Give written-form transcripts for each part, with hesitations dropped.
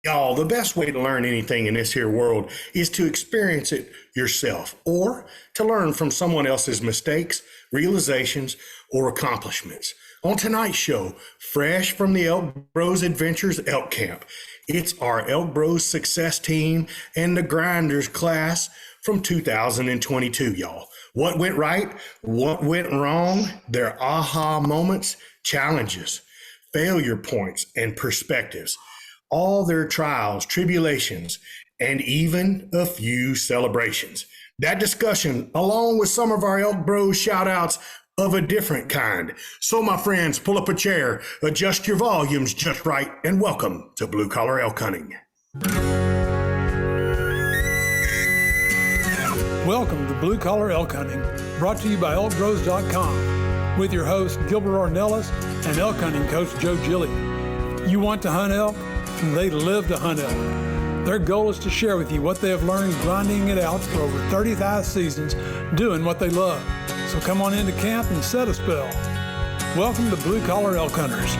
Y'all, the best way to learn anything in this here world is to experience it yourself or to learn from someone else's mistakes, realizations, or accomplishments. On tonight's show, fresh from the ElkBros Adventures Elk Camp, it's our ElkBros Success Team and the Grinders class from 2022, y'all. What went right? What went wrong? Their aha moments, challenges, failure points, and perspectives. All their trials, tribulations, and even a few celebrations. That discussion, along with some of our Elk Bros shout outs of a different kind. So, my friends, pull up a chair, adjust your volumes just right, and welcome to Blue Collar Elk Hunting. Welcome to Blue Collar Elk Hunting, brought to you by ElkBros.com, with your host Gilbert Ornelas and elk hunting coach Joe Gilliam. You want to hunt elk? They live to hunt elk. Their goal is to share with you what they have learned grinding it out for over 35 seasons, doing what they love. So come on into camp and set a spell. Welcome to Blue Collar Elk Hunters.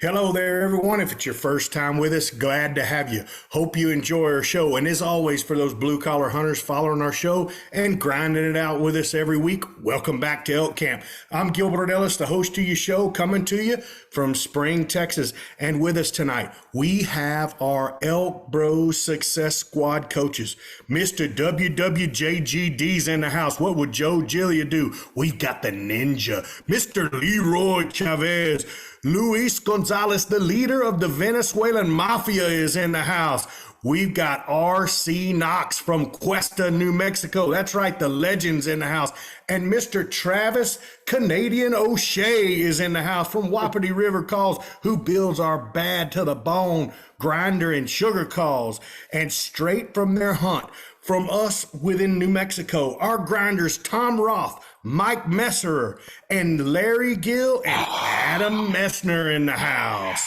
Hello there, everyone. If it's your first time with us, glad to have you. Hope you enjoy our show. And as always, for those blue collar hunters following our show and grinding it out with us every week, welcome back to Elk Camp. I'm Gilbert Ellis, the host of your show, coming to you from Spring, Texas. And with us tonight, we have our ElkBros Success Squad coaches. Mr. WWJGD's in the house. What would Joe Gillia do? We've got the ninja, Mr. Leroy Chavez. Luis Gonzalez, the leader of the Venezuelan Mafia, is in the house. We've got R.C. Knox from Cuesta, New Mexico. That's right, the legend's in the house. And Mr. Travis Canadian O'Shea is in the house from Wapiti River Calls, who builds our bad to the bone grinder and sugar calls. And straight from their hunt, from us within New Mexico, our grinders Tom Roth, Mike Messerer, and Larry Gill, and Adam Messner in the house.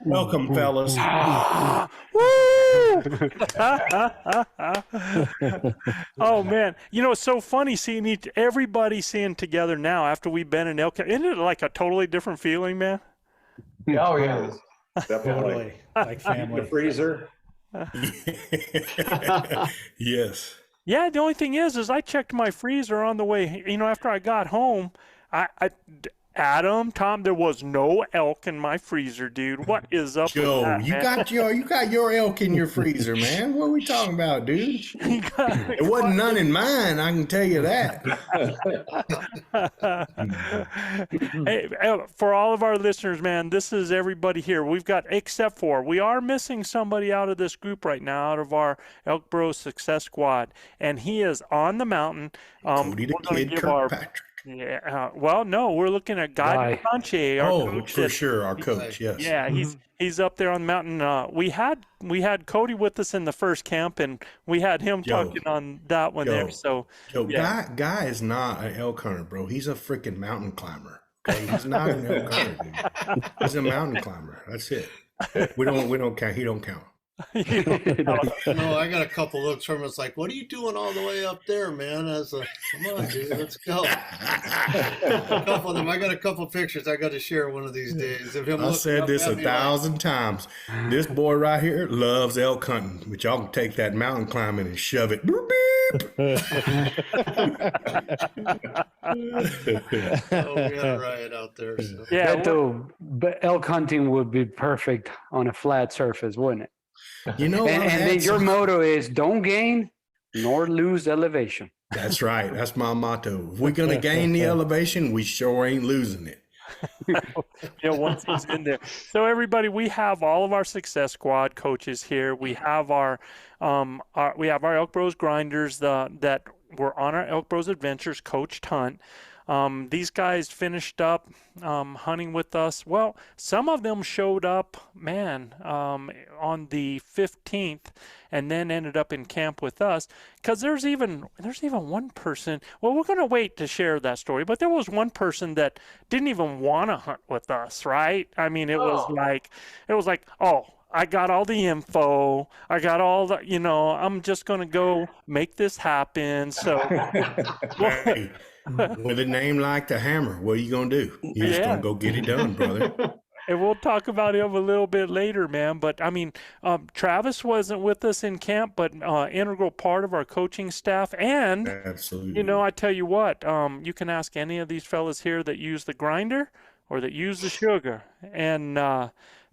Welcome, fellas. Oh, man. You know, it's so funny seeing everybody seeing together now after we've been in Elk Camp. Isn't it like a totally different feeling, man? Oh, yeah. Definitely. Like family. The freezer. Yes. Yeah, the only thing is I checked my freezer on the way, after I got home. Adam, Tom, there was no elk in my freezer, dude. What is up Joe, with that, you man? got your elk in your freezer, man. What are we talking about, dude? It wasn't none in mine, I can tell you that. Hey, for all of our listeners, man, this is everybody here. We've got, except for, we are missing somebody out of this group right now, out of our ElkBros Success Squad, and he is on the mountain. Cody the Kid Kirkpatrick. Yeah. Well, no, we're looking at Guy Conche, our coach. For sure, our coach. Yes. Yeah, he's up there on the mountain. We had Cody with us in the first camp, and we had him talking on that one there. So, Guy is not an elk hunter, bro. He's a freaking mountain climber. Okay, he's not an elk hunter, dude. He's a mountain climber. That's it. We don't count. He don't count. No, I got a couple looks from him. It's like, what are you doing all the way up there, man? Come on, dude, let's go. A couple of them. I got a couple pictures I got to share one of these days of him. I said this 1,000 times. This boy right here loves elk hunting, but y'all can take that mountain climbing and shove it. Beep. Oh, we had a riot out there. So. yeah, But elk hunting would be perfect on a flat surface, wouldn't it? You know, and then your motto is don't gain nor lose elevation. That's right. That's my motto. If we're going to gain the elevation, we sure ain't losing it. Once he's in there. So everybody, we have all of our Success Squad coaches here. We have our ElkBros grinders that were on our ElkBros Adventures coached hunt. These guys finished up hunting with us. Well, some of them showed up, on the 15th, and then ended up in camp with us. Because there's even one person. Well, we're gonna wait to share that story. But there was one person that didn't even want to hunt with us, right? I mean, it was like, oh, I got all the info. I got all the, I'm just going to go make this happen. So, With a name like the Hammer, what are you gonna do? You just Yeah. gonna go get it done, brother. And we'll talk about him a little bit later, man. But I mean, Travis wasn't with us in camp, but integral part of our coaching staff. And Absolutely. I tell you what, you can ask any of these fellas here that use the grinder or that use the sugar, and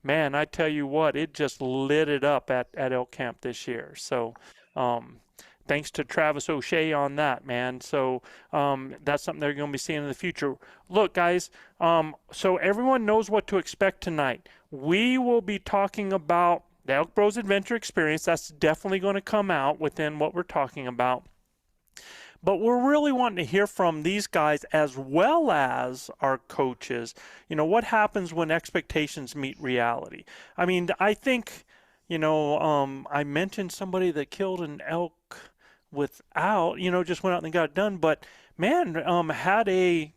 man, I tell you what, it just lit it up at elk camp this year. So. Thanks to Travis O'Shea on that, man. So that's something they're going to be seeing in the future. Look, guys, so everyone knows what to expect tonight. We will be talking about the ElkBros Adventure Experience. That's definitely going to come out within what we're talking about. But we're really wanting to hear from these guys as well as our coaches. What happens when expectations meet reality? I mean, I think, I mentioned somebody that killed an elk without, just went out and got it done. But man, had a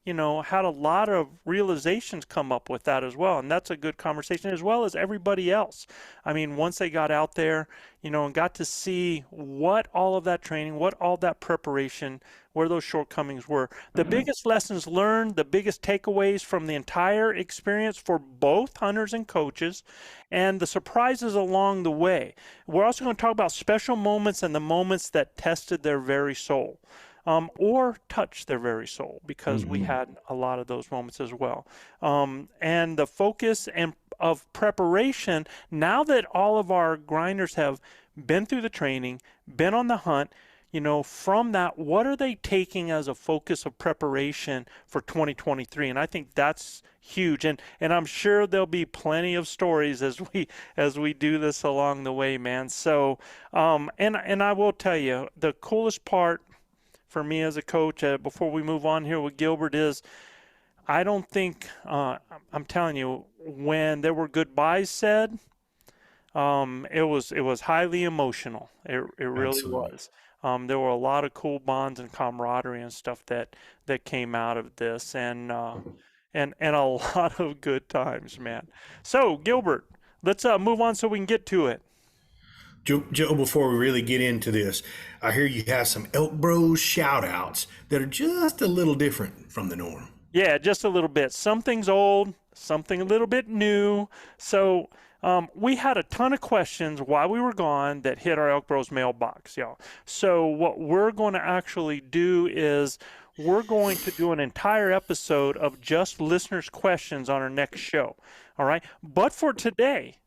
lot of realizations come up with that as well. And that's a good conversation, as well as everybody else. I mean, once they got out there, and got to see what all of that training, what all that preparation, where those shortcomings were. The biggest lessons learned, the biggest takeaways from the entire experience for both hunters and coaches, and the surprises along the way. We're also going to talk about special moments and the moments that tested their very soul. Or touched their very soul, because we had a lot of those moments as well. And the focus of preparation, now that all of our grinders have been through the training, been on the hunt, from that, what are they taking as a focus of preparation for 2023? And I think that's huge. And I'm sure there'll be plenty of stories as we do this along the way, man. So, and I will tell you, the coolest part for me as a coach, before we move on here with Gilbert, is I don't think, I'm telling you, when there were goodbyes said, it was highly emotional. It really Absolutely. was. There were a lot of cool bonds and camaraderie and stuff that came out of this, and a lot of good times, man. So Gilbert, let's move on so we can get to it. Joe, before we really get into this, I hear you have some ElkBros shout outs that are just a little different from the norm. Yeah, just a little bit. Something's old, something a little bit new. So we had a ton of questions while we were gone that hit our ElkBros mailbox, y'all. So what we're going to actually do is we're going to do an entire episode of just listeners' questions on our next show. All right. But for today,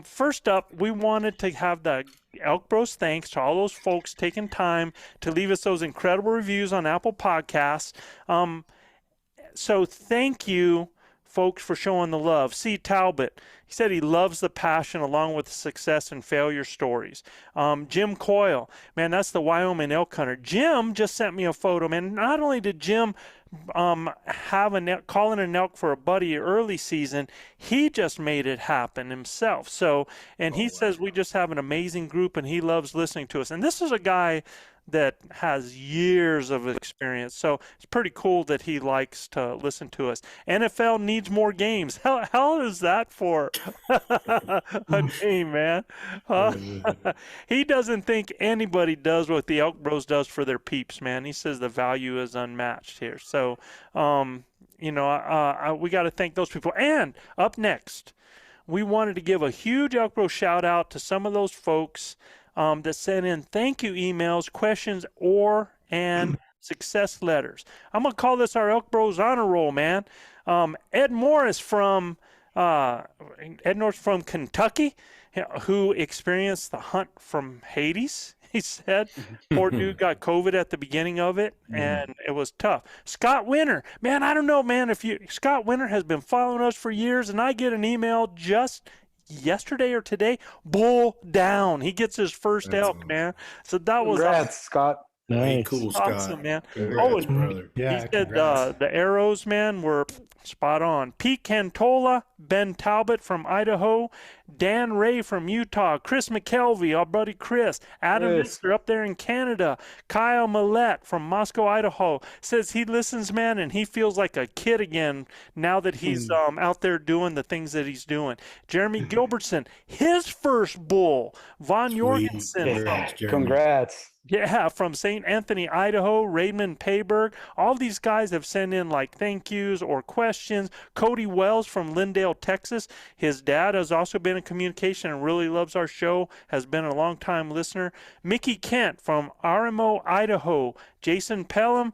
first up, we wanted to have the ElkBros thanks to all those folks taking time to leave us those incredible reviews on Apple Podcasts. So thank you, folks, for showing the love. C. Talbot, he said he loves the passion along with the success and failure stories. Jim Coyle, man, that's the Wyoming elk hunter. Jim just sent me a photo, man. Not only did Jim have calling an elk for a buddy early season, he just made it happen himself. So, and he says we just have an amazing group and he loves listening to us. And this is a guy that has years of experience. So it's pretty cool that he likes to listen to us. NFL needs more games. How is that for a name, man? He doesn't think anybody does what the ElkBros does for their peeps, man. He says the value is unmatched here. So, we got to thank those people. And up next, we wanted to give a huge ElkBros shout out to some of those folks that sent in thank you emails, questions, and success letters. I'm going to call this our ElkBros honor roll, man. Ed Norris from Kentucky, who experienced the hunt from Hades. He said, poor dude got COVID at the beginning of it, and it was tough. Scott Winter, man, I don't know, man, Scott Winter has been following us for years, and I get an email just yesterday or today, bull down. He gets his first elk, awesome, man. So that was Congrats, Scott. Nice. Cool, Scott. Awesome, man. Congrats, brother. Yeah, he said the arrows, man, were spot on. Pete Cantola, Ben Talbot from Idaho, Dan Ray from Utah, Chris McKelvey, our buddy Chris, Adam Mister up there in Canada, Kyle Millette from Moscow, Idaho, says he listens, man, and he feels like a kid again now that he's out there doing the things that he's doing. Jeremy Gilbertson, his first bull. Von Jorgensen. Congrats. Yeah, from St. Anthony, Idaho, Raymond Payberg. All these guys have sent in like thank yous or questions. Cody Wells from Lindale, Texas. His dad has also been in communication and really loves our show, has been a long-time listener. Mickey Kent from RMO, Idaho. Jason Pelham.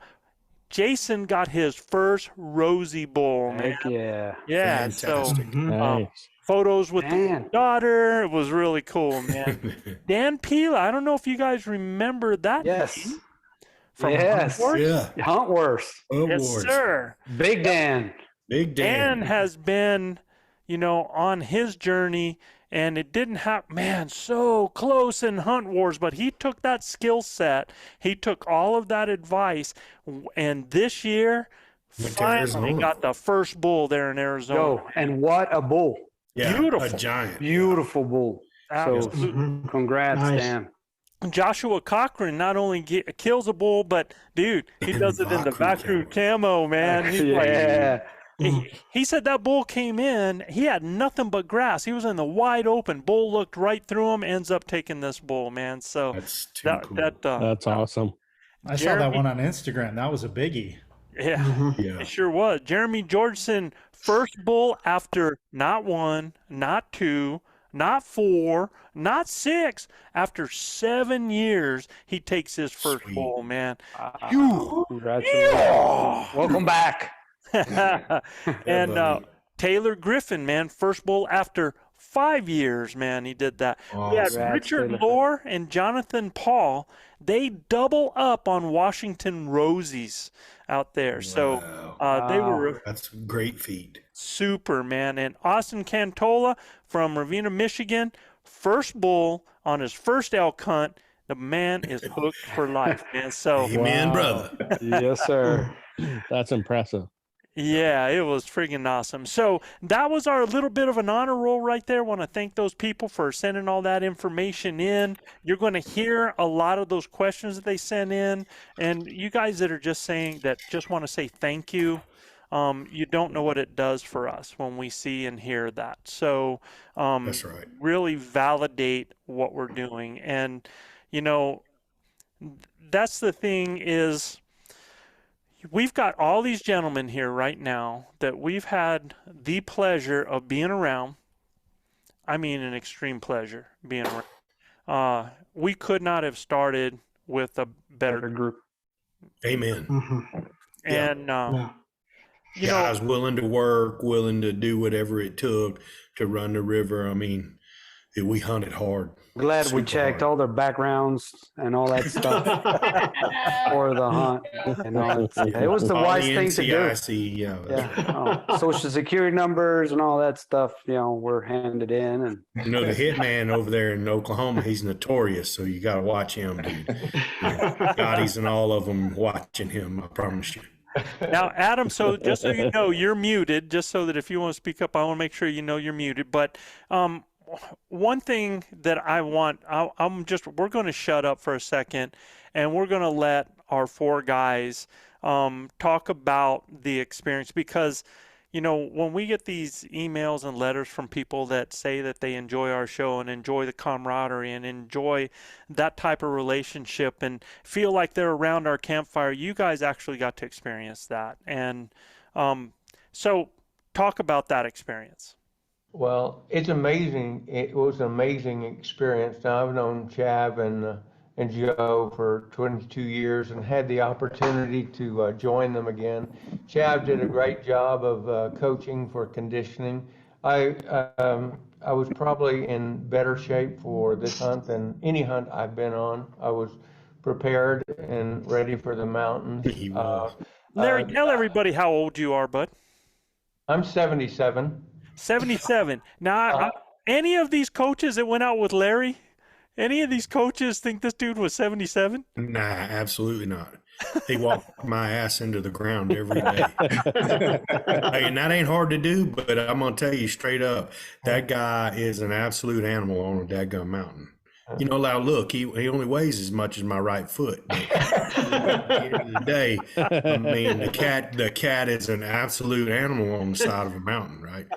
Jason got his first Rosie Bull, man. Heck yeah. Yeah, Fantastic. photos with the Man. daughter. It was really cool, man. Dan Pila, I don't know if you guys remember that Yes. name from Yes. Huntworth. Yeah. Huntworth. Yes, Awards. sir. Big Dan. Big Dan Dan. has been, on his journey, and it didn't happen, man, so close in Hunt Wars, but he took that skill set, he took all of that advice, and this year, Went to finally Arizona. got the first bull there in Arizona. Yo, and what a bull. Yeah, Beautiful. a giant. Beautiful bull. So Absolutely. congrats, Nice. Dan. Joshua Cochran not only kills a bull, but dude, he does it in the Vakru Vakru camo, man. He's like, Yeah. he said that bull came in, he had nothing but grass. He was in the wide open. Bull looked right through him, ends up taking this bull, man. So That's too cool. That's awesome. I saw that Jeremy- one on Instagram. That was a biggie. yeah, Yeah. it sure was. Jeremy Georgeson, first bull after not 1, not 2, not 4, not 6. After 7 years, he takes his first Sweet. bull, man. Congratulations. Welcome back. And buddy. Taylor Griffin, man, first bull after 5 years, man, he did that. We had Awesome. Richard Taylor. Lohr and Jonathan Paul. They double up on Washington Rosies out there. So they were That's a great feat. super, man. And Austin Cantola from Ravenna, Michigan, first bull on his first elk hunt. The man is hooked for life, man. So Amen, brother. Yes, sir. That's impressive. yeah, it was friggin' awesome. So that was our little bit of an honor roll right there. Want to thank those people for sending all that information in. You're going to hear a lot of those questions that they sent in, and you guys that are just saying that, just want to say thank you. You don't know what it does for us when we see and hear that. So That's right. really validate what we're doing. And that's the thing is, we've got all these gentlemen here right now that we've had the pleasure of being around. I mean, an extreme pleasure being around. We could not have started with a better Better group. Amen. And Guys willing to work, willing to do whatever it took to run the river. I mean, we hunted hard. Glad we Super checked hard. all their backgrounds and all that stuff for the hunt. And all that. It was the All wise the thing to do. NCIC, yeah. that's right. Yeah. Social security numbers and all that stuff, were handed in. And You know, the hitman over there in Oklahoma, he's notorious, so you got to watch him, dude. Scotty's and all of them watching him, I promise you. now, Adam, so just so you know, you're muted, just so that if you want to speak up, I want to make sure you know you're muted. But one thing that we're going to shut up for a second, and we're going to let our 4 guys talk about the experience, because when we get these emails and letters from people that say that they enjoy our show and enjoy the camaraderie and enjoy that type of relationship and feel like they're around our campfire, you guys actually got to experience that. And so talk about that experience. Well, it's amazing. It was an amazing experience. Now, I've known Chav and Joe for 22 years and had the opportunity to join them again. Chav did a great job of coaching for conditioning. I was probably in better shape for this hunt than any hunt I've been on. I was prepared and ready for the mountains. He was. Larry, tell everybody how old you are, bud. I'm 77. 77. Now, any of these coaches that went out with Larry, any of these coaches think this dude was 77? Nah, absolutely not. He walked my ass into the ground every day. Hey, and that ain't hard to do, but I'm going to tell you straight up, that guy is an absolute animal on a dadgum mountain. Now look, he only weighs as much as my right foot. But at the end of the day, I mean, the cat is an absolute animal on the side of a mountain, right?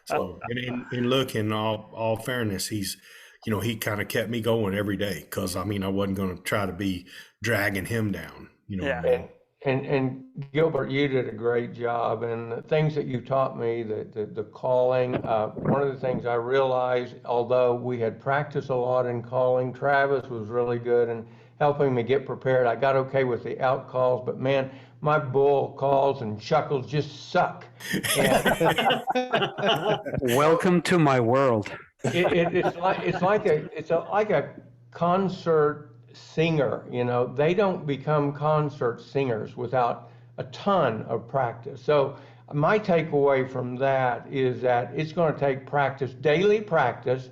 So, and look, in all fairness, he's he kind of kept me going every day because, I wasn't going to try to be dragging him down. You know what I mean? And Gilbert, you did a great job, and the things that you taught me, the calling, one of the things I realized, although we had practiced a lot in calling, Travis was really good in helping me get prepared. I got okay with the out calls, but man, my bull calls and chuckles just suck. And Welcome to my world. it's like a concert singer. They don't become concert singers without a ton of practice. So my takeaway from that is that it's going to take practice, daily practice.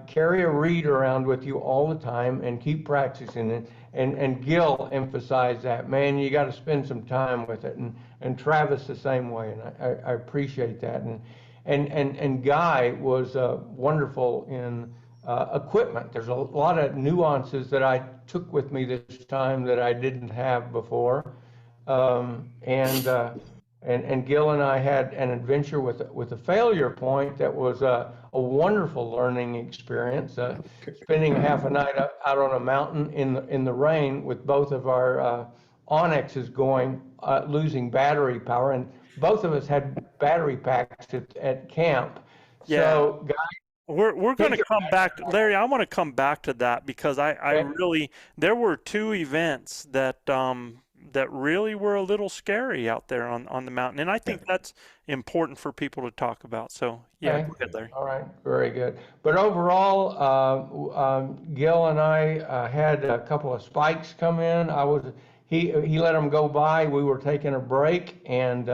Carry a reed around with you all the time and keep practicing it. And Gil emphasized that, man, you got to spend some time with it. And Travis the same way. And I appreciate that. And Guy was wonderful in equipment. There's a lot of nuances that I took with me this time that I didn't have before. And Gil and I had an adventure with a failure point that was a wonderful learning experience. Spending half a night out on a mountain in the rain with both of our Onyxes going, losing battery power, and both of us had battery packs at camp. Yeah. So, guys, we're going to come back, Larry. I want to come back to that because I really, there were two events that that really were a little scary out there on the mountain, and I think that's important for people to talk about. So yeah, go ahead, Larry. All right, very good. But overall, Gil and I had a couple of spikes come in. He let them go by. We were taking a break, and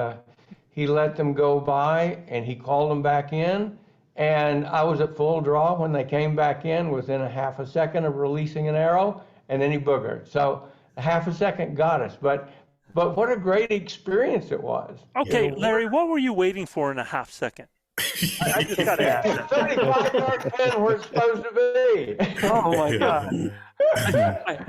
he let them go by, and he called them back in. And I was at full draw when they came back in, within a half a second of releasing an arrow, and then he boogered. So a half a second got us, but what a great experience it was. Okay, Larry, what were you waiting for in a half second? I just got to ask that. 35 yard pin where it's supposed to be. Oh my God.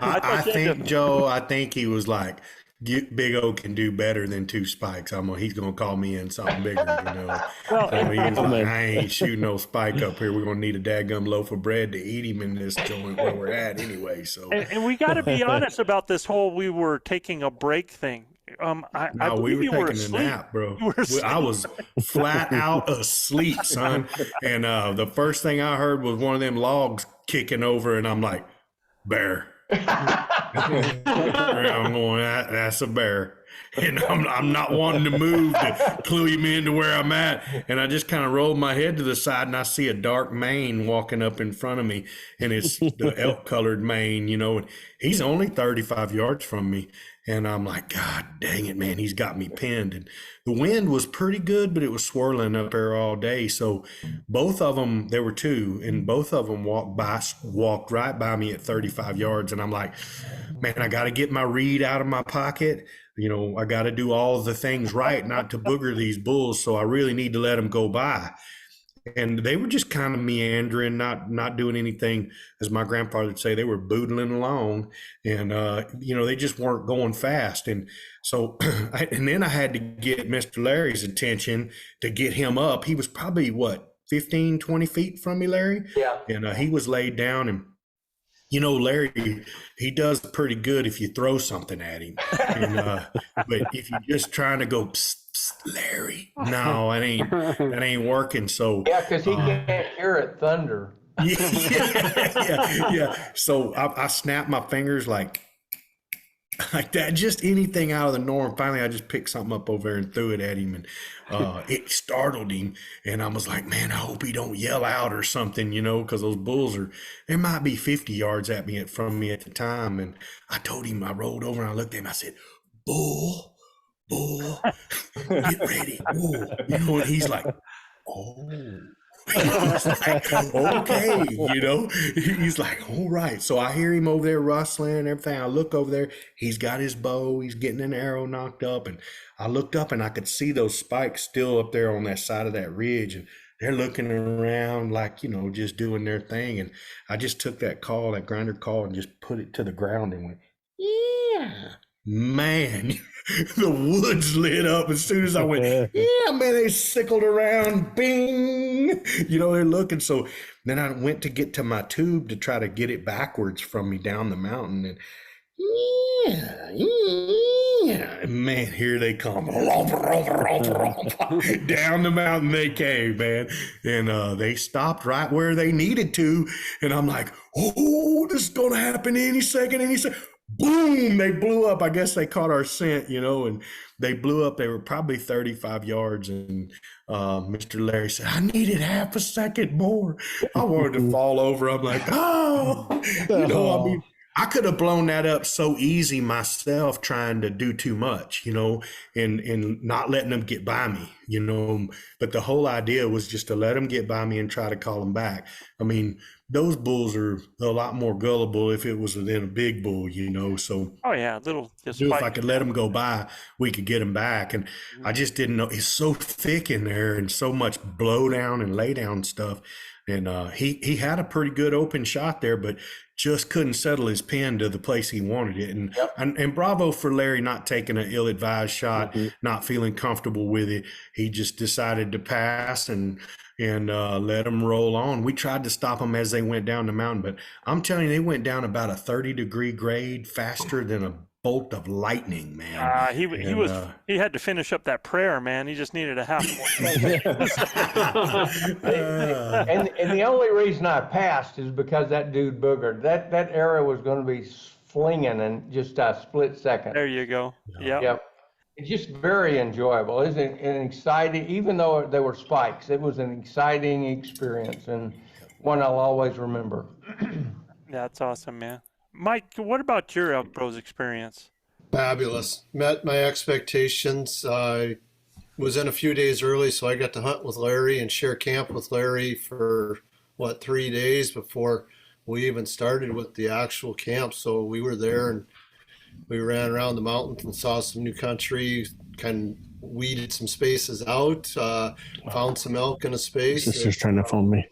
I think, Joe, I think he was like, Big O can do better than two spikes. He's gonna call me in something bigger, Well, So he was like, I ain't shooting no spike up here. We're gonna need a dadgum loaf of bread to eat him in this joint where we're at anyway. So and we got to be honest about this whole we were taking a break thing. I believe we you were were taking asleep. a nap, bro. You were asleep. I was flat out asleep, son. And the first thing I heard was one of them logs kicking over, and I'm like, bear. I'm going, that's a bear. And I'm not wanting to move to clue him into where I'm at. And I just kind of rolled my head to the side, and I see a dark mane walking up in front of me. And it's the elk colored mane, and he's only 35 yards from me. And I'm like, God dang it, man, he's got me pinned. And the wind was pretty good, but it was swirling up there all day. So both of them, there were two, and both of them walked right by me at 35 yards. And I'm like, man, I got to get my reed out of my pocket. I got to do all the things right not to booger these bulls. So I really need to let them go by. And they were just kind of meandering, not doing anything, as my grandfather would say. They were boodling along, and they just weren't going fast. And so, and then I had to get Mr. Larry's attention to get him up. He was probably 15, 20 feet from me, Larry. Yeah. And he was laid down, and Larry, he does pretty good if you throw something at him. And, but if you're just trying to go, psst, psst, Larry, no, that ain't working. So yeah, because he can't hear it thunder. Yeah. So I snapped my fingers like that, just anything out of the norm. Finally, I just picked something up over there and threw it at him, and it startled him. And I was like, man, I hope he don't yell out or something, because those bulls they might be 50 yards from me at the time. And I told him, I rolled over and I looked at him, I said, bull, get ready, bull. And he's like, oh. He's like, okay, he's like, all right. So I hear him over there rustling and everything. I look over there, he's got his bow, he's getting an arrow knocked up. And I looked up and I could see those spikes still up there on that side of that ridge. And they're looking around like, just doing their thing. And I just took that grinder call, and just put it to the ground and went, yeah, man. the woods lit up as soon as I went, yeah, man, they sickled around, bing, they're looking. So then I went to get to my tube to try to get it backwards from me down the mountain. And yeah, man, here they come. Down the mountain they came, man. And they stopped right where they needed to. And I'm like, oh, this is going to happen any second. Boom, they blew up. I guess they caught our scent, and they blew up. They were probably 35 yards. And Mr. Larry said, I needed half a second more. I wanted to fall over. I'm like, oh, I could have blown that up so easy myself trying to do too much, and not letting them get by me, But the whole idea was just to let them get by me and try to call them back. I mean, those bulls are a lot more gullible if it was within a big bull, So Oh yeah, little. if I could let them go by, we could get them back. And I just didn't know. It's so thick in there and so much blow down and lay down stuff. And he had a pretty good open shot there, but just couldn't settle his pin to the place he wanted it. And bravo for Larry not taking an ill-advised shot, not feeling comfortable with it. He just decided to pass and let them roll on. We tried to stop them as they went down the mountain, but I'm telling you, they went down about a 30-degree grade faster than a bolt of lightning, man. He had to finish up that prayer, man. He just needed a half more. And the only reason I passed is because that dude boogered. That area was going to be flinging in just a split second. There you go. Yep. It's just very enjoyable. It's an exciting, even though there were spikes, it was an exciting experience and one I'll always remember. That's awesome, man. Mike, what about your ElkBros experience? Fabulous. Met my expectations. I was in a few days early, so I got to hunt with Larry and share camp with Larry for 3 days before we even started with the actual camp. So we were there and we ran around the mountains and saw some new country, kind of weeded some spaces out, found some elk in a space. Sister's trying to phone me.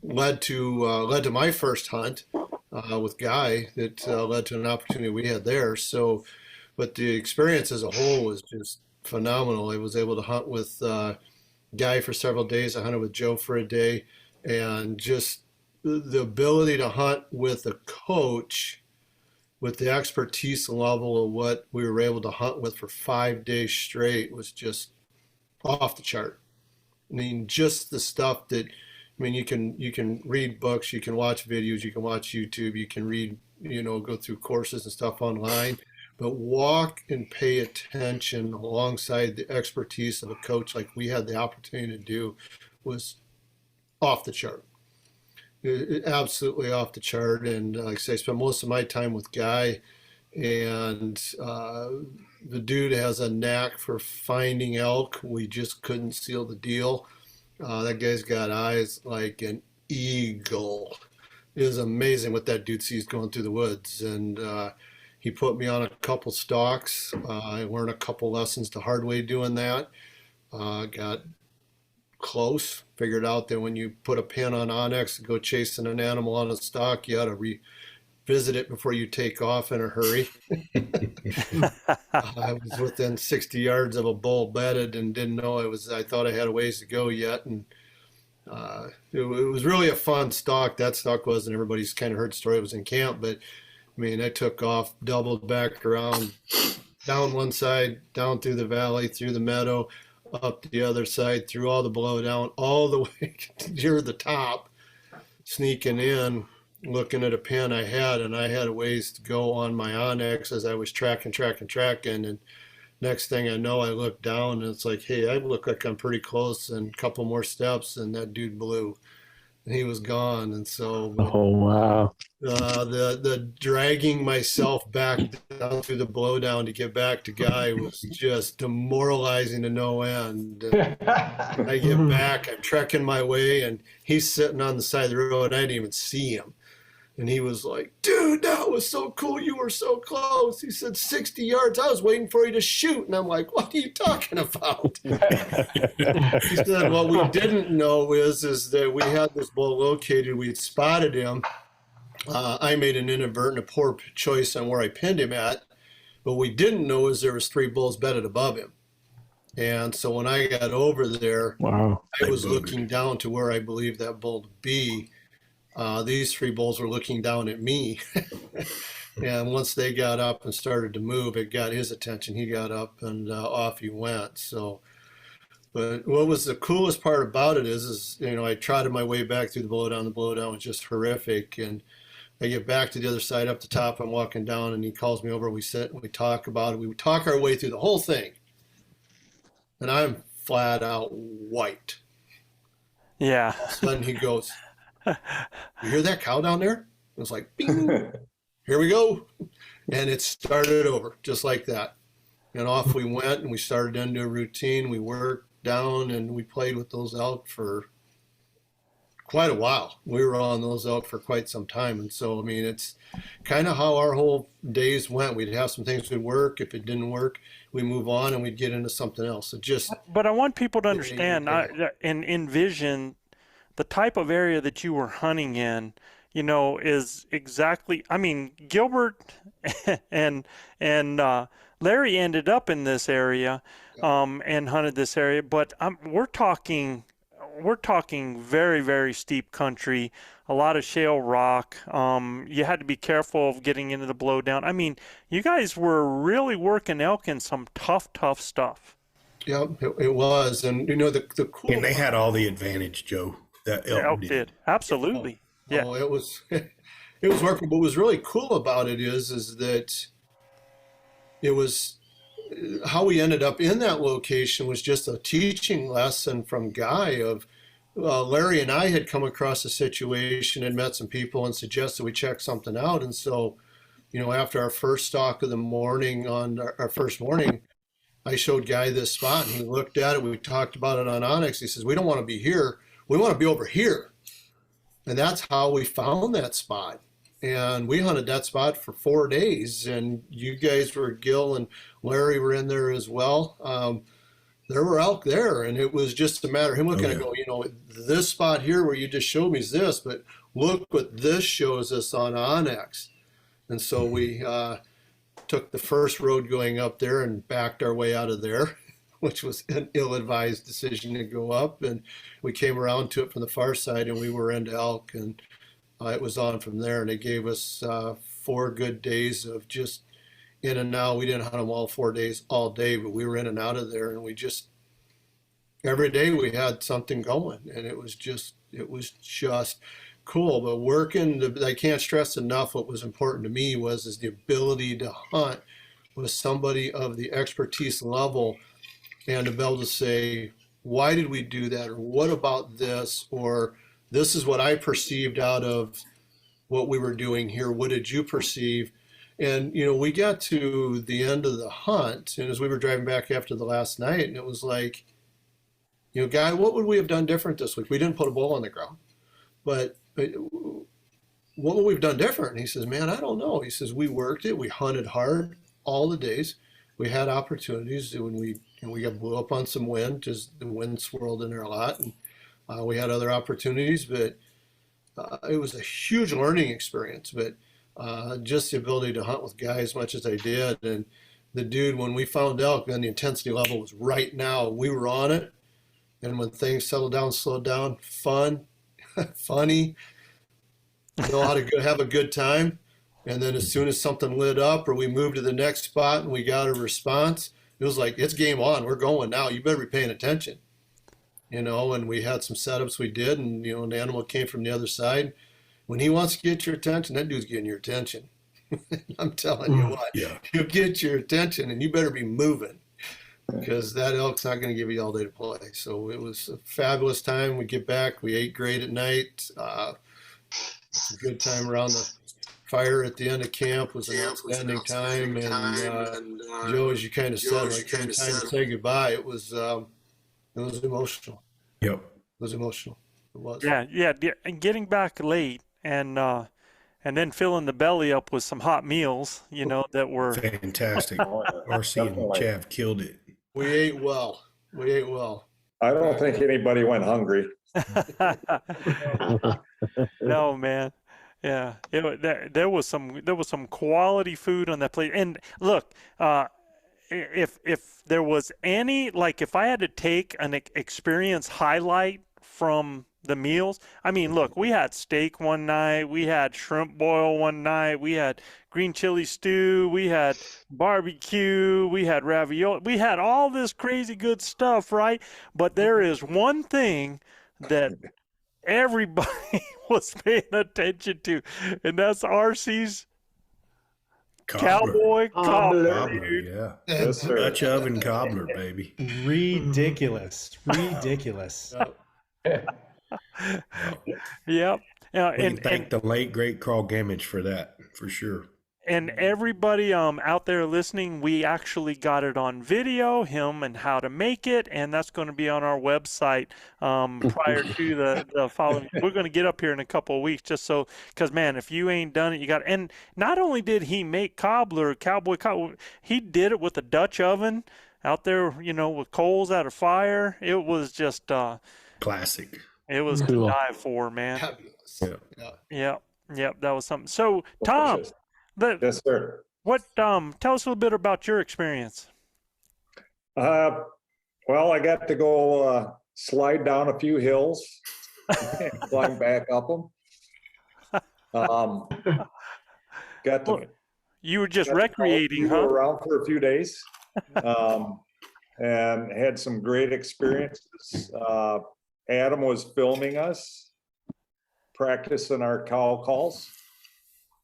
Led to my first hunt with Guy that led to an opportunity we had there. So, but the experience as a whole was just phenomenal. I was able to hunt with Guy for several days. I hunted with Joe for a day, and just the ability to hunt with a coach with the expertise level of what we were able to hunt with for 5 days straight was just off the chart. I mean, just the stuff that, I mean, you can read books, you can watch videos, you can watch YouTube, you can read, go through courses and stuff online, but walk and pay attention alongside the expertise of a coach like we had the opportunity to do was off the chart. Absolutely off the chart. And like I say, I spent most of my time with Guy, and the dude has a knack for finding elk. We just couldn't seal the deal. That guy's got eyes like an eagle. It is amazing what that dude sees going through the woods. And he put me on a couple stalks. I learned a couple lessons the hard way doing that. Got close, figured out that when you put a pin on onyx and go chasing an animal on a stalk, you ought to revisit it before you take off in a hurry. I was within 60 yards of a bull bedded and didn't know I thought I had a ways to go yet. And it was really a fun stalk. That stalk was, and everybody's kind of heard the story. It was in camp, but I mean, I took off, doubled back around, down one side, down through the valley, through the meadow, up the other side, through all the below, down all the way near the top, sneaking in, looking at a pin I had, and I had a ways to go on my onyx as I was tracking, and next thing I know, I look down and it's like, hey, I look like I'm pretty close, and a couple more steps and that dude blew. And he was gone. And so Oh, wow. the dragging myself back down through the blowdown to get back to Guy was just demoralizing to no end. And I get back, I'm trekking my way, and he's sitting on the side of the road. I didn't even see him. And he was like, dude, that was so cool. You were so close. He said 60 yards. I was waiting for you to shoot. And I'm like, what are you talking about? He said, what we didn't know is that we had this bull located. We had spotted him. I made an inadvertent, a poor choice on where I pinned him at. What we didn't know is there was 3 bulls bedded above him. And so when I got over there, Wow. I was looking down to where I believed that bull to be. These 3 bulls were looking down at me. And once they got up and started to move, it got his attention. He got up and off he went. So, but what was the coolest part about it is, you know, I trotted my way back through the blowdown. The blowdown was just horrific. And I get back to the other side up the top. I'm walking down and he calls me over. We sit and we talk about it. We talk our way through the whole thing. And I'm flat out white. Yeah. All of a sudden he goes, "You hear that cow down there?" It was like, bing. Here we go. And it started over just like that. And off we went and we started into a routine. We worked down and we played with those elk for quite a while. We were on those elk for quite some time. And so, I mean, it's kind of how our whole days went. We'd have some things would work. If it didn't work, we move on and we'd get into something else. It just. But I want people to understand and envision the type of area that you were hunting in, you know, is exactly, I mean, Gilbert and Larry ended up in this area and hunted this area, but we're talking very, very steep country, a lot of shale rock. You had to be careful of getting into the blowdown. I mean, you guys were really working elk in some tough stuff. Yeah, it was. And, you know, the cool. And they had all the advantage, Joe. That elk did. Absolutely. Yeah. Oh, it was working. What was really cool about it is that it was how we ended up in that location was just a teaching lesson from Guy of Larry and I had come across a situation and met some people and suggested we check something out. And so, you know, after our first stalk of the morning on our first morning, I showed Guy this spot and he looked at it. We talked about it on Onyx. He says, "We don't want to be here. We want to be over here." And that's how we found that spot. And we hunted that spot for 4 days. And you guys were, Gil and Larry were in there as well. There were elk there. And it was just a matter of him looking at go, you know, this spot here where you just showed me is this, but look what this shows us on Onyx. And so we took the first road going up there and backed our way out of there, which was an ill-advised decision to go up. And we came around to it from the far side and we were into elk and it was on from there. And it gave us 4 good days of just in and out. We didn't hunt them all 4 days, all day, but we were in and out of there. And we just, every day we had something going and it was just cool. But working, I can't stress enough what was important to me is the ability to hunt with somebody of the expertise level and to be able to say, why did we do that? Or what about this? Or this is what I perceived out of what we were doing here. What did you perceive? And, you know, we got to the end of the hunt. And as we were driving back after the last night, and it was like, you know, Guy, what would we have done different this week? We didn't put a bull on the ground. But what would we have done different? And he says, man, I don't know. He says, we worked it. We hunted hard all the days. We had opportunities when we got blew up on some wind, just the wind swirled in there a lot. And we had other opportunities, but it was a huge learning experience. But just the ability to hunt with Guy as much as I did. And the dude, when we found elk, then the intensity level was right now. We were on it. And when things settled down, slowed down, fun, funny, know how to have a good time. And then as soon as something lit up or we moved to the next spot and we got a response, it was like, it's game on. We're going now. You better be paying attention. You know, and we had some setups we did, and, you know, an animal came from the other side. When he wants to get your attention, that dude's getting your attention. I'm telling you what, he'll get your attention and you better be moving because that elk's not going to give you all day to play. So it was a fabulous time. We get back, we ate great at night. It's a good time around the fire at the end of camp was an outstanding time. And Joe, as you kind of said, like time to say goodbye, it was emotional. Yep. It was emotional. It was. Yeah. And getting back late and then filling the belly up with some hot meals, you know, that were fantastic. RC and Chav killed it. We ate well. I don't think anybody went hungry. No, man. Yeah, there was some quality food on that plate. And look, if there was any, like, if I had to take an experience highlight from the meals, I mean, look, we had steak one night, we had shrimp boil one night, we had green chili stew, we had barbecue, we had ravioli, we had all this crazy good stuff, right? But there is one thing that everybody was paying attention to, and that's RC's cowboy cobbler. Cobbler, yeah. Yes, sir. Dutch oven cobbler, baby. Ridiculous. Ridiculous. Yep. We can thank the late great Carl Gamage for that, for sure. And everybody out there listening, we actually got it on video, him and how to make it, and that's going to be on our website prior to the following. We're going to get up here in a couple of weeks, just so, because, man, if you ain't done it, you got. And not only did he make cowboy cobbler, he did it with a Dutch oven out there, with coals out of fire. It was just classic. It was to die for, man. Fabulous. Yep. That was something. So, Tom. Yes, sir. What? Tell us a little bit about your experience. Well, I got to go slide down a few hills and climb back up them. Got to. You were just recreating, huh? Around for a few days, and had some great experiences. Adam was filming us, practicing our cow calls.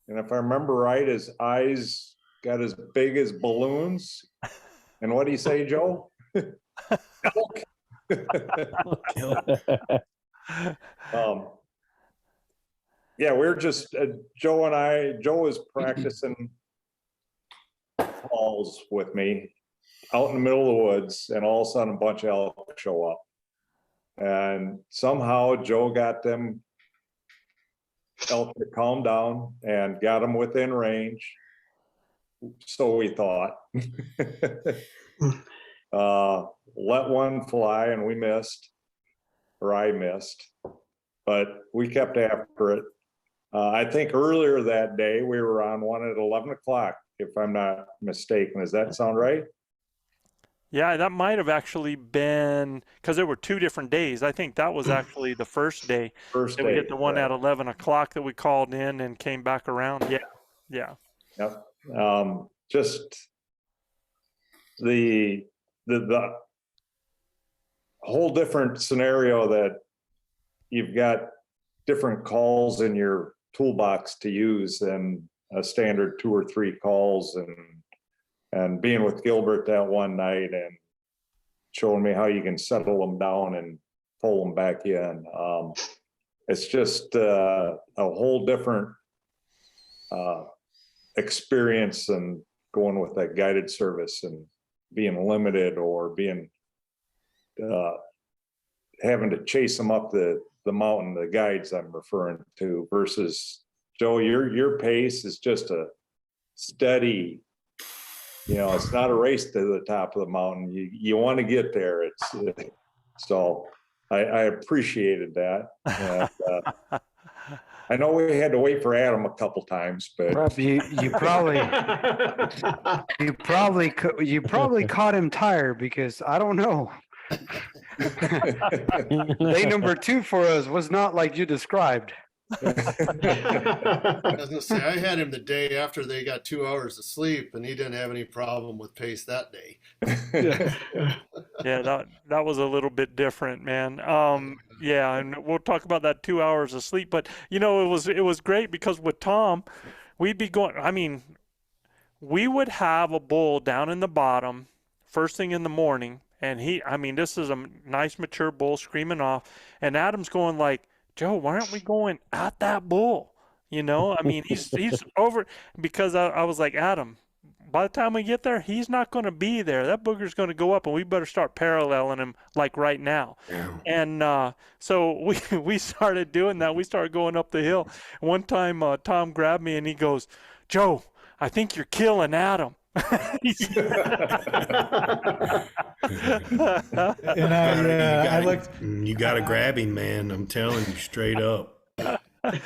And if I remember right, his eyes got as big as balloons. And what do you say, Joe? Elk. Yeah, we're just, Joe was practicing calls with me out in the middle of the woods, and all of a sudden a bunch of elk show up. And somehow Joe got them elk to calm down and got them within range. So we thought. Let one fly and we missed, or I missed, but we kept after it. I think earlier that day we were on one at 11 o'clock, if I'm not mistaken. Does that sound right? Yeah, that might have actually been, because there were 2 different days. I think that was actually the first day. First day. We hit the one at 11 o'clock that we called in and came back around. Yeah. Yep. Just the whole different scenario that you've got different calls in your toolbox to use than a standard 2 or 3 calls, and being with Gilbert that one night and showing me how you can settle them down and pull them back in. It's just a whole different experience than going with that guided service and being limited, or being having to chase them up the mountain, the guides I'm referring to, versus Joe, your pace is just a steady, it's not a race to the top of the mountain. You want to get there. So I appreciated that. And, I know we had to wait for Adam a couple times, but Rob, you probably caught him tired, because I don't know. Day number 2 for us was not like you described. I was gonna say, I had him the day after they got 2 hours of sleep, and he didn't have any problem with pace that day. Yeah, that was a little bit different, man. Yeah, and we'll talk about that 2 hours of sleep. But it was great, because with Tom, we'd be going. I mean, we would have a bull down in the bottom first thing in the morning, and this is a nice mature bull screaming off, and Adam's going like, Joe, why aren't we going at that bull? He's over, because I was like, Adam, by the time we get there, he's not going to be there. That booger's going to go up, and we better start paralleling him like right now. Yeah. And so we started doing that. We started going up the hill. One time, Tom grabbed me and he goes, Joe, I think you're killing Adam. I looked. You got to grab him, man. I'm telling you straight up.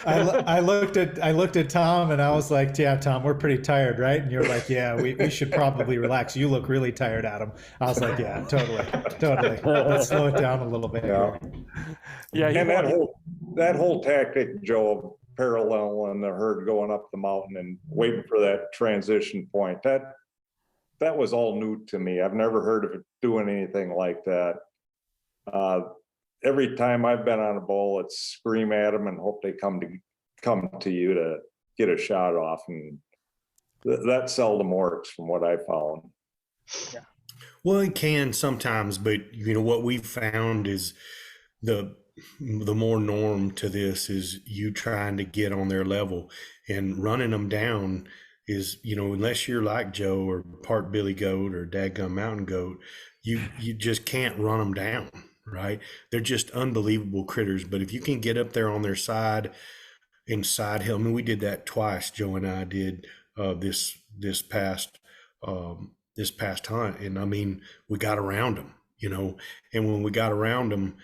I looked at Tom and I was like, yeah, Tom, we're pretty tired, right? And you're like, yeah, we should probably relax. You look really tired, Adam. I was like, yeah, totally. Let's slow it down a little bit Yeah. here. Yeah, And that whole tactic, Joe, paralleling the herd going up the mountain and waiting for that transition point, that was all new to me. I've never heard of it doing anything like that. Every time I've been on a bull, it's scream at them and hope they come to you to get a shot off, and that seldom works from what I found. Yeah. Well, it can sometimes, but what we've found is the more norm to this is you trying to get on their level, and running them down is, unless you're like Joe or part Billy Goat or Dadgum Mountain Goat, you just can't run them down, right? They're just unbelievable critters. But if you can get up there on their side and side hill, I mean, we did that twice. Joe and I did this past hunt, and I mean, we got around them, and when we got around them,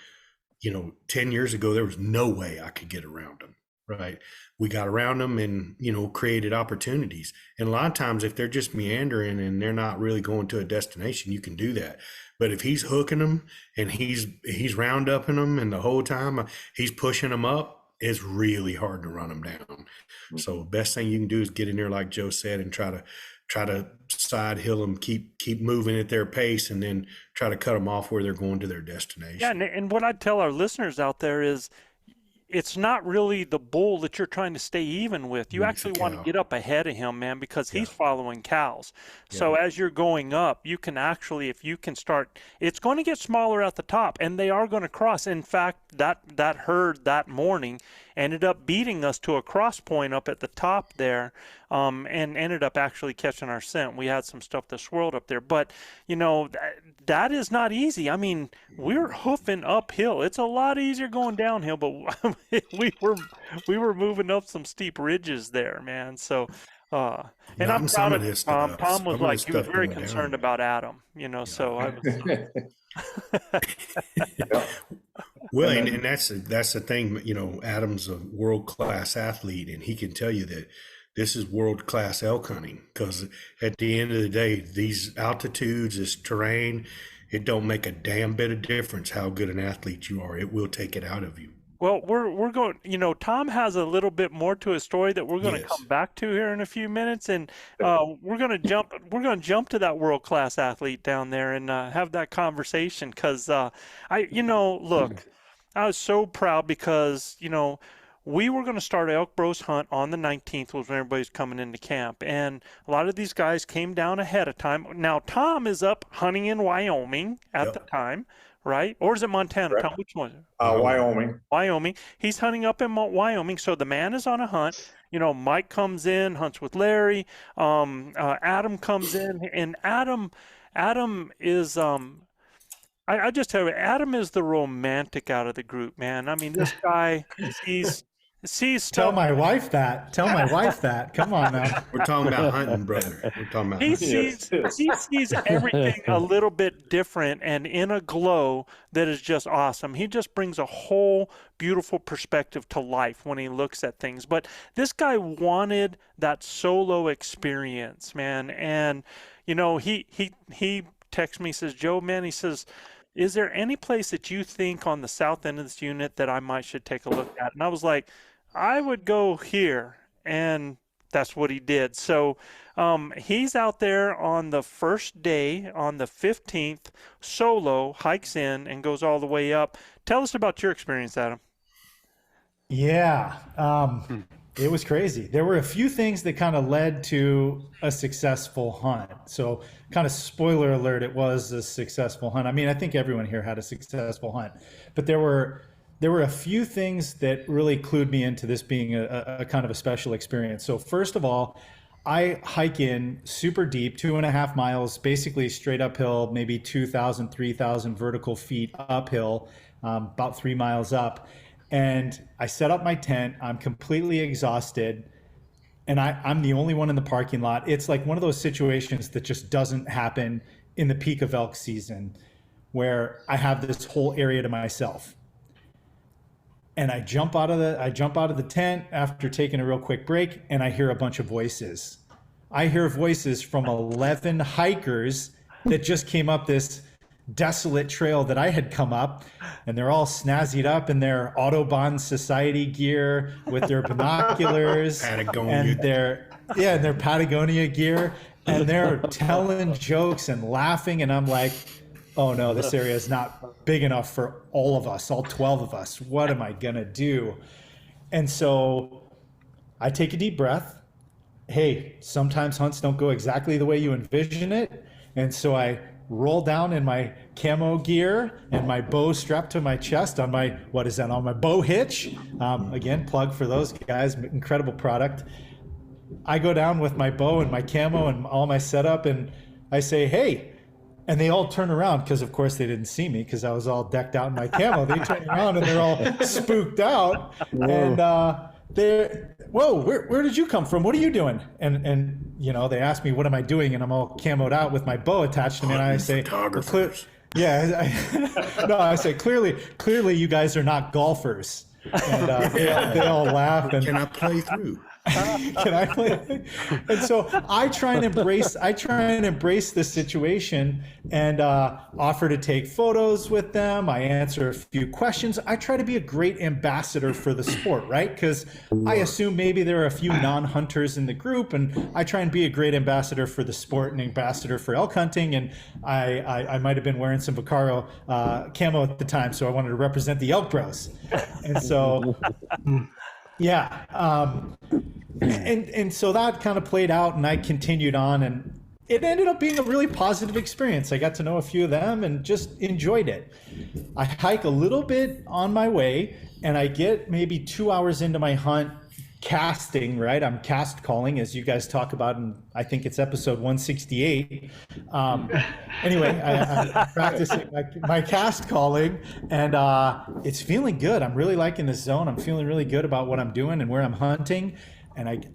10 years ago, there was no way I could get around them, right? We got around them and, created opportunities. And a lot of times if they're just meandering and they're not really going to a destination, you can do that. But if he's hooking them and he's round upping them and the whole time he's pushing them up, it's really hard to run them down. So best thing you can do is get in there, like Joe said, and try to side hill them, keep moving at their pace, and then try to cut them off where they're going to their destination. Yeah, and what I'd tell our listeners out there is, it's not really the bull that you're trying to stay even with. You actually want to get up ahead of him, man, because he's following cows. So as you're going up, you can actually, if you can start, it's going to get smaller at the top, and they are going to cross. In fact, that herd that morning ended up beating us to a cross point up at the top there, and ended up actually catching our scent. We had some stuff that swirled up there, but that is not easy. I mean, we're hoofing uphill. It's a lot easier going downhill, but we were moving up some steep ridges there, man. So, and I'm proud of Tom. Tom was like, he was very concerned about Adam, so I was. Well, and that's the thing, Adam's a world-class athlete, and he can tell you that this is world-class elk hunting, because at the end of the day, these altitudes, this terrain, it don't make a damn bit of difference how good an athlete you are. It will take it out of you. Well, we're going, Tom has a little bit more to his story that we're going to come back to here in a few minutes, and we're going to jump to that world-class athlete down there and have that conversation, because look, I was so proud because we were going to start an ElkBros hunt on the 19th, was when everybody's coming into camp, and a lot of these guys came down ahead of time. Now Tom is up hunting in Wyoming at the time, right? Or is it Montana? Tom, which one? Wyoming. He's hunting up in Wyoming. So the man is on a hunt. Mike comes in, hunts with Larry. Adam comes in, and Adam is, I just tell you, Adam is the romantic out of the group, man. I mean, this guy, sees Tell my wife that. Come on now. We're talking about hunting, brother. We're talking about he sees everything a little bit different and in a glow that is just awesome. He just brings a whole beautiful perspective to life when he looks at things. But this guy wanted that solo experience, man. And he texts me, says, Joe, man, he says, is there any place that you think on the south end of this unit that I should take a look at? And I was like, I would go here. And that's what he did. So he's out there on the first day, on the 15th, solo, hikes in and goes all the way up. Tell us about your experience, Adam. Yeah. It was crazy. There were a few things that kind of led to a successful hunt. So kind of spoiler alert, it was a successful hunt. I mean, I think everyone here had a successful hunt, but there were a few things that really clued me into this being a kind of a special experience. So first of all, I hike in super deep, 2.5 miles, basically straight uphill, maybe 2,000, 3,000 vertical feet uphill, about 3 miles up. And I set up my tent. I'm completely exhausted. And I'm the only one in the parking lot. It's like one of those situations that just doesn't happen in the peak of elk season, where I have this whole area to myself. And I jump out of the tent after taking a real quick break, and I hear a bunch of voices. I hear voices from 11 hikers that just came up this desolate trail that I had come up, and they're all snazzied up in their Audubon Society gear with their binoculars and their Patagonia gear, and they're telling jokes and laughing, and I'm like, oh no, this area is not big enough for all of us, all 12 of us. What am I gonna do? And so I take a deep breath. Hey, sometimes hunts don't go exactly the way you envision it. And so I roll down in my camo gear and my bow strapped to my chest on my, on my bow hitch. Again, plug for those guys, incredible product. I go down with my bow and my camo and all my setup, and I say, hey, and they all turn around because, of course, they didn't see me because I was all decked out in my camo. They turn around and they're all spooked out. Whoa. And they're, whoa, where did you come from? What are you doing? And you know, they ask me, what am I doing? And I'm all camoed out with my bow attached to me. And I say, I say, clearly you guys are not golfers. And they all laugh. And can I play through? Can I play? And so I try and embrace this situation and offer to take photos with them. I answer a few questions. I try to be a great ambassador for the sport, right? Because I assume maybe there are a few non-hunters in the group, and I try and be a great ambassador for the sport and ambassador for elk hunting. And I might have been wearing some Vaccaro camo at the time, so I wanted to represent the ElkBros. And so, yeah. And so that kind of played out, and I continued on, and it ended up being a really positive experience. I got to know a few of them and just enjoyed it. I hike a little bit on my way, and I get maybe 2 hours into my hunt casting, right? I'm cast calling, as you guys talk about, and I think it's episode 168. Anyway, I'm practicing my cast calling, and it's feeling good. I'm really liking this zone. I'm feeling really good about what I'm doing and where I'm hunting. And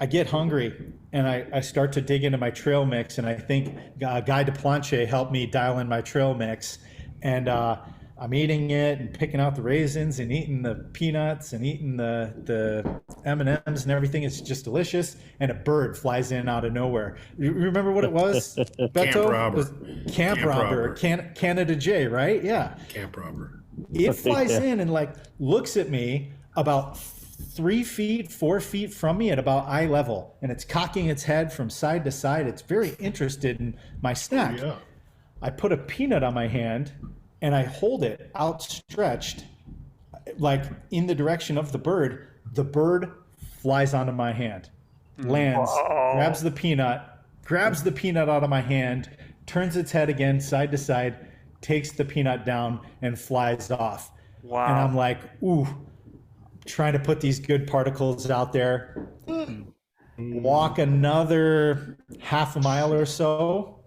I get hungry, and I start to dig into my trail mix, and I think Guy DePlanche helped me dial in my trail mix. And I'm eating it and picking out the raisins and eating the peanuts and eating the M&Ms and everything. It's just delicious. And a bird flies in out of nowhere. You remember what it was, Beto? Camp robber. It was Camp robber. Canada J, right? Yeah. Camp robber. It flies in and like looks at me about 4 feet from me at about eye level. And it's cocking its head from side to side. It's very interested in my snack. Yeah. I put a peanut on my hand, and I hold it outstretched, like in the direction of the bird. The bird flies onto my hand, lands, grabs the peanut out of my hand, turns its head again side to side, takes the peanut down, and flies off. Wow. And I'm like, ooh, trying to put these good particles out there. Walk another half a mile or so.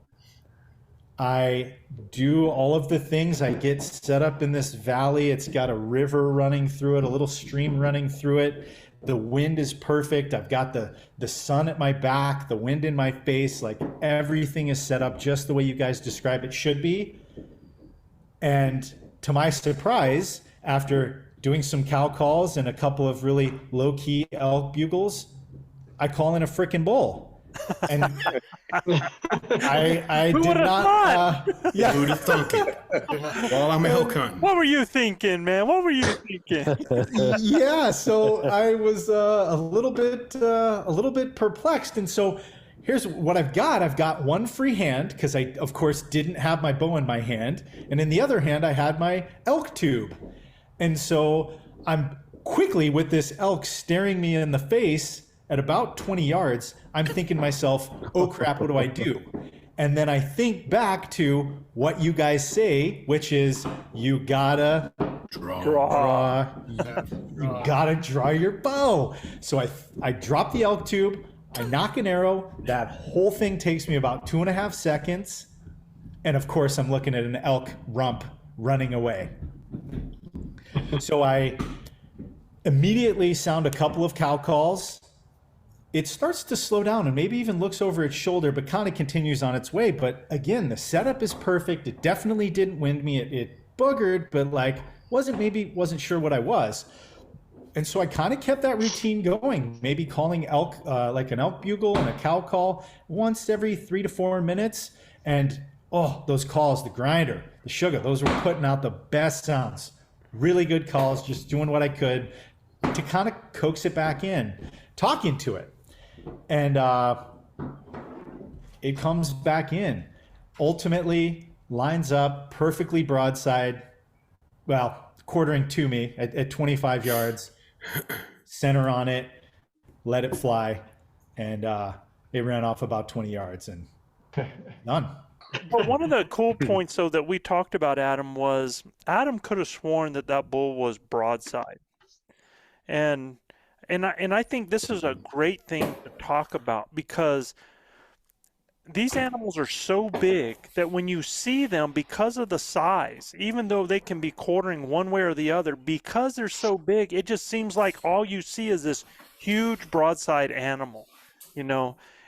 I do all of the things. I get set up in this valley. It's got a river running through it, a little stream running through it. The wind is perfect. I've got the sun at my back, the wind in my face. Like everything is set up just the way you guys describe it should be. And to my surprise, after doing some cow calls and a couple of really low-key elk bugles, I call in a frickin' bull. And I did not. Yeah. Who'd have thunk it? Well, I'm elk hunting. What were you thinking, man? What were you thinking? Yeah. So I was a little bit perplexed, and so here's what I've got. I've got one free hand because I, of course, didn't have my bow in my hand, and in the other hand, I had my elk tube, and so I'm quickly with this elk staring me in the face. At about 20 yards, I'm thinking to myself, oh crap, what do I do? And then I think back to what you guys say, which is you gotta draw. You gotta draw your bow. So I drop the elk tube, I knock an arrow, that whole thing takes me about 2.5 seconds. And of course, I'm looking at an elk rump running away. So I immediately sound a couple of cow calls. It starts to slow down and maybe even looks over its shoulder, but kind of continues on its way. But again, the setup is perfect. It definitely didn't wind me. It boogered, but like wasn't sure what I was. And so I kind of kept that routine going, maybe calling elk, like an elk bugle and a cow call once every 3 to 4 minutes. And those calls, the grinder, the sugar, those were putting out the best sounds. Really good calls, just doing what I could to kind of coax it back in, talking to it. And it comes back in. Ultimately, lines up perfectly broadside, well, quartering to me at 25 yards. Center on it, let it fly, and it ran off about 20 yards and none. Well, one of the cool points, though, that we talked about, Adam, was Adam could have sworn that bull was broadside, and I think this is a great thing to talk about, because these animals are so big that when you see them, because of the size, even though they can be quartering one way or the other, because they're so big, it just seems like all you see is this huge broadside animal,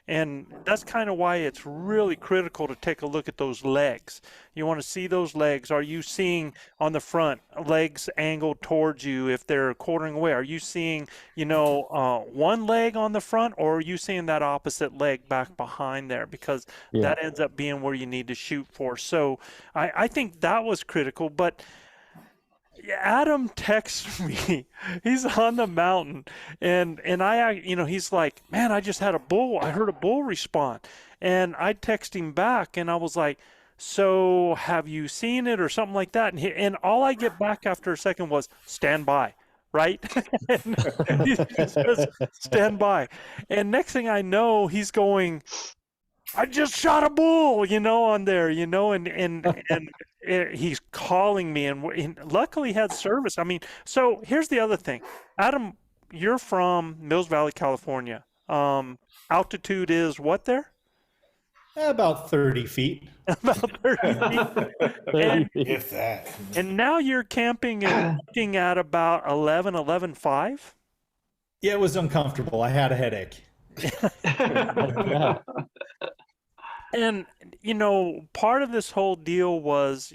and that's kind of why it's really critical to take a look at those legs. You want to see those legs. Are you seeing on the front legs angled towards you if they're quartering away? Are you seeing, one leg on the front, or are you seeing that opposite leg back behind there? Because that ends up being where you need to shoot for. So I think that was critical. But Adam texts me. He's on the mountain, and he's like, man, I just had a bull. I heard a bull respond, and I text him back, and I was like, so have you seen it or something like that? And all I get back after a second was stand by, right? And he says, stand by, and next thing I know, he's going, I just shot a bull, on there, and he's calling me, and luckily he had service. I mean, so here's the other thing. Adam, you're from Mills Valley, California. Altitude is what there? About 30 feet. About 30 feet. If that. And now you're camping and looking at about 11.5? Yeah, it was uncomfortable. I had a headache. And, part of this whole deal was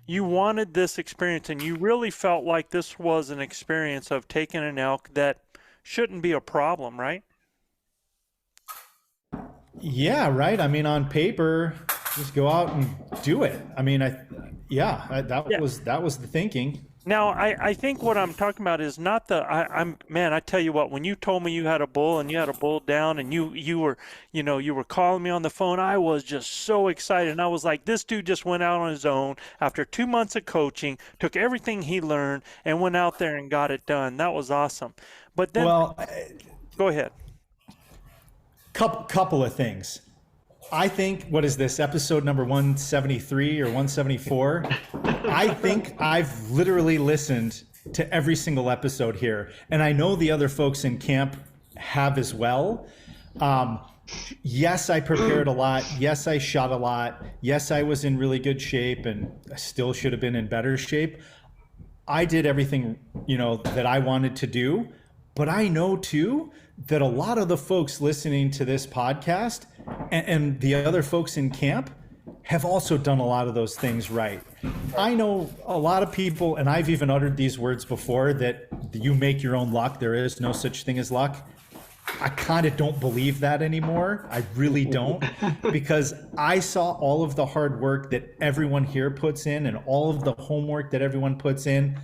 you wanted this experience, and you really felt like this was an experience of taking an elk that shouldn't be a problem, right? Yeah, right. I mean, on paper, just go out and do it. I mean, that was the thinking. Now, I think what I'm talking about is not I tell you what, when you told me you had a bull and you had a bull down and you were calling me on the phone, I was just so excited. And I was like, this dude just went out on his own after 2 months of coaching, took everything he learned and went out there and got it done. That was awesome. But then, go ahead. Couple of things. I think, what is this, episode number 173 or 174? I think I've literally listened to every single episode here. And I know the other folks in camp have as well. Yes, I prepared a lot. Yes, I shot a lot. Yes, I was in really good shape and I still should have been in better shape. I did everything, that I wanted to do. But I know too that a lot of the folks listening to this podcast and the other folks in camp have also done a lot of those things right. I know a lot of people, and I've even uttered these words before, that you make your own luck. There is no such thing as luck. I kind of don't believe that anymore. I really don't, because I saw all of the hard work that everyone here puts in and all of the homework that everyone puts in.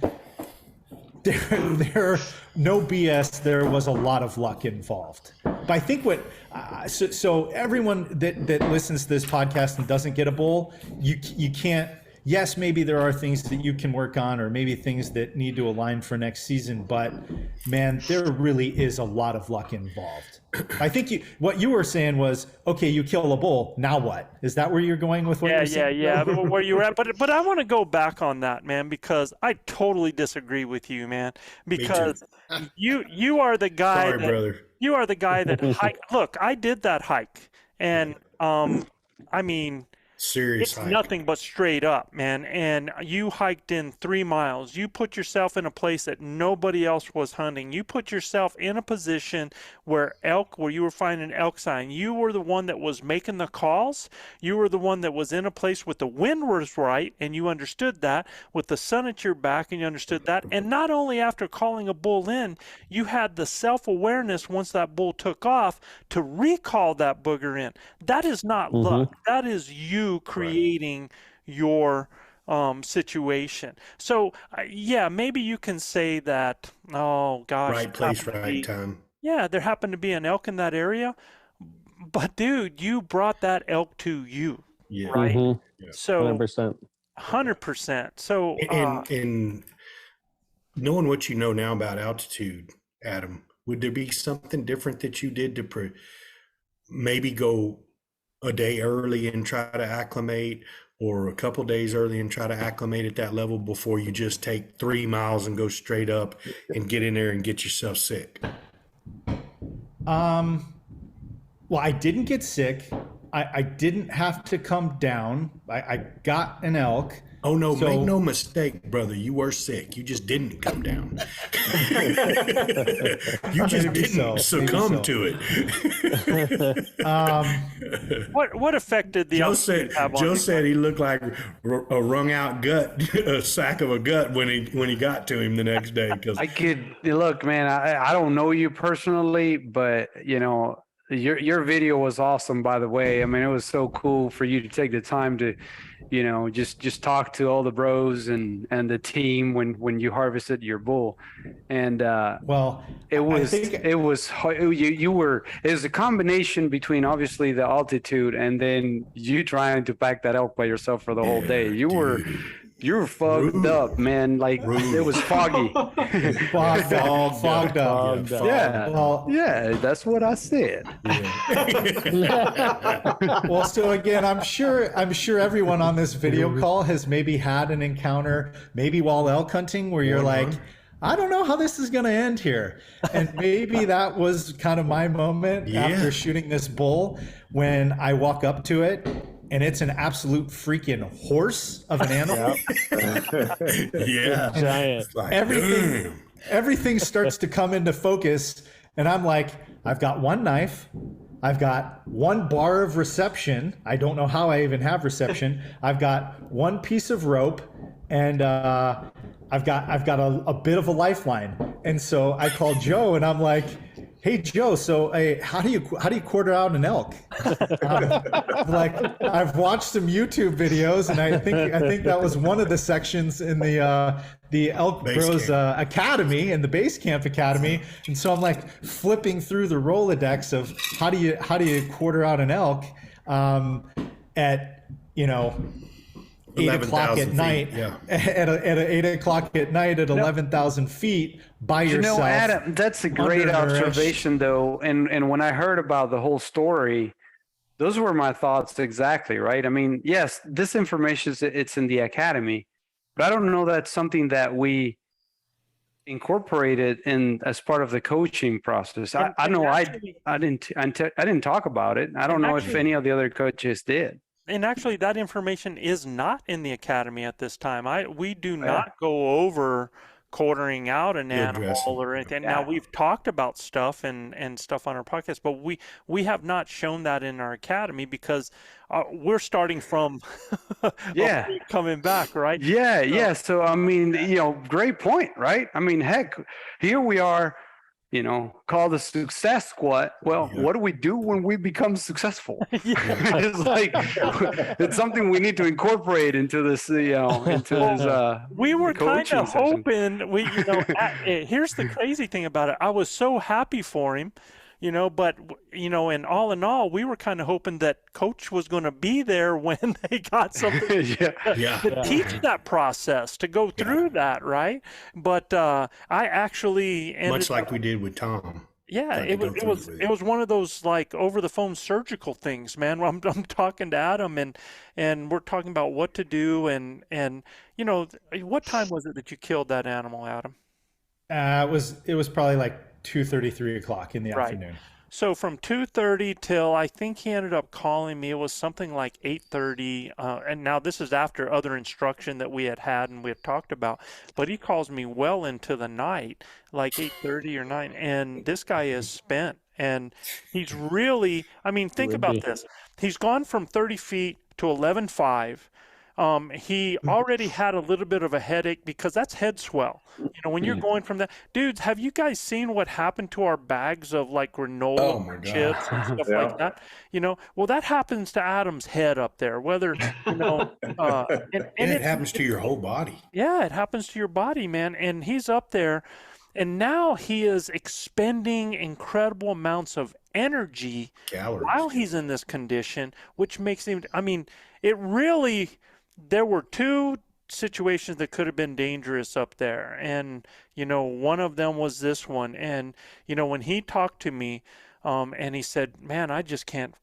There, no BS. There was a lot of luck involved. But I think so everyone that listens to this podcast and doesn't get a bull, you can't. Yes, maybe there are things that you can work on, or maybe things that need to align for next season. But man, there really is a lot of luck involved. I think what you were saying was, okay, you kill a bull. Now what? Is that where you're going with what you're saying? Yeah. Where you're at, but I want to go back on that, man, because I totally disagree with you, man. Because you are the guy. Sorry, brother. You are the guy that hike. Look, I did that hike, and I mean, Serious It's hike. nothing but straight up, man. And you hiked in 3 miles. You put yourself in a place that nobody else was hunting. You put yourself in a position where you were finding elk sign. You were the one that was making the calls. You were the one that was in a place with the wind was right, and you understood that, with the sun at your back, and you understood that. And not only after calling a bull in, you had the self-awareness once that bull took off to recall that booger in. That is not luck. That is you creating your situation. So yeah, maybe you can say that, oh gosh, Right place, right time. yeah, there happened to be an elk in that area, but dude, you brought that elk to you, Yeah. right? Yeah. So 100%. 100%. So And knowing what you know now about altitude, Adam, would there be something different that you did to maybe go a day early and try to acclimate, or a couple days early and try to acclimate at that level before you just take 3 miles and go straight up and get in there and get yourself sick? Well, I didn't get sick. I didn't have to come down. I got an elk. Oh no, So- make no mistake, brother. You were sick. You just didn't come down. You just Maybe didn't so, succumb maybe so. to it. what effect did the Joe altitude have on Joe you? said he looked like a wrung out gut, a sack of a gut when he got to him the next day. Because I could look, man. I don't know you personally, but you know your video was awesome. By the way, I mean it was so cool for you to take the time to, you know, just talk to all the bros and the team when you harvested your bull, and Well, it I was think- it was you were it was a combination between obviously the altitude and then you trying to pack that elk by yourself for the whole day. You were fogged Rude. up, man. Like it was foggy. fogged up. Fogged up. Yeah. Well, Yeah, that's what I said. well, so again, I'm sure everyone on this video call has maybe had an encounter, maybe while elk hunting, where you're like, I don't know how this is going to end here. And maybe that was kind of my moment after shooting this bull, when I walk up to it and it's an absolute freaking horse of an animal. yeah, Giant. It's like, Everything starts to come into focus, and I'm like, I've got one knife, I've got one bar of reception. I don't know how I even have reception. I've got one piece of rope, and I've got a bit of a lifeline. And so I called Joe, and I'm like, hey Joe, so how do you quarter out an elk? Like, I've watched some YouTube videos, and I think that was one of the sections in the ElkBros Academy, and the Base Camp Academy. And so I'm like flipping through the Rolodex of how do you quarter out an elk at 8 o'clock at 11,000 night, feet, yeah. at 8 o'clock at night at 11,000 feet by yourself. You know, Adam, that's a great observation, though. And when I heard about the whole story, those were my thoughts exactly, right? I mean, yes, this information it's in the academy, but I don't know that's something that we incorporated in as part of the coaching process. I know actually, I didn't talk about it. I don't know if any of the other coaches did. And actually, that information is not in the academy at this time. We do not go over quartering out an animal or anything. Now, we've talked about stuff and stuff on our podcast, but we have not shown that in our academy because we're starting from coming back, right? Yeah. So I mean, great point, right? I mean, heck, here we are. Called the Success Squad. Well, what do we do when we become successful? It's like it's something we need to incorporate into this. We were kind of hoping. Here's the crazy thing about it. I was so happy for him, but in all, we were kind of hoping that Coach was going to be there when they got something to teach that process, to go through that, right? But I actually much like we did with Tom. Yeah, it was one of those like over the phone surgical things, man. I'm talking to Adam and we're talking about what to do and what time was it that you killed that animal, Adam? It was probably like 2:30, 3 o'clock in the afternoon. So from 2:30 till I think he ended up calling me. It was something like 8:30. And now this is after other instruction that we had and we had talked about. But he calls me well into the night, like 8:30 or 9. And this guy is spent. And he's really, I mean, think Would about be. this. He's gone from 30 feet to 11.5. He already had a little bit of a headache because that's head swell. You know, when you're going from that, dudes, have you guys seen what happened to our bags of like granola Oh my or God. chips and stuff Yeah. like that? You know, well, that happens to Adam's head up there, whether, you know, and And it it, happens to your whole body. yeah, it happens to your body, man. And he's up there and now he is expending incredible amounts of energy Calories. while he's in this condition, which makes him, I mean, it really, there were two situations that could have been dangerous up there. And, you know, one of them was this one. And, you know, when he talked to me, and he said, man, I can't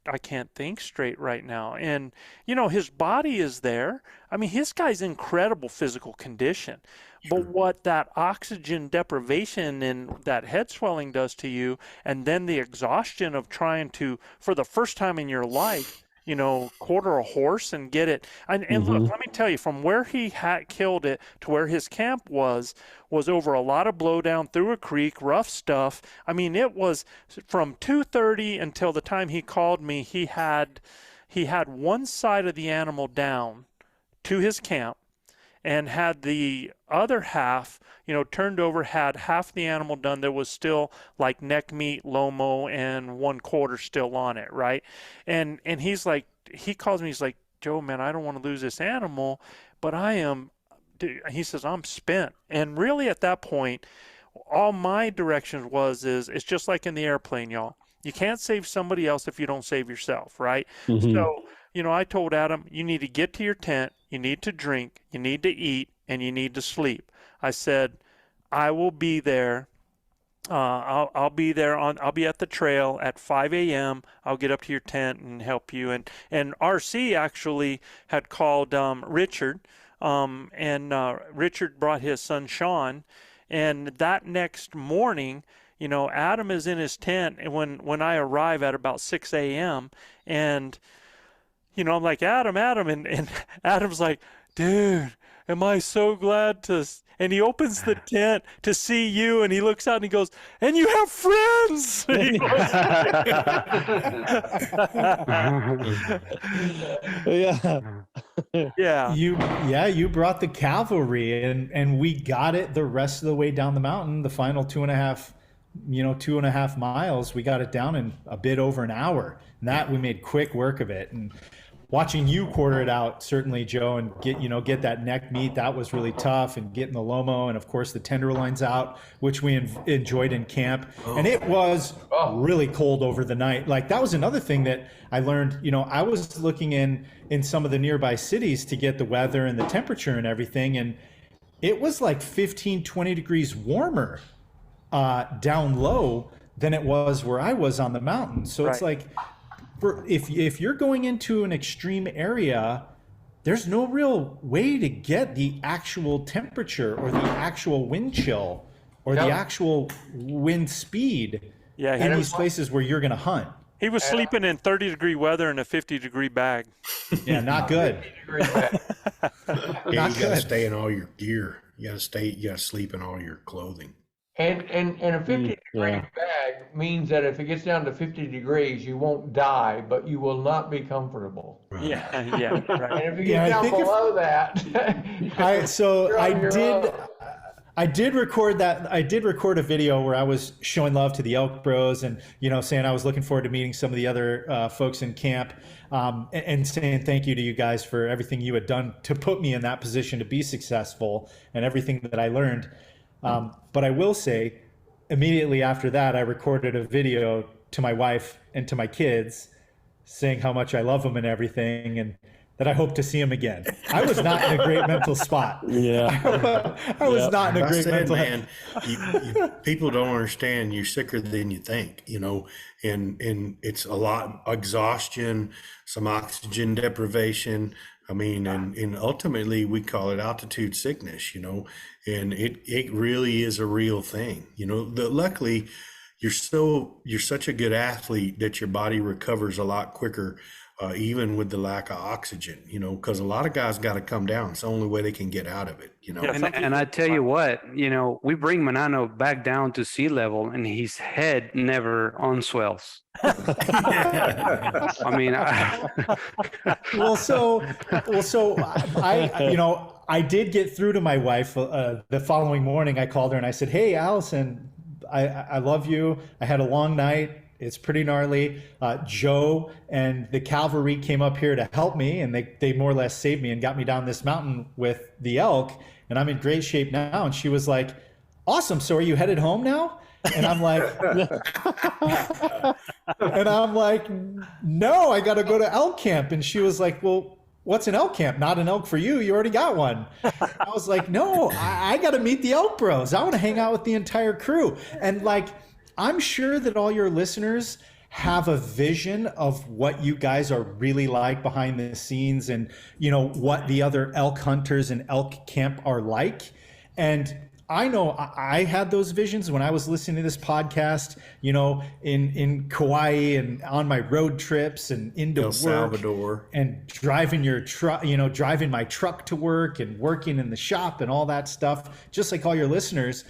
think straight right now. And, you know, his body is there. I mean, his guy's incredible physical condition. But what that oxygen deprivation and that head swelling does to you, and then the exhaustion of trying to, for the first time in your life, you know, quarter a horse and get it. And look, let me tell you, from where he had killed it to where his camp was over a lot of blowdown through a creek, rough stuff. I mean, it was from 2:30 until the time he called me. He had one side of the animal down to his camp and had the other half, you know, turned over, had half the animal done. There was still like neck meat, lomo, and 1/4 still on it, right? And he's like, he calls me, he's like, Joe, man, I don't want to lose this animal, but I am, he says, I'm spent. And really at that point, all my directions is it's just like in the airplane, y'all. You can't save somebody else if you don't save yourself, right? So, you know, I told Adam, you need to get to your tent, you need to drink, you need to eat, and you need to sleep. I said, I will be there. I'll be there I'll be at the trail at 5 a.m. I'll get up to your tent and help you. And RC actually had called Richard, and Richard brought his son Sean. And that next morning, you know, Adam is in his tent and when I arrive at about 6 a.m. and, you know, I'm like, Adam, and Adam's like, dude, am I so glad to, and he opens the tent to see you and he looks out and he goes, and you have friends. Yeah. Yeah. You brought the cavalry and we got it the rest of the way down the mountain. The final 2.5 miles, we got it down in a bit over an hour. And that we made quick work of it. And watching you quarter it out, certainly, Joe, and get that neck meat, that was really tough, and getting the lomo and of course the tenderloins out, which we enjoyed in camp. And it was really cold over the night. Like that was another thing that I learned. You know, I was looking in some of the nearby cities to get the weather and the temperature and everything, and it was like 15, 20 degrees warmer down low than it was where I was on the mountain. So it's like, if you're going into an extreme area, there's no real way to get the actual temperature or the actual wind chill or the actual wind speed in these places where you're going to hunt. He was sleeping in 30-degree weather in a 50-degree bag. Yeah, not good. Yeah, you got to stay in all your gear. You got to sleep in all your clothing. And a 50-degree bag means that if it gets down to 50 degrees, you won't die, but you will not be comfortable. Right. Yeah, right. And if you get down below that, I did record that. I did record a video where I was showing love to the ElkBros and, you know, saying I was looking forward to meeting some of the other folks in camp, and saying thank you to you guys for everything you had done to put me in that position to be successful and everything that I learned. But I will say, immediately after that, I recorded a video to my wife and to my kids saying how much I love them and everything, and that I hope to see them again. I was not in a great mental spot. Yeah. I was not in a great mental man. People don't understand. You're sicker than you think, you know, and it's a lot exhaustion, some oxygen deprivation. I mean, and ultimately we call it altitude sickness, you know, and it really is a real thing, you know. Luckily, you're such a good athlete that your body recovers a lot quicker, even with the lack of oxygen, because a lot of guys got to come down. It's the only way they can get out of it, Yeah, And I tell you what, we bring Manano back down to sea level and his head never unswells. I mean, I did get through to my wife the following morning. I called her and I said, "Hey, Allison, I love you. I had a long night. It's pretty gnarly. Joe and the cavalry came up here to help me, and they more or less saved me and got me down this mountain with the elk, and I'm in great shape now." And she was like, "Awesome. So are you headed home now?" And I'm like, "No, I got to go to elk camp." And she was like, "Well, what's an elk camp? Not an elk for you. You already got one." I was like, "No, I got to meet the Elk Bros. I want to hang out with the entire crew." And like, I'm sure that all your listeners have a vision of what you guys are really like behind the scenes, and what the other elk hunters and elk camp are like. And I know I had those visions when I was listening to this podcast, in Kauai and on my road trips and into El work Salvador, and driving your truck, driving my truck to work and working in the shop and all that stuff, just like all your listeners.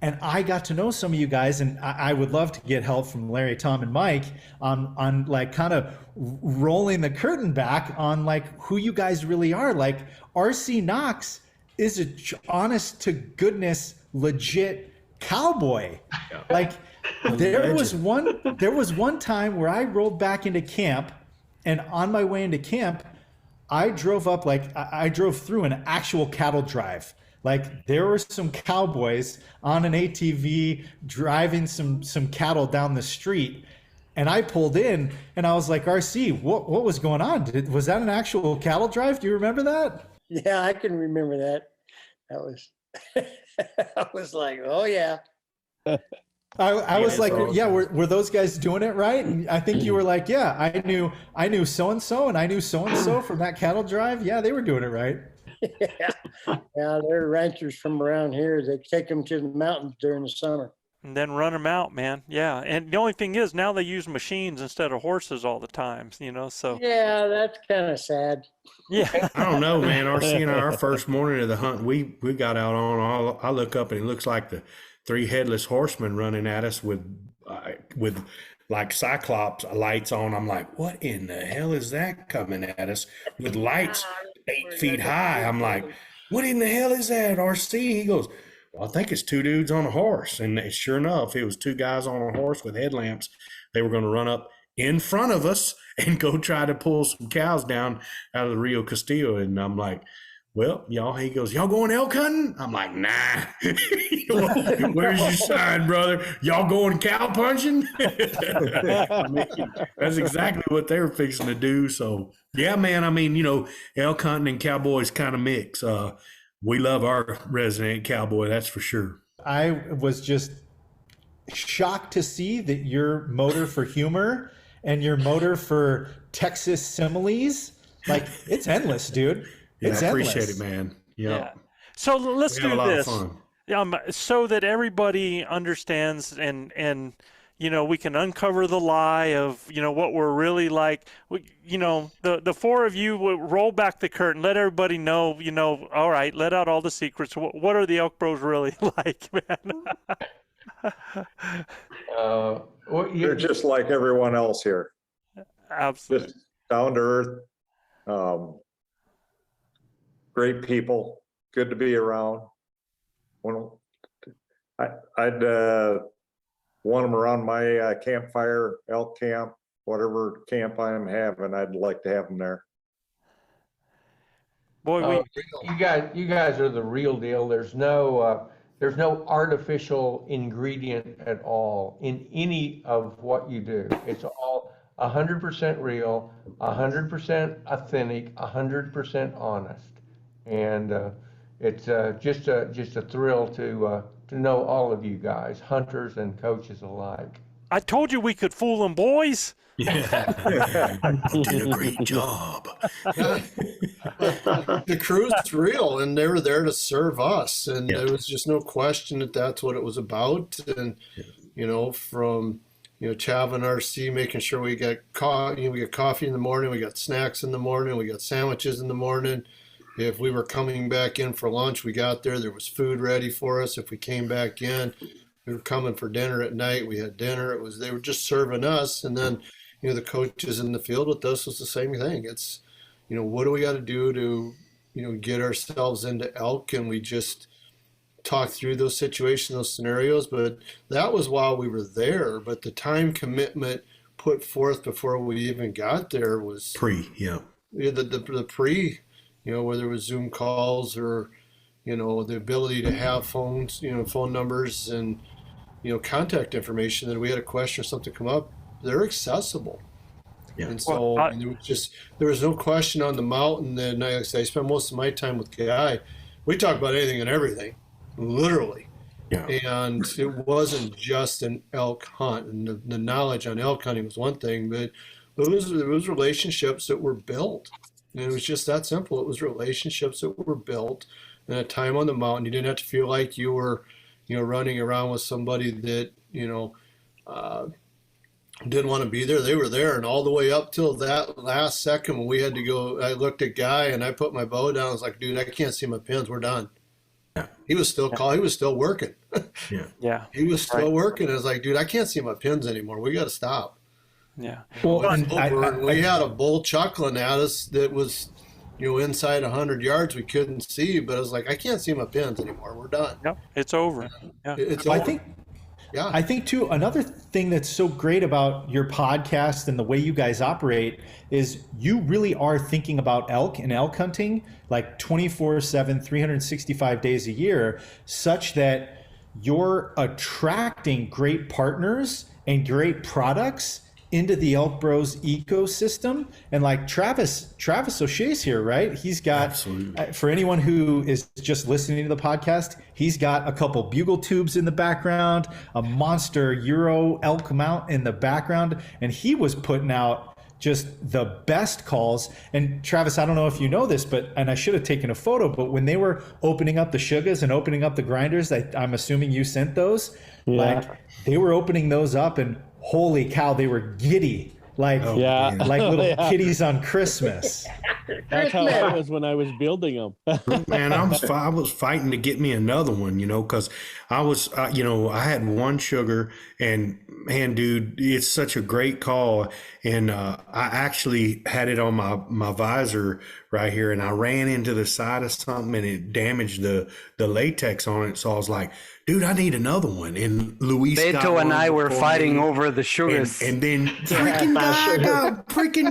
And I got to know some of you guys, and I would love to get help from Larry, Tom, and Mike on like kind of rolling the curtain back on like who you guys really are. Like RC Knox is a honest to goodness, legit cowboy. Like there was one time where I rolled back into camp, and on my way into camp, I drove up, I drove through an actual cattle drive. Like there were some cowboys on an ATV driving some cattle down the street, and I pulled in and I was like, "RC, what was going on? Was that an actual cattle drive? Do you remember that?" Yeah, I can remember that. That was, I was like, oh yeah. I was like, yeah, were those guys doing it right? And I think you were like, yeah, I knew so-and-so and I knew so-and-so from that cattle drive. Yeah, they were doing it right. Yeah, they're ranchers from around here. They take them to the mountains during the summer. And then run them out, man. Yeah. And the only thing is now they use machines instead of horses all the time, so. Yeah, that's kind of sad. Yeah. I don't know, man. RC and I, our first morning of the hunt, we got out on. I look up and it looks like the three headless horsemen running at us with like Cyclops lights on. I'm like, what in the hell is that coming at us with lights 8 feet high? I'm like, what in the hell is that, RC? He goes, well, I think it's two dudes on a horse. And sure enough, it was two guys on a horse with headlamps. They were going to run up in front of us and go try to pull some cows down out of the Rio Castillo. And I'm like, well, he goes, y'all going elk hunting? I'm like, nah. Where's your sign, brother? Y'all going cow punching? I mean, that's exactly what they were fixing to do. So, yeah, man, I mean, elk hunting and cowboys kind of mix. We love our resident cowboy, that's for sure. I was just shocked to see that your motor for humor and your motor for Texas similes, like, it's endless, dude. It's I appreciate it, man. Yeah. So let's do this. So that everybody understands and we can uncover the lie of, what we're really like. The four of you will roll back the curtain, let everybody know, all right, let out all the secrets. What are the Elk Bros really like, man? You're just like everyone else here. Absolutely. Just down to earth. Great people, good to be around. I'd want them around my campfire, elk camp, whatever camp I'm having. I'd like to have them there. Boy, you guys are the real deal. There's no artificial ingredient at all in any of what you do. It's all 100% real, 100% authentic, 100% honest. And it's just a thrill to know all of you guys, hunters and coaches alike. I told you we could fool them, boys. Yeah, you did a great job. The crew's real, and they were there to serve us, and there was just no question that that's what it was about. And from, Chav and RC, making sure we got we got coffee in the morning, we got snacks in the morning, we got sandwiches in the morning. If we were coming back in for lunch, we got there was food ready for us. If we came back in, we were coming for dinner at night, we had dinner. They were just serving us. And then, the coaches in the field with us was the same thing. It's, what do we got to do to, get ourselves into elk? And we just talk through those situations, those scenarios. But that was while we were there. But the time commitment put forth before we even got there was the pre, whether it was Zoom calls or, the ability to have phones, phone numbers and, contact information. That we had a question or something come up, they're accessible. Yeah. And so there was no question on the mountain. And I spent most of my time with Guy. We talked about anything and everything, literally. Yeah. And it wasn't just an elk hunt. And the knowledge on elk hunting was one thing, but it was relationships that were built. And it was just that simple. It was relationships that were built in a time on the mountain. You didn't have to feel like you were, running around with somebody that, didn't want to be there. They were there. And all the way up till that last second when we had to go, I looked at Guy and I put my bow down. I was like, dude, I can't see my pins. We're done. Yeah. He was still calling. He was still working. Yeah. He was still working. I was like, dude, I can't see my pins anymore. We got to stop. Yeah. Well, and we had a bull chuckling at us that was, inside 100 yards. We couldn't see, but I was like, I can't see my pins anymore. We're done. Yep. It's over. Yeah. It's over. I think too, another thing that's so great about your podcast and the way you guys operate is you really are thinking about elk and elk hunting like 24/7, 365 days a year, such that you're attracting great partners and great products into the ElkBros ecosystem. And like Travis O'Shea's here, right? He's got, for anyone who is just listening to the podcast, he's got a couple bugle tubes in the background, a monster Euro elk mount in the background, and he was putting out just the best calls. And Travis, I don't know if you know this, and I should have taken a photo, but when they were opening up the sugas and opening up the grinders, I'm assuming you sent those, like they were opening those up and holy cow, they were giddy, like little kitties on Christmas. That's how I was when I was building them. Man, I was fighting to get me another one, because I was, I had one sugar, and man, dude, it's such a great call. And I actually had it on my visor right here, and I ran into the side of something, and it damaged the latex on it. So I was like, dude, I need another one. And Luis Beto and I were fighting over the sugars. And then freaking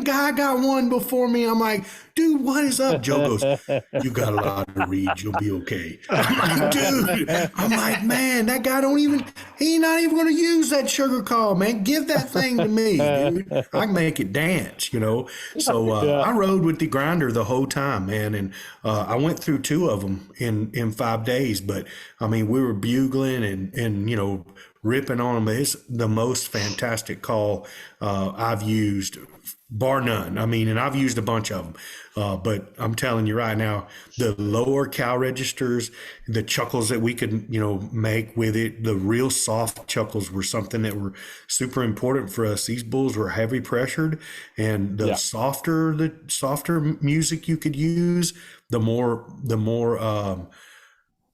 guy got one before me. I'm like, dude, what is up? Joe goes, you got a lot to read. You'll be okay. I'm like, dude, I'm like, man, that guy he's not even going to use that sugar call, man. Give that thing to me, dude. I can make it dance, So I rode with the grinder the whole time, man. And I went through 2 of them in 5 days. But, I mean, we were bugling and ripping on them. It's the most fantastic call I've used, bar none. I mean, and I've used a bunch of them. But I'm telling you right now, the lower cow registers, the chuckles that we could, make with it, the real soft chuckles were something that were super important for us. These bulls were heavy pressured, and the softer music you could use, the more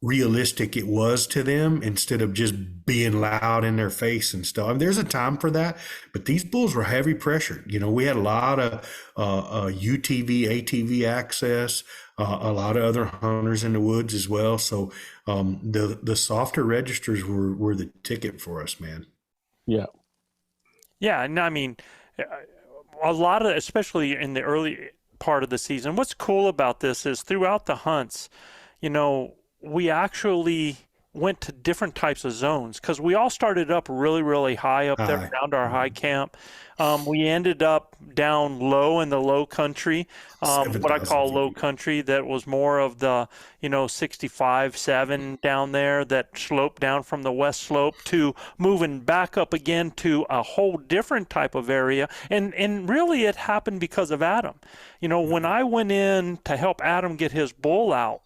realistic it was to them, instead of just being loud in their face and stuff. I mean, there's a time for that, but these bulls were heavy pressured. We had a lot of UTV, ATV access, a lot of other hunters in the woods as well. So the softer registers were the ticket for us, man. Yeah. Yeah, and I mean, a lot of, especially in the early part of the season, what's cool about this is throughout the hunts, we actually went to different types of zones, because we all started up really, really high up there around our high camp. We ended up down low in the low country, what I call low country, that was more of the, 65, 7 down there, that sloped down from the west slope to moving back up again to a whole different type of area. And really it happened because of Adam. When I went in to help Adam get his bull out,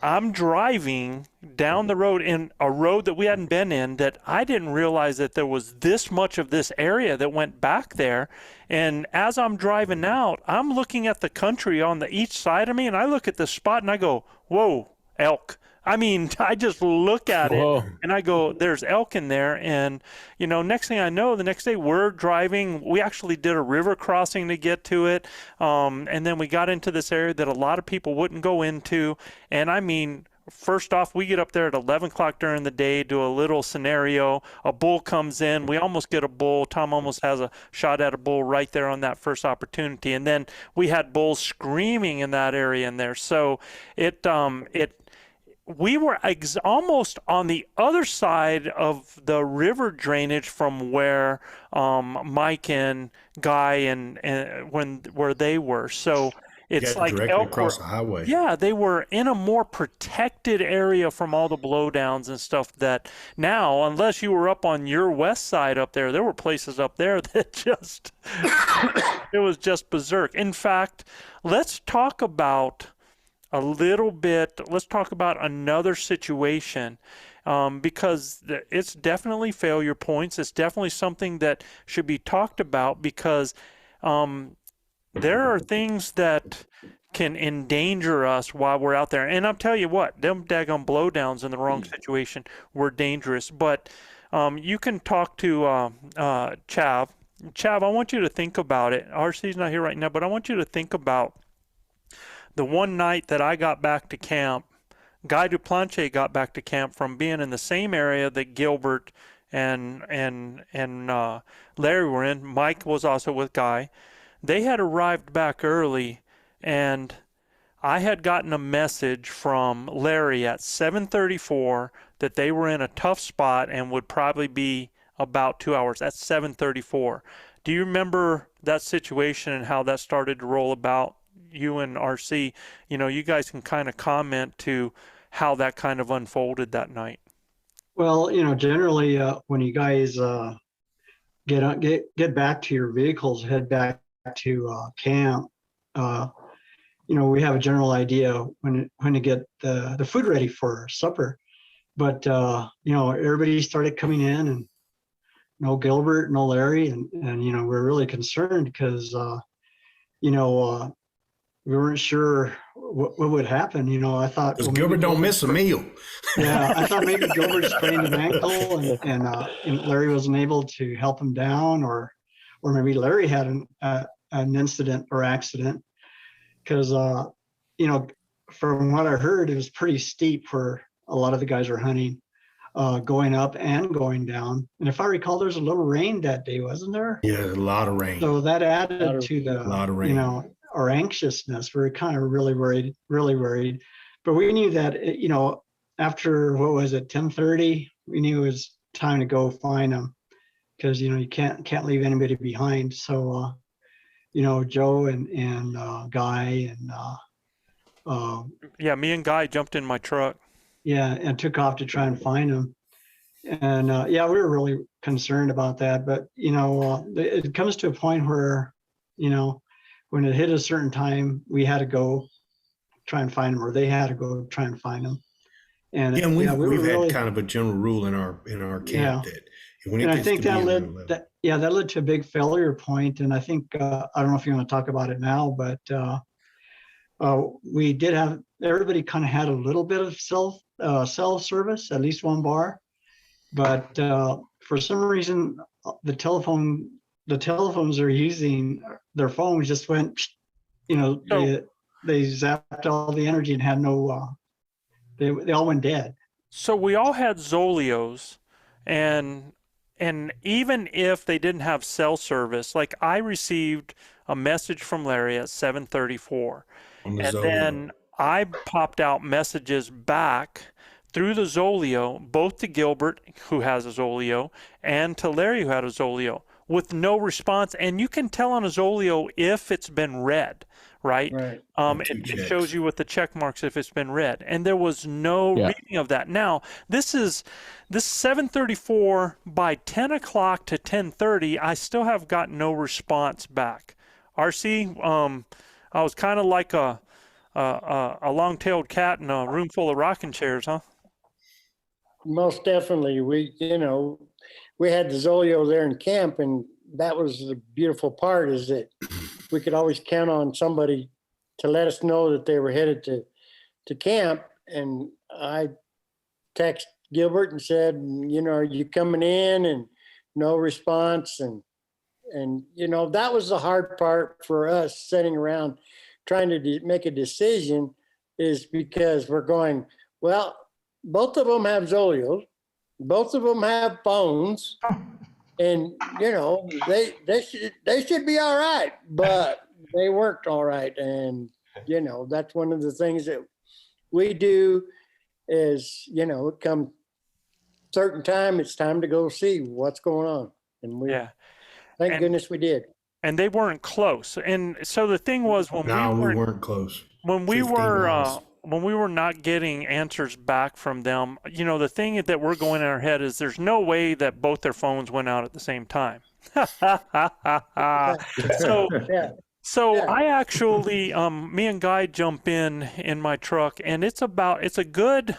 I'm driving down the road in a road that we hadn't been in, that I didn't realize that there was this much of this area that went back there. And as I'm driving out, I'm looking at the country on the each side of me, and I look at the spot and I go, whoa, elk. I mean, I just look at Whoa. it and I go, there's elk in there. And, you know, next thing I know, the next day we're driving. We actually did a river crossing to get to it. And then we got into this area that a lot of people wouldn't go into. And I mean, first off, we get up there at 11 o'clock during the day, do a little scenario. A bull comes in. We almost get a bull. Tom almost has a shot at a bull right there on that first opportunity. And then we had bulls screaming in that area in there. So we were almost on the other side of the river drainage from where Mike and Guy and where they were. So it's like directly elk across the highway. Yeah, they were in a more protected area from all the blowdowns and stuff that now, unless you were up on your west side up there were places up there that just, it was just berserk. In fact, let's talk about another situation, because it's definitely failure points. It's definitely something that should be talked about, because there are things that can endanger us while we're out there. And I'll tell you what, them daggone blowdowns in the wrong situation were dangerous. But you can talk to Chav. Chav, I want you to think about it. RC's not here right now, but I want you to think about the one night that I got back to camp. Guy Duplanche got back to camp from being in the same area that Gilbert and Larry were in. Mike was also with Guy. They had arrived back early, and I had gotten a message from Larry at 7:34 that they were in a tough spot and would probably be about 2 hours. That's 7:34. Do you remember that situation and how that started to roll about? You and RC, you know, you guys can kind of comment to how that kind of unfolded that night. Well, you know, generally when you guys get back to your vehicles, head back to camp, you know, we have a general idea when to get the food ready for supper. But you know, everybody started coming in, and no Gilbert, no Larry, and you know, we're really concerned because you know, we weren't sure what would happen. You know, I thought, because Gilbert don't miss a meal. Yeah, I thought maybe Gilbert sprained an ankle, and Larry wasn't able to help him down, or maybe Larry had an incident or accident, because you know, from what I heard, it was pretty steep where a lot of the guys are hunting, going up and going down. And if I recall, there was a little rain that day, wasn't there? Yeah, a lot of rain. So that added to the lot of rain. You know, our anxiousness. We were kind of really worried. But we knew that, you know, after, what was it, 10:30, we knew it was time to go find them, because, you know, you can't leave anybody behind. So, you know, Joe and Guy and yeah, me and Guy jumped in my truck. Yeah, and took off to try and find them. And yeah, we were really concerned about that. But, you know, it comes to a point where, you know, when it hit a certain time, we had to go try and find them, or they had to go try and find them. And yeah, we've had really, kind of a general rule in our camp that when it and gets I think to that be led that led to a big failure point. And I think I don't know if you want to talk about it now, but we did have, everybody kind of had a little bit of cell service, at least one bar, but for some reason the telephones they're using, their phones just went, you know, they zapped all the energy and had no, they all went dead. So we all had Zolios, and even if they didn't have cell service, like I received a message from Larry at 7:34, and then I popped out messages back through the Zolio, both to Gilbert, who has a Zolio, and to Larry, who had a Zolio, with no response. And you can tell on a Zolio if it's been read, right? It shows you with the check marks if it's been read. And there was no reading of that. Now, this 7:34, by 10 o'clock to 10:30, I still have got no response back. RC, I was kind of like a a long-tailed cat in a room full of rocking chairs, huh? Most definitely. We had the Zolio there in camp, and that was the beautiful part, is that we could always count on somebody to let us know that they were headed to camp. And I texted Gilbert and said, are you coming in? And no response. And that was the hard part for us, sitting around trying to make a decision, is because we're going, well, both of them have Zolios, both of them have phones, and they should be all right, but they worked all right. And that's one of the things that we do is, it come certain time, it's time to go see what's going on. And thank goodness we did. And they weren't close. And so the thing was, we weren't close. When we were not getting answers back from them, the thing that we're going in our head is there's no way that both their phones went out at the same time. So I actually, me and Guy jump in my truck, and it's a good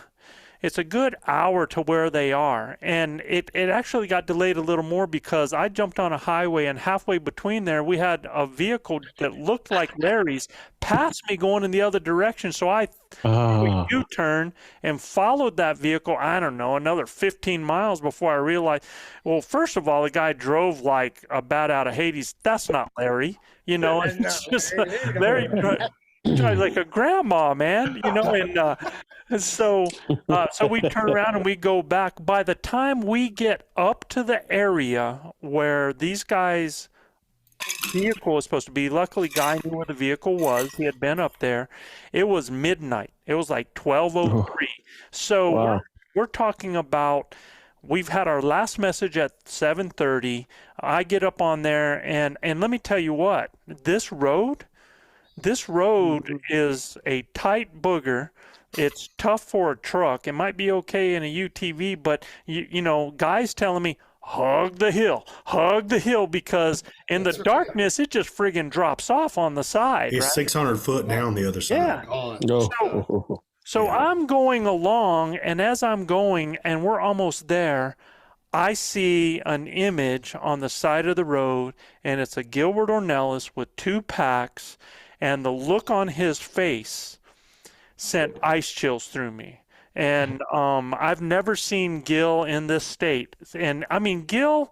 hour to where they are. And it actually got delayed a little more because I jumped on a highway, and halfway between there, we had a vehicle that looked like Larry's pass me going in the other direction. So I U-turned and followed that vehicle, I don't know, another 15 miles before I realized, well, first of all, the guy drove like a bat out of Hades. That's not Larry, it's just Larry drives like a grandma, man, and so we turn around and we go back. By the time we get up to the area where these guys' vehicle was supposed to be, luckily Guy knew where the vehicle was. He had been up there. It was midnight. It was like 12:03. So Wow. we're talking about, we've had our last message at 7:30. I get up on there, and let me tell you what, this road is a tight booger. It's tough for a truck. It might be okay in a UTV, but guys telling me, hug the hill, because in the darkness, it just friggin' drops off on the side. It's right? 600 foot down the other side. Yeah. So I'm going along, and as I'm going, and we're almost there, I see an image on the side of the road, and it's a Gilbert Ornelas with 2 packs, and the look on his face sent ice chills through me. And I've never seen Gil in this state. And I mean, Gil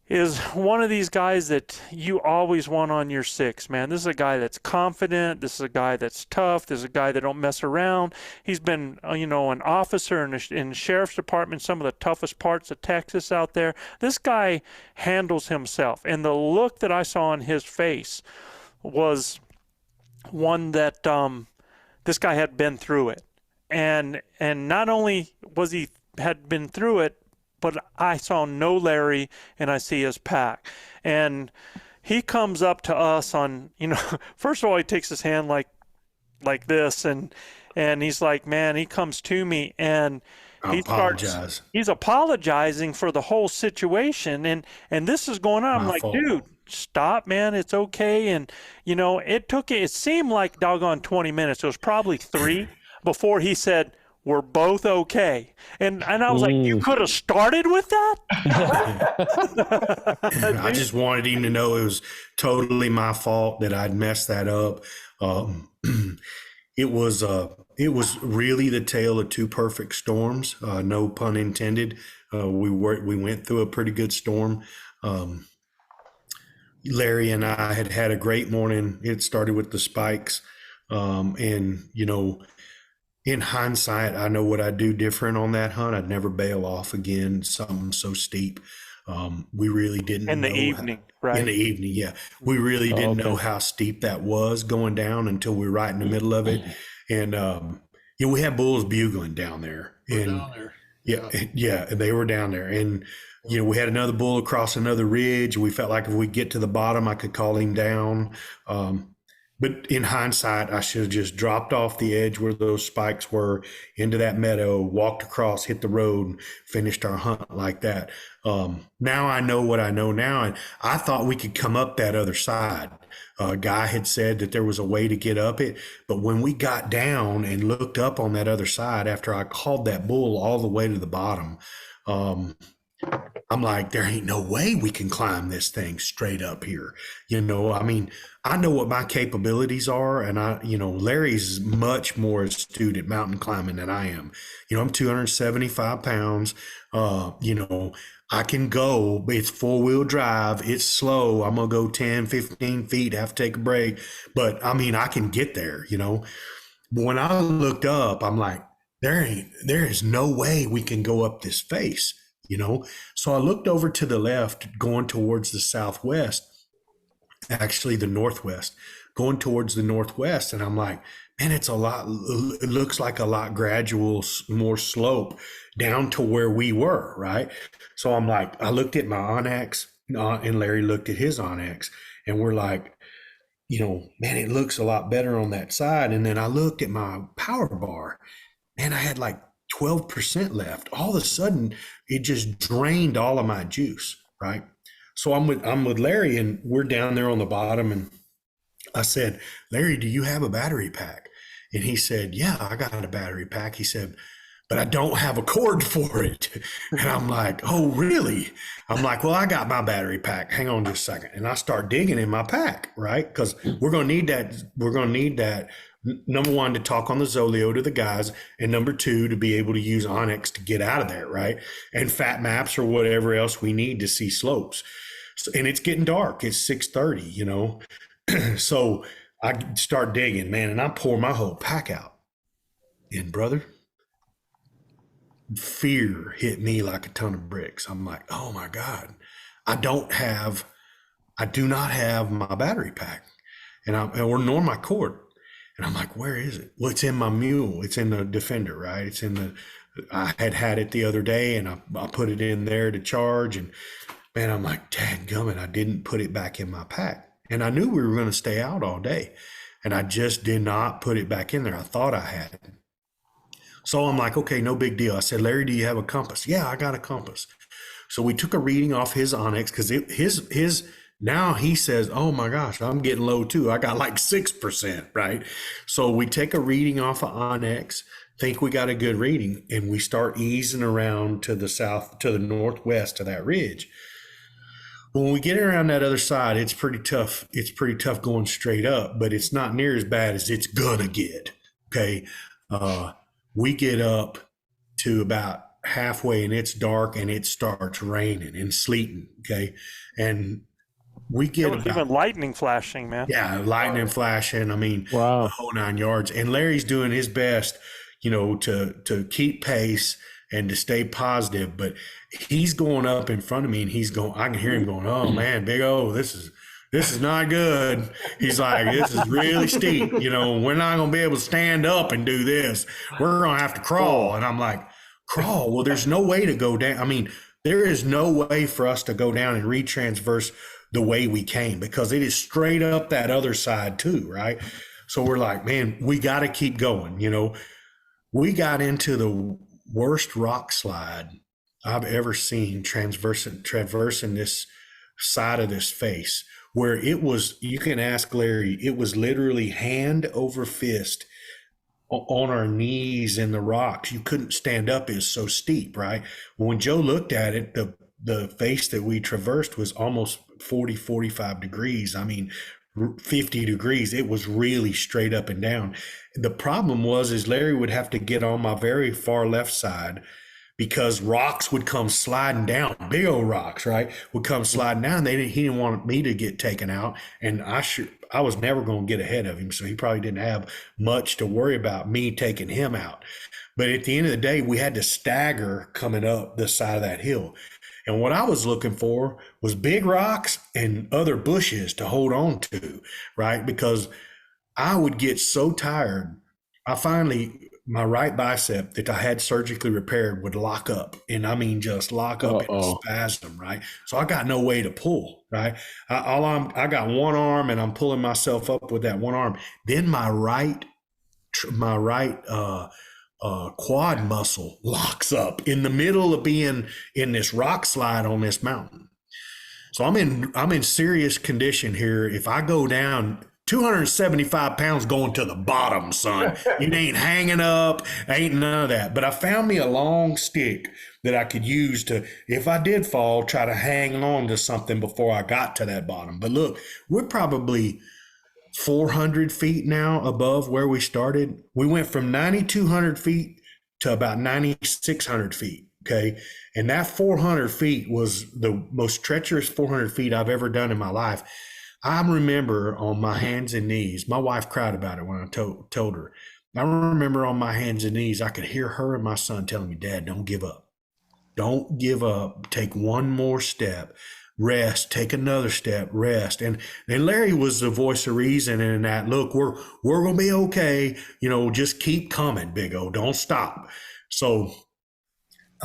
is one of these guys that you always want on your 6, man. This is a guy that's confident. This is a guy that's tough. This is a guy that don't mess around. He's been, an officer in the sheriff's department, some of the toughest parts of Texas out there. This guy handles himself. And the look that I saw on his face was one that this guy had been through it. And not only had been through it, but I saw no Larry, and I see his pack. And he comes up to us on, first of all, he takes his hand like this, and he's like, man, he comes to me, and he's apologizing for the whole situation, and this is going on. I'm like, dude, stop, man, it's okay. And it seemed like doggone 20 minutes. It was probably 3 before he said, we're both okay. And I was like, you could have started with that? I just wanted him to know it was totally my fault that I'd messed that up. It was really the tale of 2 perfect storms. No pun intended. We went through a pretty good storm. Larry and I had a great morning. It started with the spikes. And in hindsight, I know what I'd do different on that hunt. I'd never bail off again, something so steep. We really didn't know. In the evening, right? In the evening, yeah. We really didn't know how steep that was going down until we were right in the middle of it. And, we had bulls bugling down there. Yeah, they were down there. And, we had another bull across another ridge. We felt like if we get to the bottom, I could call him down. But in hindsight, I should have just dropped off the edge where those spikes were into that meadow, walked across, hit the road, and finished our hunt like that. Now I know what I know now, and I thought we could come up that other side. A guy had said that there was a way to get up it, but when we got down and looked up on that other side after I called that bull all the way to the bottom, I'm like, there ain't no way we can climb this thing straight up here. You know, I mean, I know what my capabilities are, and Larry's much more astute at mountain climbing than I am. You know, I'm 275 pounds. I can go, but it's 4-wheel drive. It's slow. I'm going to go 10, 15 feet, have to take a break. But I mean, I can get there, you know. But when I looked up, I'm like, there is no way we can go up this face, you know. So I looked over to the left, going towards the southwest, actually the northwest, going towards the northwest. And I'm like, man, it looks like a lot gradual, more slope down to where we were, right? So I'm like, I looked at my Onyx, and Larry looked at his Onyx, and we're like, you know, man, it looks a lot better on that side. And then I looked at my power bar, and I had like 12% left. All of a sudden, it just drained all of my juice, right? So I'm with Larry, and we're down there on the bottom, and I said, Larry, do you have a battery pack? And he said, yeah, I got a battery pack. He said, but I don't have a cord for it. And I'm like, oh, really? I'm like, well, I got my battery pack. Hang on just a second. And I start digging in my pack, right? Because we're going to need that. We're going to need that. Number one, to talk on the Zoleo to the guys. And number two, to be able to use Onyx to get out of there, right? And fat maps or whatever else we need to see slopes. So, and it's getting dark. It's 6:30, you know. So I start digging, man, and I pour my whole pack out. And brother, fear hit me like a ton of bricks. I'm like, oh my God, I do not have my battery pack, nor my cord. And I'm like, where is it? Well, it's in my mule. It's in the Defender, right? I had it the other day, and I put it in there to charge, and man, I'm like, dadgummit, I didn't put it back in my pack. And I knew we were going to stay out all day, and I just did not put it back in there. I thought I had it. So I'm like, okay, no big deal. I said, Larry, do you have a compass? Yeah, I got a compass. So we took a reading off his Onyx, because his now he says, oh my gosh, I'm getting low too. I got like 6%, right? So we take a reading off of Onyx, think we got a good reading, and we start easing around to the south, to the northwest of that ridge. When we get around that other side, it's pretty tough. It's pretty tough going straight up, but it's not near as bad as it's gonna get. Okay. We get up to about halfway, and it's dark, and it starts raining and sleeting. Okay. And we get even lightning flashing, man. Yeah, lightning flashing. I mean, wow, the whole 9 yards. And Larry's doing his best, you know, to keep pace and to stay positive, but he's going up in front of me, and I can hear him going, oh man, big O, this is not good. He's like, this is really steep. You know, we're not going to be able to stand up and do this. We're going to have to crawl. And I'm like, crawl? Well, there's no way to go down. I mean, there is no way for us to go down and retransverse the way we came, because it is straight up that other side too, right? So we're like, man, we got to keep going. You know, we got into the worst rock slide I've ever seen traversing this side of this face, where it was, you can ask Larry, it was literally hand over fist on our knees in the rocks. You couldn't stand up. It's so steep, right? When Joe looked at it, the face that we traversed was almost 40, 45 degrees. I mean, 50 degrees. It was really straight up and down. The problem is Larry would have to get on my very far left side, because rocks would come sliding down, big old rocks, right? Would come sliding down. He didn't want me to get taken out, and I was never going to get ahead of him, so he probably didn't have much to worry about me taking him out. But at the end of the day, we had to stagger coming up the side of that hill. And what I was looking for was big rocks and other bushes to hold on to, right? Because I would get so tired. I finally my right bicep that I had surgically repaired would lock up, and I mean just lock up in a spasm, right? So I got no way to pull, right? I got one arm, and I'm pulling myself up with that one arm. Then my right quad muscle locks up in the middle of being in this rock slide on this mountain. So I'm in serious condition here. If I go down 275 pounds going to the bottom, son. It ain't hanging up, ain't none of that. But I found me a long stick that I could use to, if I did fall, try to hang on to something before I got to that bottom. But look, we're probably 400 feet now above where we started. We went from 9,200 feet to about 9,600 feet. Okay. And that 400 feet was the most treacherous 400 feet I've ever done in my life. I remember on my hands and knees, my wife cried about it when I told her. I remember on my hands and knees, I could hear her and my son telling me, Dad, don't give up. Don't give up. Take one more step. Rest. Take another step. Rest. And Larry was the voice of reason in that. Look, we're going to be okay. You know, just keep coming, Big O. Don't stop. So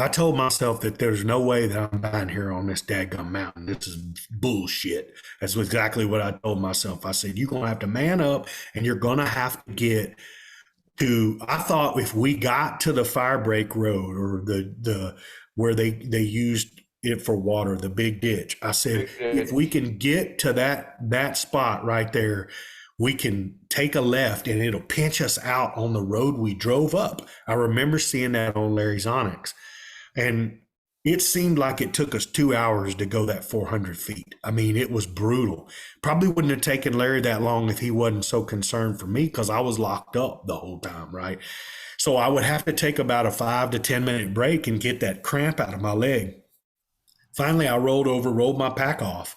I told myself that there's no way that I'm dying here on this dadgum mountain. This is bullshit. That's exactly what I told myself. I said, you're going to have to man up, and you're going to have to get to, I thought if we got to the fire break road or the where they used it for water, the big ditch, I said, if we can get to that spot right there, we can take a left and it'll pinch us out on the road we drove up. I remember seeing that on Larry's Onyx. And it seemed like it took us 2 hours to go that 400 feet. I mean, it was brutal. Probably wouldn't have taken Larry that long if he wasn't so concerned for me, because I was locked up the whole time, right? So I would have to take about a 5 to 10 minute break and get that cramp out of my leg. Finally, I rolled my pack off.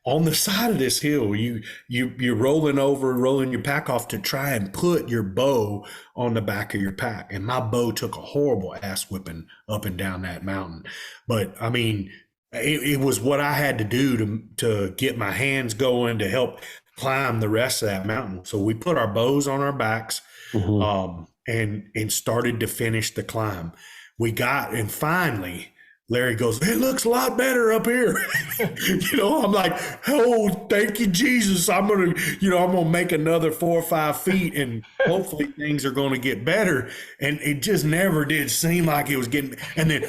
On the side of this hill, you're rolling your pack off to try and put your bow on the back of your pack. And my bow took a horrible ass whipping up and down that mountain. But I mean, it was what I had to do to get my hands going to help climb the rest of that mountain. So we put our bows on our backs, and started to finish the climb. And finally, Larry goes, it looks a lot better up here. You know, I'm like, oh, thank you, Jesus. I'm going to make another 4 or 5 feet, and hopefully things are going to get better. And it just never did seem like it was getting, and then,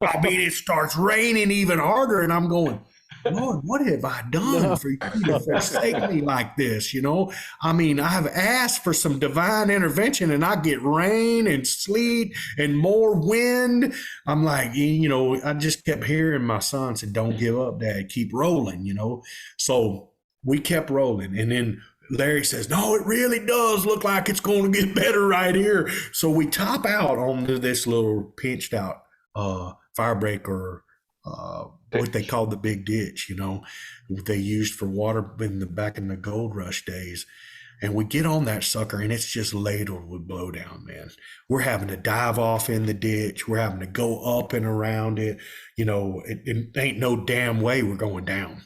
I mean, it starts raining even harder, and I'm going, Lord, what have I done for you to forsake me like this? You know, I mean, I've asked for some divine intervention, and I get rain and sleet and more wind. I'm like, you know, I just kept hearing my son say, don't give up, Dad, keep rolling, you know? So we kept rolling. And then Larry says, no, it really does look like it's going to get better right here. So we top out onto this little pinched out fire break, or what they called the big ditch, you know, they used for water back in the gold rush days. And we get on that sucker, and it's just ladled with blowdown, man. We're having to dive off in the ditch. We're having to go up and around it. You know, it ain't no damn way we're going down.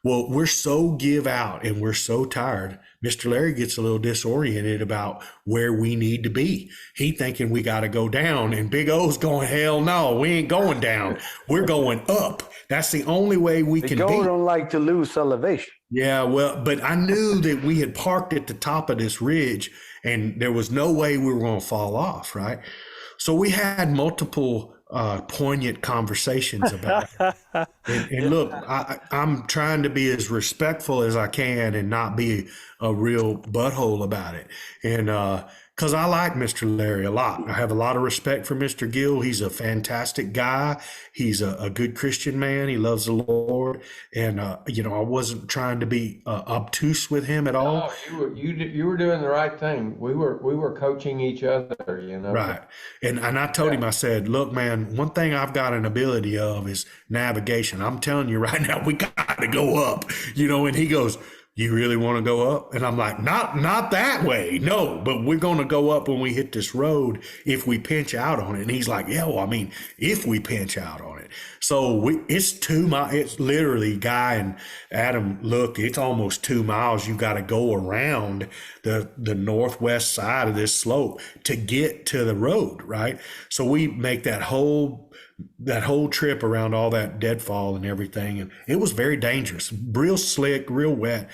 Well, we're so give out and we're so tired. Mr. Larry gets a little disoriented about where we need to be. He thinking we got to go down, and Big O's going, hell no, we ain't going down. We're going up. That's the only way we can be. Big O don't like to lose elevation. Yeah, well, but I knew that we had parked at the top of this ridge, and there was no way we were going to fall off, right? So we had multiple poignant conversations about it. And look, I'm trying to be as respectful as I can and not be a real butthole about it. And because I like Mr. Larry a lot. I have a lot of respect for Mr. Gill. He's a fantastic guy. He's a good Christian man. He loves the Lord. And, you know, I wasn't trying to be obtuse with him at all. No, you were doing the right thing. We were coaching each other, you know. Right. And I told him, I said, look, man, one thing I've got an ability of is navigation. I'm telling you right now, we got to go up, you know. And he goes, you really want to go up? And I'm like, not that way. No, but we're going to go up when we hit this road if we pinch out on it. And he's like, yeah, well, I mean, if we pinch out on it. So it's 2 miles. It's literally, Guy and Adam, look, it's almost 2 miles. You got to go around the northwest side of this slope to get to the road, right? So we make that whole trip around all that deadfall and everything, and it was very dangerous, real slick, real wet,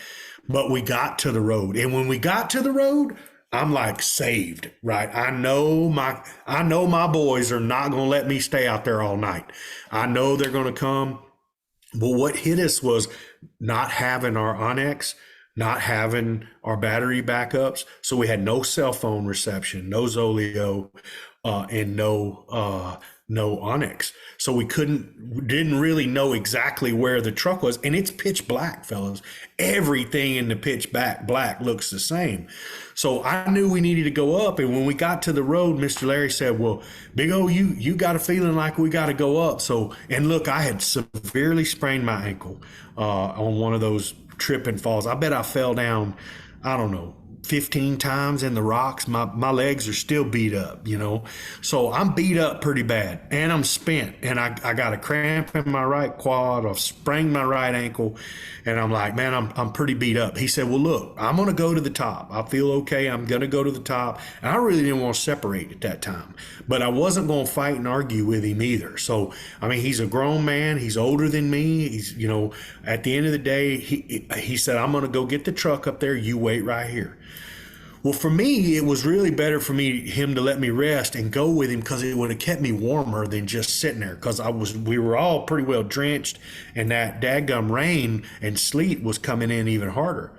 but we got to the road. And when we got to the road, I'm like, saved, right? I know my boys are not going to let me stay out there all night. I know they're going to come. But what hit us was not having our Onyx, not having our battery backups. So we had no cell phone reception, no Zoleo, and no Onyx. So we didn't really know exactly where the truck was. And it's pitch black, fellas. Everything in the pitch black looks the same. So I knew we needed to go up. And when we got to the road, Mr. Larry said, well, Big O, you got a feeling like we got to go up. So, and look, I had severely sprained my ankle on one of those trip and falls. I bet I fell down, I don't know, 15 times in the rocks. My legs are still beat up, so I'm beat up pretty bad, and I'm spent, and I got a cramp in my right quad. I've sprained my right ankle, and I'm like, man, I'm pretty beat up. He said, well, look, I'm going to go to the top. I feel okay. I'm going to go to the top. And I really didn't want to separate at that time, but I wasn't going to fight and argue with him either. So, I mean, he's a grown man. He's older than me. He's, at the end of the day, he said, I'm going to go get the truck up there. You wait right here. Well, for me, it was really better for him to let me rest and go with him, because it would have kept me warmer than just sitting there, because we were all pretty well drenched, and that dadgum rain and sleet was coming in even harder.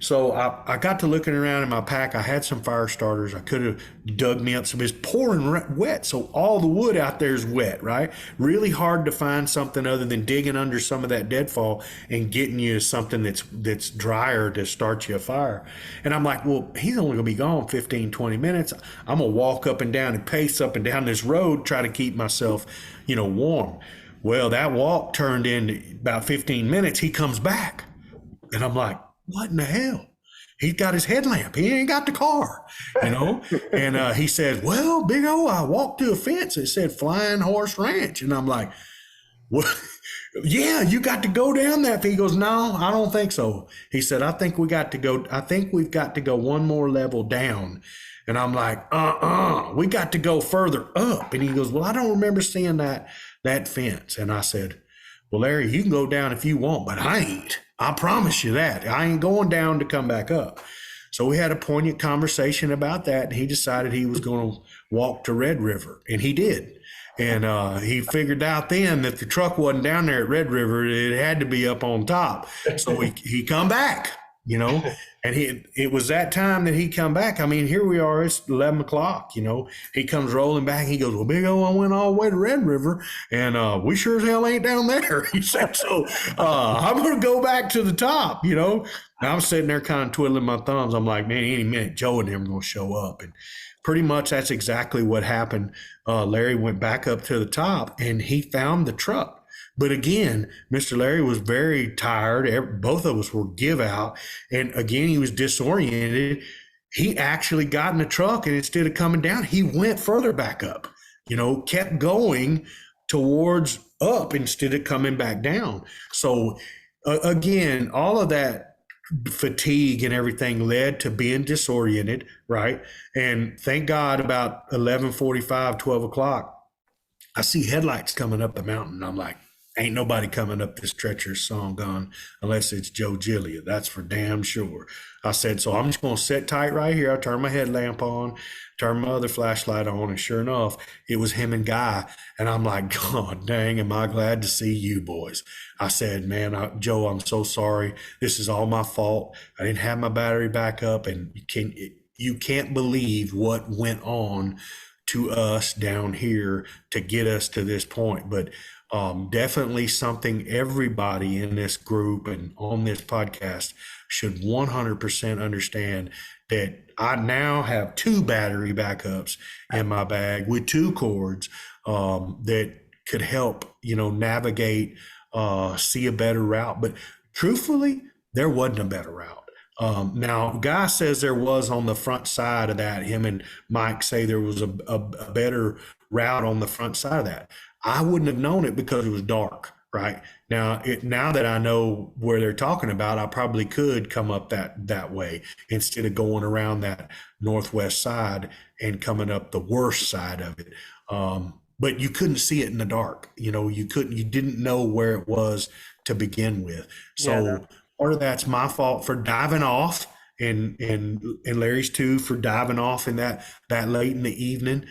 So I got to looking around in my pack. I had some fire starters. I could have dug me up some. It's pouring wet, so all the wood out there is wet, right? Really hard to find something other than digging under some of that deadfall and getting you something that's drier to start you a fire. And I'm like, well, he's only gonna be gone 15, 20 minutes. I'm gonna walk up and down and pace up and down this road, try to keep myself, warm. Well, that walk turned into about 15 minutes. He comes back, and I'm like, what in the hell? He's got his headlamp. He ain't got the car, And he says, well, Big O, I walked to a fence. It said Flying Horse Ranch. And I'm like, what? Yeah, you got to go down that. He goes, no, I don't think so. He said, I think we've got to go one more level down. And I'm like, we got to go further up. And he goes, well, I don't remember seeing that fence. And I said, well, Larry, you can go down if you want, but I ain't. I promise you that. I ain't going down to come back up. So we had a poignant conversation about that, and he decided he was going to walk to Red River, and he did. And he figured out then that the truck wasn't down there at Red River. It had to be up on top. So he come back, and it was that time that he come back. I mean, here we are, it's 11 o'clock, he comes rolling back. He goes, well, Big O, I went all the way to Red River, and we sure as hell ain't down there. He said, so I'm going to go back to the top, And I'm sitting there kind of twiddling my thumbs. I'm like, man, any minute Joe and them are going to show up. And pretty much that's exactly what happened. Larry went back up to the top, and he found the truck. But again, Mr. Larry was very tired. Both of us were give out. And again, he was disoriented. He actually got in the truck, and instead of coming down, he went further back up, kept going towards up instead of coming back down. So again, all of that fatigue and everything led to being disoriented, right? And thank God about 11:45, 12 o'clock, I see headlights coming up the mountain. I'm like, ain't nobody coming up this treacherous song unless it's Joe Gillia. That's for damn sure. I said, so I'm just going to sit tight right here. I turned my headlamp on, turned my other flashlight on, and sure enough, it was him and Guy. And I'm like, God dang, am I glad to see you boys. I said, man, Joe, I'm so sorry. This is all my fault. I didn't have my battery back up, and you can't believe what went on to us down here to get us to this point. But definitely something everybody in this group and on this podcast should 100% understand, that I now have 2 battery backups in my bag with 2 cords that could help, navigate, see a better route. But truthfully, there wasn't a better route. Now, Guy says there was on the front side of that. Him and Mike say there was a better route on the front side of that. I wouldn't have known it because it was dark. Right now that I know where they're talking about, I probably could come up that way instead of going around that northwest side and coming up the worst side of it. But you couldn't see it in the dark. You didn't know where it was to begin with. So part of that's my fault for diving off, and Larry's too for diving off in that late in the evening.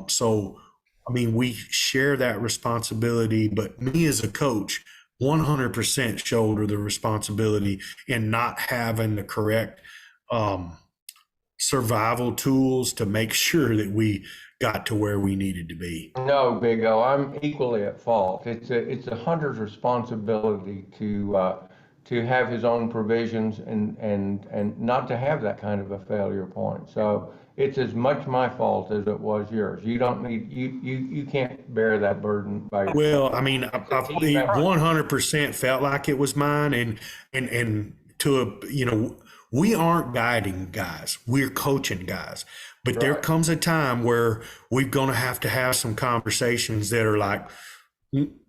So I mean, we share that responsibility, but me as a coach, 100% shoulder the responsibility in not having the correct survival tools to make sure that we got to where we needed to be. No, Big O, I'm equally at fault. It's a hunter's responsibility to have his own provisions and not to have that kind of a failure point. So it's as much my fault as it was yours. You don't need, you can't bear that burden by yourself. Well, I mean, I've 100% felt like it was mine, and we aren't guiding guys, we're coaching guys. But there comes a time where we're going to have some conversations that are like,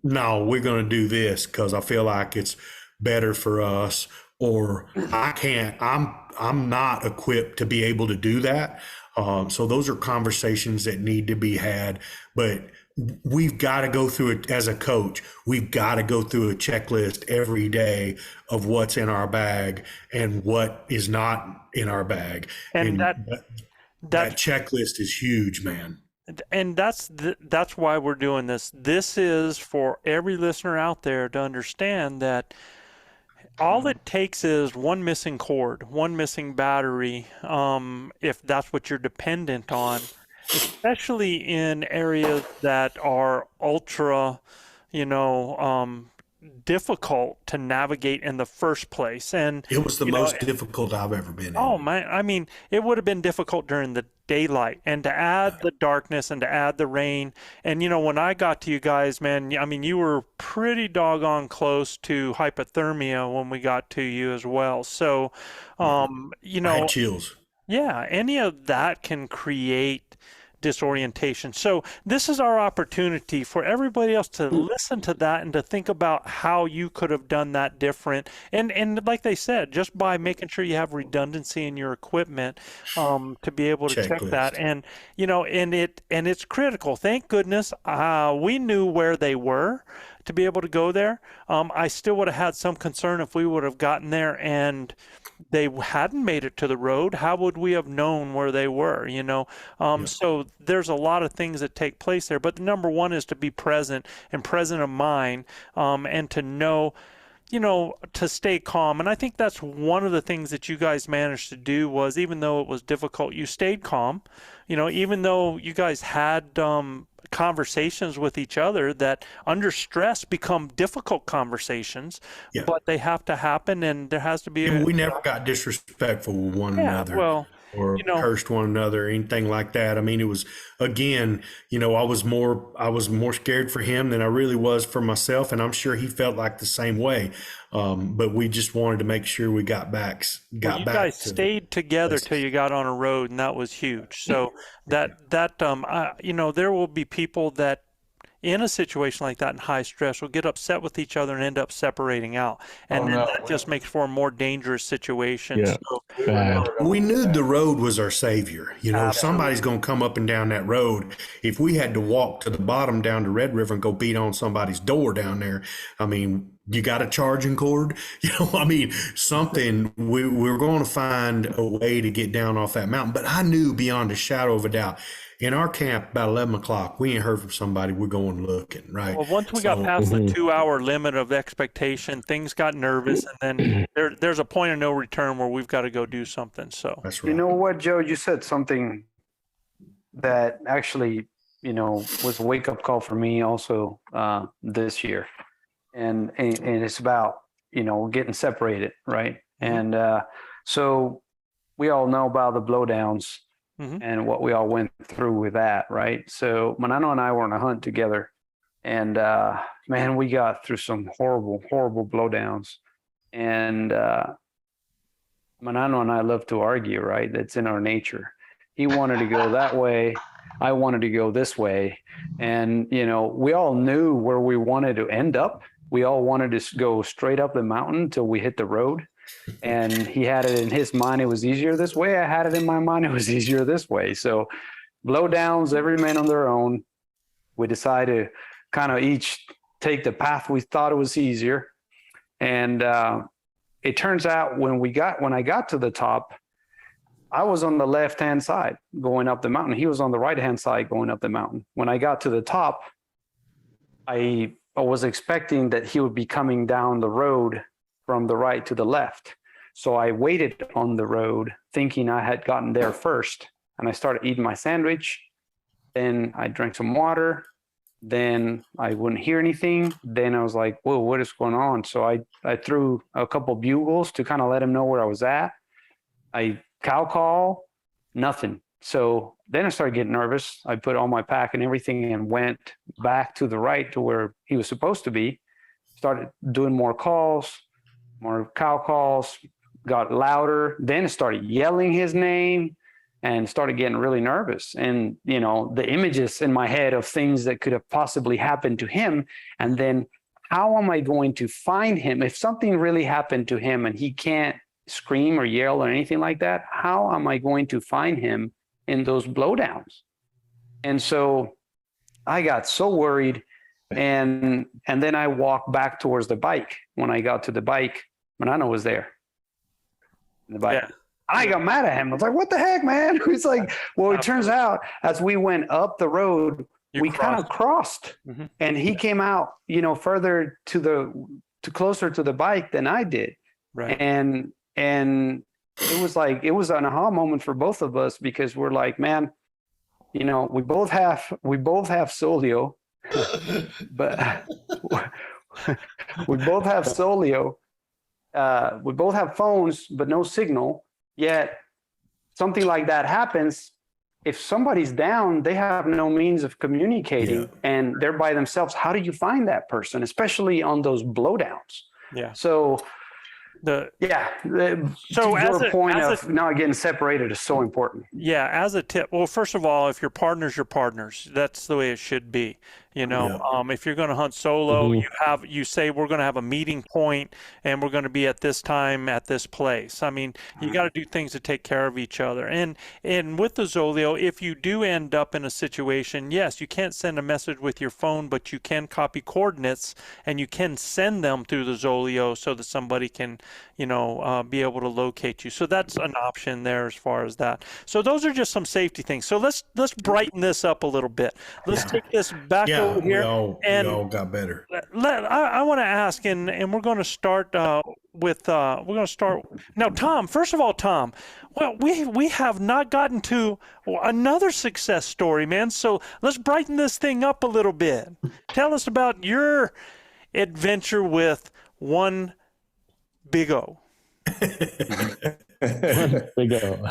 no, we're going to do this because I feel like it's better for us, or I'm not equipped to be able to do that. So those are conversations that need to be had, but we've got to go through it as a coach. We've got to go through a checklist every day of what's in our bag and what is not in our bag. And that checklist is huge, man. And that's why we're doing this. This is for every listener out there to understand that all it takes is one missing cord, one missing battery, if that's what you're dependent on, especially in areas that are ultra, difficult to navigate in the first place. And it was the most difficult I've ever been in. Oh man, I mean, it would have been difficult during the daylight, and to add the darkness and to add the rain. And when I got to you guys, man, I mean, you were pretty doggone close to hypothermia when we got to you as well. So I had chills. Yeah, any of that can create disorientation. So this is our opportunity for everybody else to listen to that and to think about how you could have done that different. And like they said, just by making sure you have redundancy in your equipment, to be able to check that. And and it's critical. Thank goodness we knew where they were to be able to go there. I still would have had some concern if we would have gotten there and they hadn't made it to the road. How would we have known where they were, So there's a lot of things that take place there. But the number one is to be present and present of mind, and to know, to stay calm. And I think that's one of the things that you guys managed to do was, even though it was difficult, you stayed calm. Even though you guys had conversations with each other that under stress become difficult conversations, but they have to happen, and there has to be we never got disrespectful with one another. Or cursed one another or anything like that. I mean, it was, again, I was more scared for him than I really was for myself, and I'm sure he felt like the same way. But we just wanted to make sure we got back. You guys stayed together till you got on a road, and that was huge. So there will be people that in a situation like that in high stress will get upset with each other and end up separating out. And that just makes for a more dangerous situation. Yeah. So, we knew the road was our savior. Somebody's going to come up and down that road. If we had to walk to the bottom down to Red River and go beat on somebody's door down there, I mean, you got a charging cord, something, we're going to find a way to get down off that mountain. But I knew beyond a shadow of a doubt, in our camp, about 11 o'clock, we ain't heard from somebody, we're going looking, right? Well, once we got past the 2-hour limit of expectation, things got nervous, and then there's a point of no return where we've got to go do something. So that's right. You know what, Joe? You said something that actually, was a wake-up call for me also this year. And it's about, getting separated, right? And so we all know about the blowdowns. Mm-hmm. And what we all went through with that, right? So Manano and I were on a hunt together, and man, we got through some horrible, horrible blowdowns. And Manano and I love to argue, right? That's in our nature. He wanted to go that way. I wanted to go this way. And, you know, we all knew where we wanted to end up. We all wanted to go straight up the mountain until we hit the road. And he had it in his mind, it was easier this way. I had it in my mind, it was easier this way. So blowdowns, every man on their own. We decided to kind of each take the path we thought it was easier. And it turns out when I got to the top, I was on the left-hand side going up the mountain. He was on the right-hand side going up the mountain. When I got to the top, I was expecting that he would be coming down the road from the right to the left. So I waited on the road thinking I had gotten there first. And I started eating my sandwich. Then I drank some water. Then I wouldn't hear anything. Then I was like, whoa, what is going on? So I threw a couple bugles to kind of let him know where I was at. I cow call, nothing. So then I started getting nervous. I put all my pack and everything and went back to the right to where he was supposed to be. Started doing more calls, more cow calls, got louder. Then started yelling his name and started getting really nervous. And, you know, the images in my head of things that could have possibly happened to him. And then how am I going to find him? If something really happened to him and he can't scream or yell or anything like that, how am I going to find him in those blowdowns? And so I got so worried. And then I walked back towards the bike. When I got to the bike, Manano was there. The bike. Yeah. I got mad at him. I was like, what the heck, man? He's like, well, it turns out as we went up the road, we kind of crossed. Mm-hmm. And he came out, you know, further to closer to the bike than I did. Right. And it was an aha moment for both of us, because we're like, man, you know, we both have Solio, but we both have Solio. We both have phones, but no signal. Yet something like that happens. If somebody's down, they have no means of communicating, and they're by themselves. How do you find that person, especially on those blowdowns? Yeah. So your point of not getting separated is so important. Yeah, as a tip, well, first of all, if your partner's your partners, that's the way it should be. You know, if you're going to hunt solo, you say we're going to have a meeting point and we're going to be at this time at this place. I mean, you got to do things to take care of each other. And with the Zolio, if you do end up in a situation, yes, you can't send a message with your phone, but you can copy coordinates and you can send them through the Zolio so that somebody can, you know, be able to locate you. So that's an option there as far as that. So those are just some safety things. So let's brighten this up a little bit. Let's take this back over here. We all got better. I want to ask, and we're going to start now, Tom. First of all, Tom, well, we have not gotten to another success story, man. So let's brighten this thing up a little bit. Tell us about your adventure with one Big O. Big O.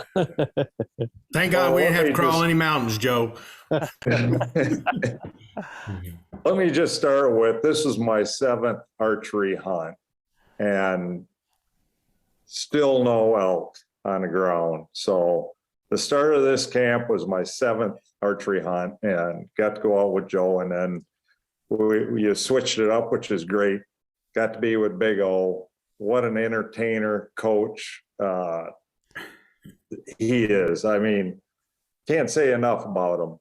Thank God we didn't have to crawl any mountains, Joe. Let me just start with, this is my 7th archery hunt and still no elk on the ground. So the start of this camp was my 7th archery hunt, and got to go out with Joe, and then we switched it up, which is great. Got to be with Big O. What an entertainer, coach he is. I mean, can't say enough about him.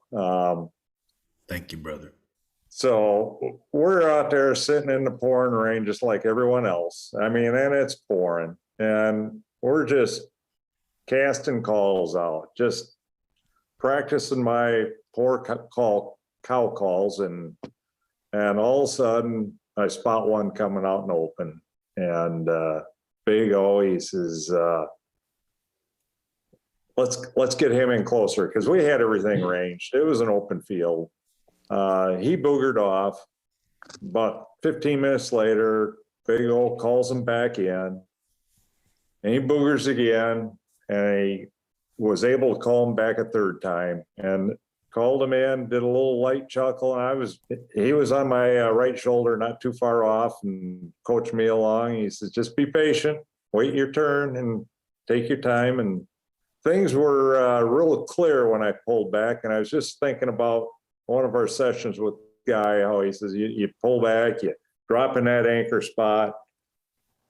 Thank you, brother. So we're out there sitting in the pouring rain, just like everyone else. I mean, and it's pouring, and we're just casting calls out, just practicing my cow calls, and all of a sudden I spot one coming out in open, and Big O, he says, let's get him in closer, because we had everything ranged. It was an open field. He boogered off, but 15 minutes later, Big O calls him back in, and he boogers again, and he was able to call him back a third time. And of called him in, did a little light chuckle, and he was on my right shoulder, not too far off, and coached me along. He says, just be patient, wait your turn, and take your time. And things were real clear when I pulled back. And I was just thinking about one of our sessions with Guy, how he says, you pull back, you drop in that anchor spot,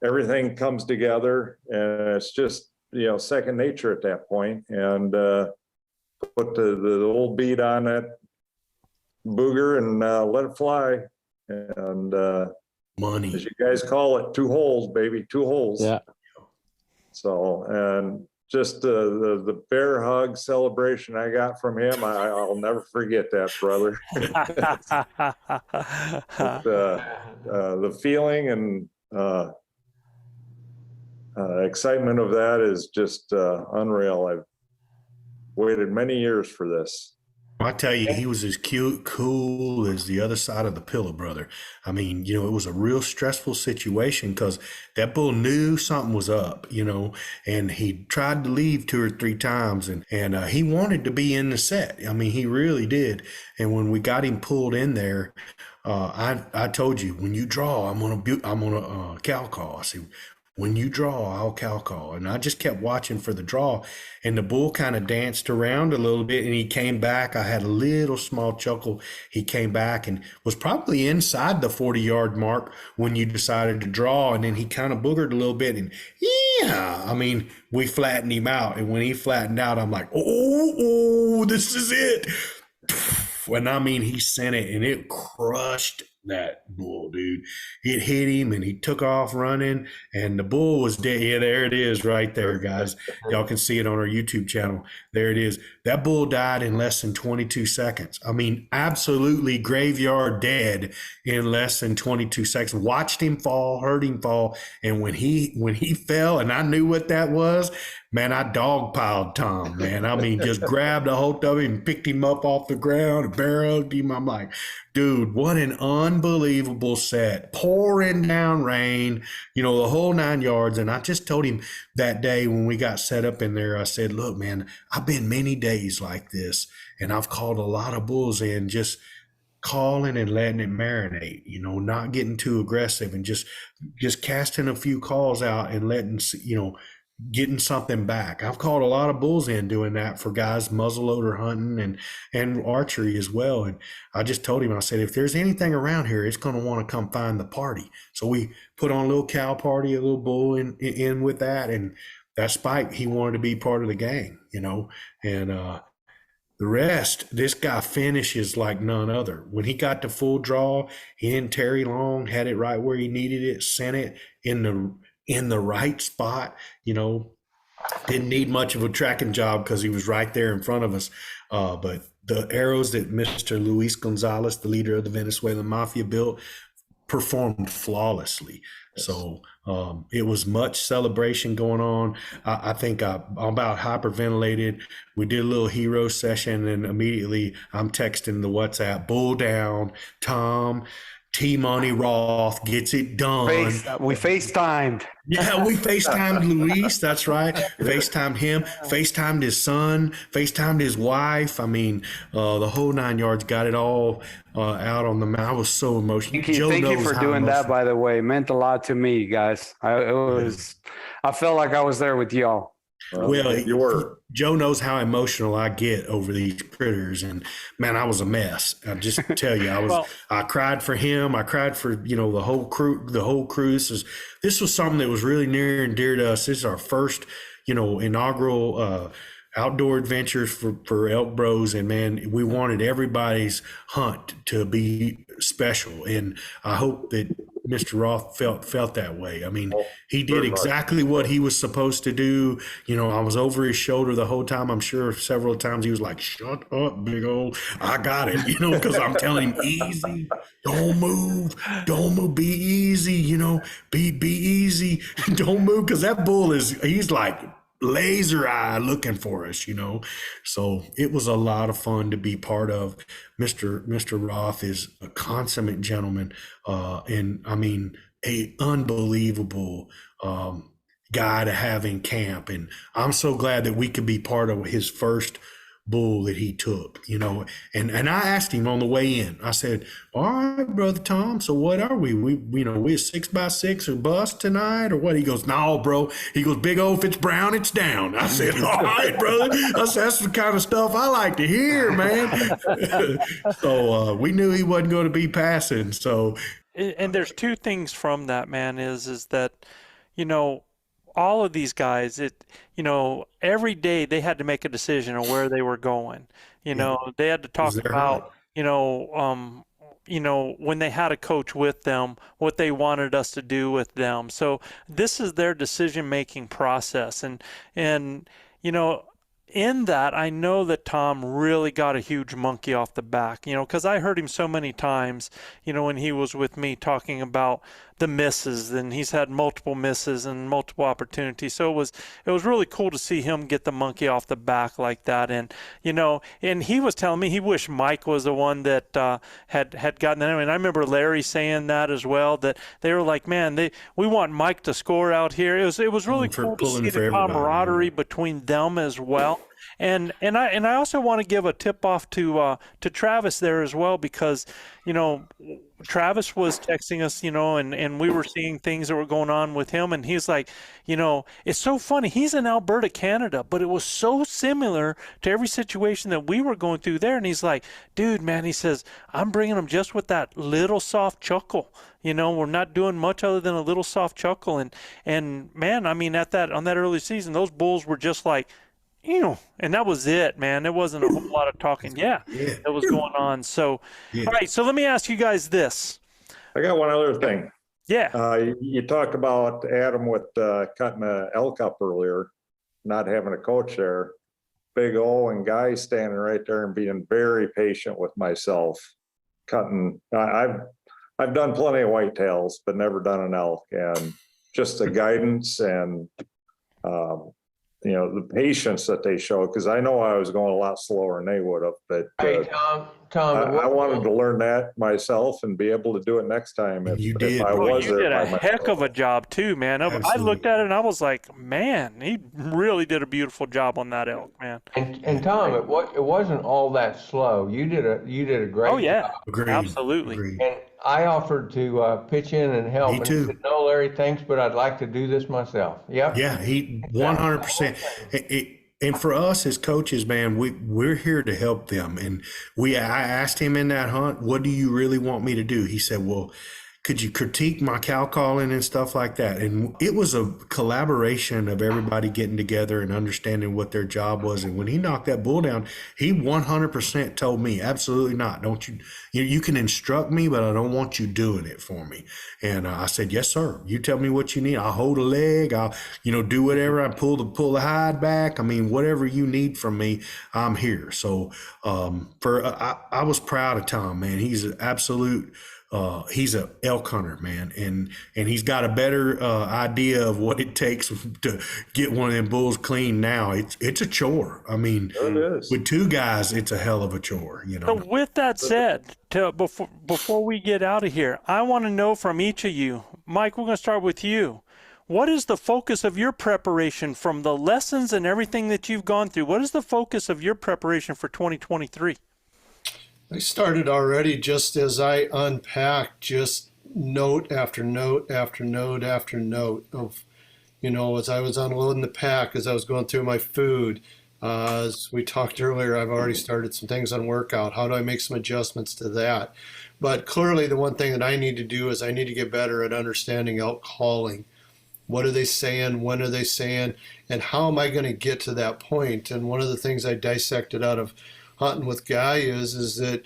everything comes together, and it's just, second nature at that point. And put the old bead on that booger and let it fly. And Money. as you guys call it, 2 holes, baby, 2 holes. Yeah. So, and just the bear hug celebration I got from him, I'll never forget that, brother. The feeling and excitement of that is just unreal. I've waited many years for this. I tell you, he was as cool as the other side of the pillow, brother. I mean, it was a real stressful situation because that bull knew something was up, and he tried to leave 2 or 3 times, and he wanted to be in the set. I mean, he really did. And when we got him pulled in there, I told you, when you draw, I'm gonna cow call. I said, when you draw, I'll cow call. And I just kept watching for the draw. And the bull kind of danced around a little bit, and he came back. I had a little small chuckle. He came back and was probably inside the 40-yard mark when you decided to draw. And then he kind of boogered a little bit. And we flattened him out. And when he flattened out, I'm like, oh, this is it. And he sent it, and it crushed that bull, dude. It hit him, and he took off running, and the bull was dead. Yeah, there it is right there, guys. Y'all can see it on our YouTube channel. There it is. That bull died in less than 22 seconds. Absolutely graveyard dead in less than 22 seconds. Watched him fall, heard him fall, and when he fell, and I knew what that was, man, I dogpiled Tom, man. Just grabbed a hold of him and picked him up off the ground and bear hugged him. I'm like, dude, what an unbelievable set. Pouring down rain, the whole 9 yards. And I just told him that day when we got set up in there, I said, look, man, I've been many days like this, and I've called a lot of bulls in, just calling and letting it marinate, not getting too aggressive, and just casting a few calls out and letting, getting something back. I've called a lot of bulls in doing that for guys muzzleloader hunting and archery as well. And I just told him, I said, if there's anything around here, it's going to want to come find the party. So we put on a little cow party, a little bull in with that. And that spike, he wanted to be part of the gang, and the rest, this guy finishes like none other. When he got to full draw, he didn't tarry long, had it right where he needed it, sent it in the right spot. Didn't need much of a tracking job because he was right there in front of us. But the arrows that Mr. Luis Gonzalez, the leader of the Venezuelan Mafia, built, performed flawlessly. Yes. So it was much celebration going on. I think I'm about hyperventilated. We did a little hero session, and immediately I'm texting the WhatsApp, bull down, Tom, T-Money Roth gets it done. We FaceTimed. Yeah, we FaceTimed Luis. That's right. FaceTimed him, FaceTimed his son, FaceTimed his wife. The whole 9 yards, got it all out on the mountain. I was so emotional. Thank you for doing that, by the way. It meant a lot to me, guys. I felt like I was there with y'all. Well, you were. Joe knows how emotional I get over these critters, and man, I was a mess. I just tell you, I cried for him. I cried for the whole crew. The whole crew. This was something that was really near and dear to us. This is our first inaugural outdoor adventures for ElkBros, and man, we wanted everybody's hunt to be special, and I hope that Mr. Roth felt that way. He did exactly what he was supposed to do. I was over his shoulder the whole time. I'm sure several times he was like, shut up, big old, I got it, because I'm telling him, easy, don't move, be easy, be easy, don't move, because that bull he's like laser eye looking for us, So it was a lot of fun to be part of. Mr. Roth is a consummate gentleman, and a unbelievable guy to have in camp. And I'm so glad that we could be part of his first bull that he took, and I asked him on the way in, I said, all right, brother Tom, so what are we we a 6x6 or bust tonight or what? He goes, no, bro. He goes, big O, if it's brown, it's down. I said, all right, brother. I said, that's the kind of stuff I like to hear, man. So we knew he wasn't going to be passing. So, and there's two things from that, man, is that, all of these guys, every day they had to make a decision on where they were going. They had to talk about, when they had a coach with them, what they wanted us to do with them. So this is their decision-making process. And in that, I know that Tom really got a huge monkey off the back, because I heard him so many times, when he was with me talking about the misses, and he's had multiple misses and multiple opportunities. So it was really cool to see him get the monkey off the back like that. And, and he was telling me he wished Mike was the one that had gotten that. I mean, I remember Larry saying that as well, that they were like, man, we want Mike to score out here. It was really cool to see the camaraderie between them as well. And I also want to give a tip off to Travis there as well, because Travis was texting us, and we were seeing things that were going on with him, and he's like, it's so funny. He's in Alberta, Canada, but it was so similar to every situation that we were going through there. And he's like, dude, man, he says, I'm bringing him just with that little soft chuckle. We're not doing much other than a little soft chuckle. And man, I mean, on that early season, those bulls were just like, and that was it, man. There wasn't a whole lot of talking. Yeah, that was going on. So, all right. So let me ask you guys this. I got one other thing. Yeah. You talked about Adam with cutting an elk up earlier, not having a coach there. Big O and Guy standing right there and being very patient with myself. Cutting. I've done plenty of whitetails, but never done an elk, and just the guidance and the patience that they show, because I know I was going a lot slower than they would have, but Hey, Tom, I wanted to learn that myself and be able to do it next time. You did. You did a heck of a job too, man. I looked at it and I was like, man, he really did a beautiful job on that elk, man. And Tom, it wasn't all that slow. You did a great Oh yeah, job. Agreed. absolutely. Agreed. And I offered to pitch in and help. Me and too. He said, no, Larry, thanks, but I'd like to do this myself. Yep. Yeah, he 100%. And for us as coaches, man, we're here to help them. And I asked him in that hunt, what do you really want me to do? He said, well, could you critique my cow calling and stuff like that? And it was a collaboration of everybody getting together and understanding what their job was. And when he knocked that bull down, he 100% told me, absolutely not. Don't you can instruct me, but I don't want you doing it for me. And I said, yes, sir. You tell me what you need. I'll hold a leg. I'll, do whatever. I pull the hide back. I mean, whatever you need from me, I'm here. So I was proud of Tom, man. He's an absolute he's an elk hunter, man, and he's got a better idea of what it takes to get one of them bulls clean now. It's a chore. I mean, with two guys, it's a hell of a chore, So with that said, before we get out of here, I want to know from each of you. Mike, we're going to start with you. What is the focus of your preparation from the lessons and everything that you've gone through? What is the focus of your preparation for 2023? I started already just as I unpacked just note after note after note after note of, as I was unloading the pack, as I was going through my food. As we talked earlier, I've already started some things on workout. How do I make some adjustments to that? But clearly the one thing that I need to do is I need to get better at understanding elk calling. What are they saying? When are they saying? And how am I going to get to that point? And one of the things I dissected out of hunting with Guy is that,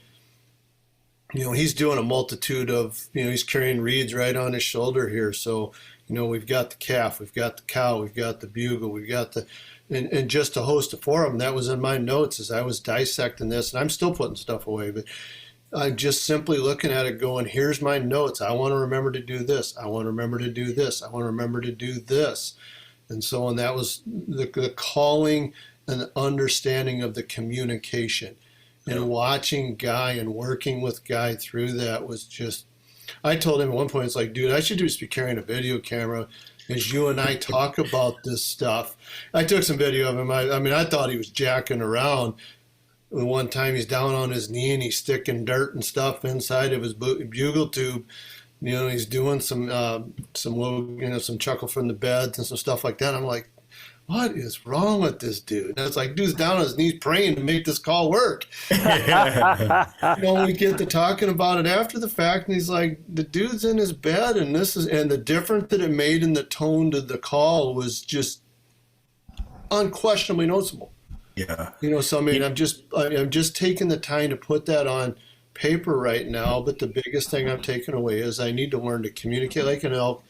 he's doing a multitude of, he's carrying reeds right on his shoulder here. So, we've got the calf, we've got the cow, we've got the bugle, we've got and just to host a forum, that was in my notes as I was dissecting this, and I'm still putting stuff away, but I'm just simply looking at it going, here's my notes. I want to remember to do this. I want to remember to do this. I want to remember to do this. And so on, that was the calling and the understanding of the communication, and watching Guy and working with Guy through that was just, I told him at one point, it's like, dude, I should just be carrying a video camera as you and I talk about this stuff. I took some video of him. I mean, I thought he was jacking around, The one time he's down on his knee and he's sticking dirt and stuff inside of his bugle tube. You know, he's doing some little, you know, some chuckle from the beds and some stuff like that. I'm like, what is wrong with this dude? And it's like, dude's down on his knees praying to make this call work. You know, we get to talking about it after the fact, and he's like, the dude's in his bed, and the difference that it made in the tone to the call was just unquestionably noticeable. Yeah. You know, so I mean, I'm just taking the time to put that on paper right now, but the biggest thing I'm taking away is I need to learn to communicate like an elk,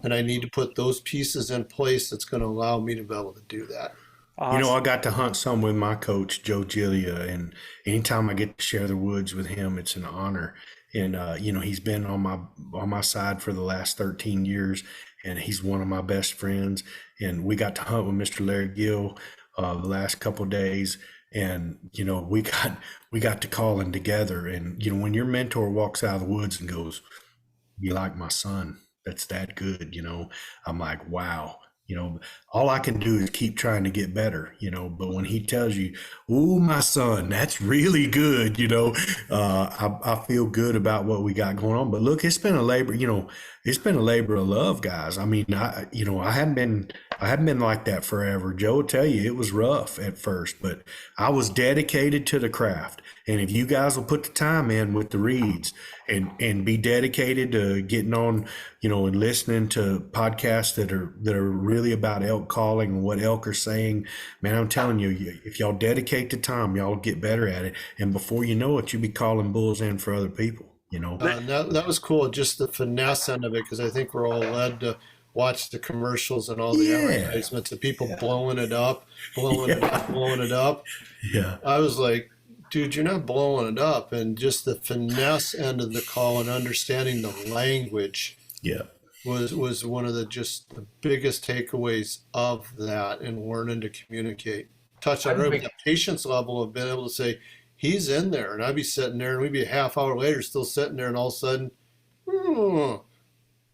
and I need to put those pieces in place that's going to allow me to be able to do that. You know, I got to hunt some with my coach, Joe Gillia, and anytime I get to share the woods with him, it's an honor. And, you know, he's been on my side for the last 13 years, and he's one of my best friends. And we got to hunt with Mr. Larry Gill the last couple of days. And, you know, we got to calling together. And, you know, when your mentor walks out of the woods and goes, "You like my son, that's that good," you know, I'm like, wow. You know, all I can do is keep trying to get better, you know, but when he tells you, "Ooh, my son, that's really good," you know, I feel good about what we got going on. But look, it's been a labor, you know, it's been a labor of love, guys. I mean, I haven't been like that forever. Joe will tell you it was rough at first, but I was dedicated to the craft. And if you guys will put the time in with the reads and be dedicated to getting on, you know, and listening to podcasts that are really about elk calling and what elk are saying, man, I'm telling you, if y'all dedicate the time, y'all get better at it. And before you know it, you'll be calling bulls in for other people, you know. That was cool, just the finesse end of it, because I think we're all led to watch the commercials and all the advertisements of people blowing it up. Yeah. I was like, dude, you're not blowing it up. And just the finesse end of the call and understanding the language was one of the biggest takeaways of that, and learning to communicate. Touch on the patience level of being able to say, he's in there, and I'd be sitting there, and we'd be a half hour later still sitting there, and all of a sudden,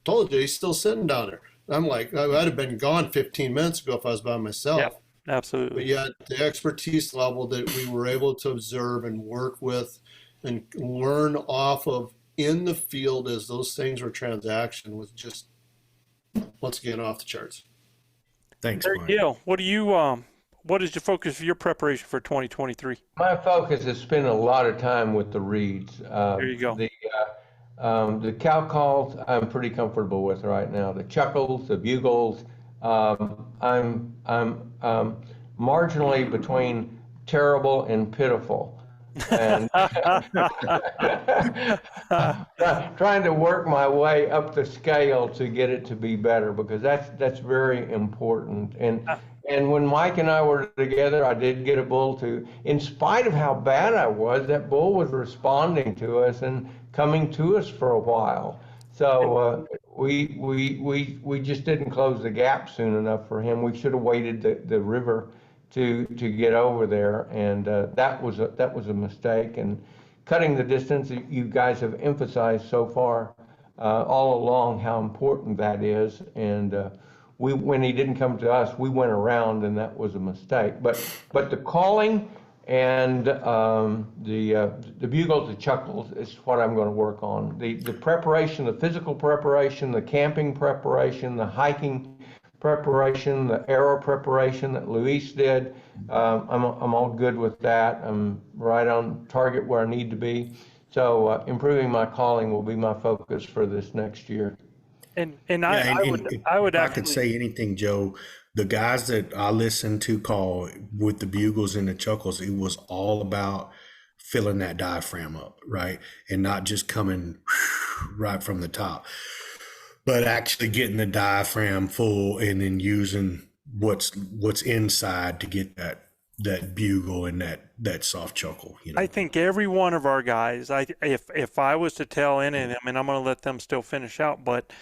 told you, he's still sitting down there. I'm like, I'd have been gone 15 minutes ago if I was by myself. Yeah, absolutely. But yet the expertise level that we were able to observe and work with and learn off of in the field as those things were transaction was just, once again, off the charts. Thanks, Mike. Gil, what is your focus for your preparation for 2023? My focus is spending a lot of time with the reeds. There you go. The cow calls I'm pretty comfortable with right now. The chuckles, the bugles, I'm marginally between terrible and pitiful, and trying to work my way up the scale to get it to be better, because that's very important. And when Mike and I were together, I did get a bull to, in spite of how bad I was, that bull was responding to us and coming to us for a while. So we just didn't close the gap soon enough for him. We should have waited the river to get over there, and that was a mistake. And cutting the distance, you guys have emphasized so far all along how important that is. And when he didn't come to us, we went around, and that was a mistake. But the calling and the bugles, the chuckles is what I'm going to work on. The preparation, the physical preparation, the camping preparation, the hiking preparation, the arrow preparation that Luis did, I'm all good with that. I'm right on target where I need to be. So improving my calling will be my focus for this next year. I would I could say anything, Joe. The guys that I listened to call with the bugles and the chuckles, it was all about filling that diaphragm up, right? And not just coming right from the top, but actually getting the diaphragm full and then using what's inside to get that bugle and that soft chuckle. You know? I think every one of our guys, if I was to tell any of them, and I'm going to let them still finish out, but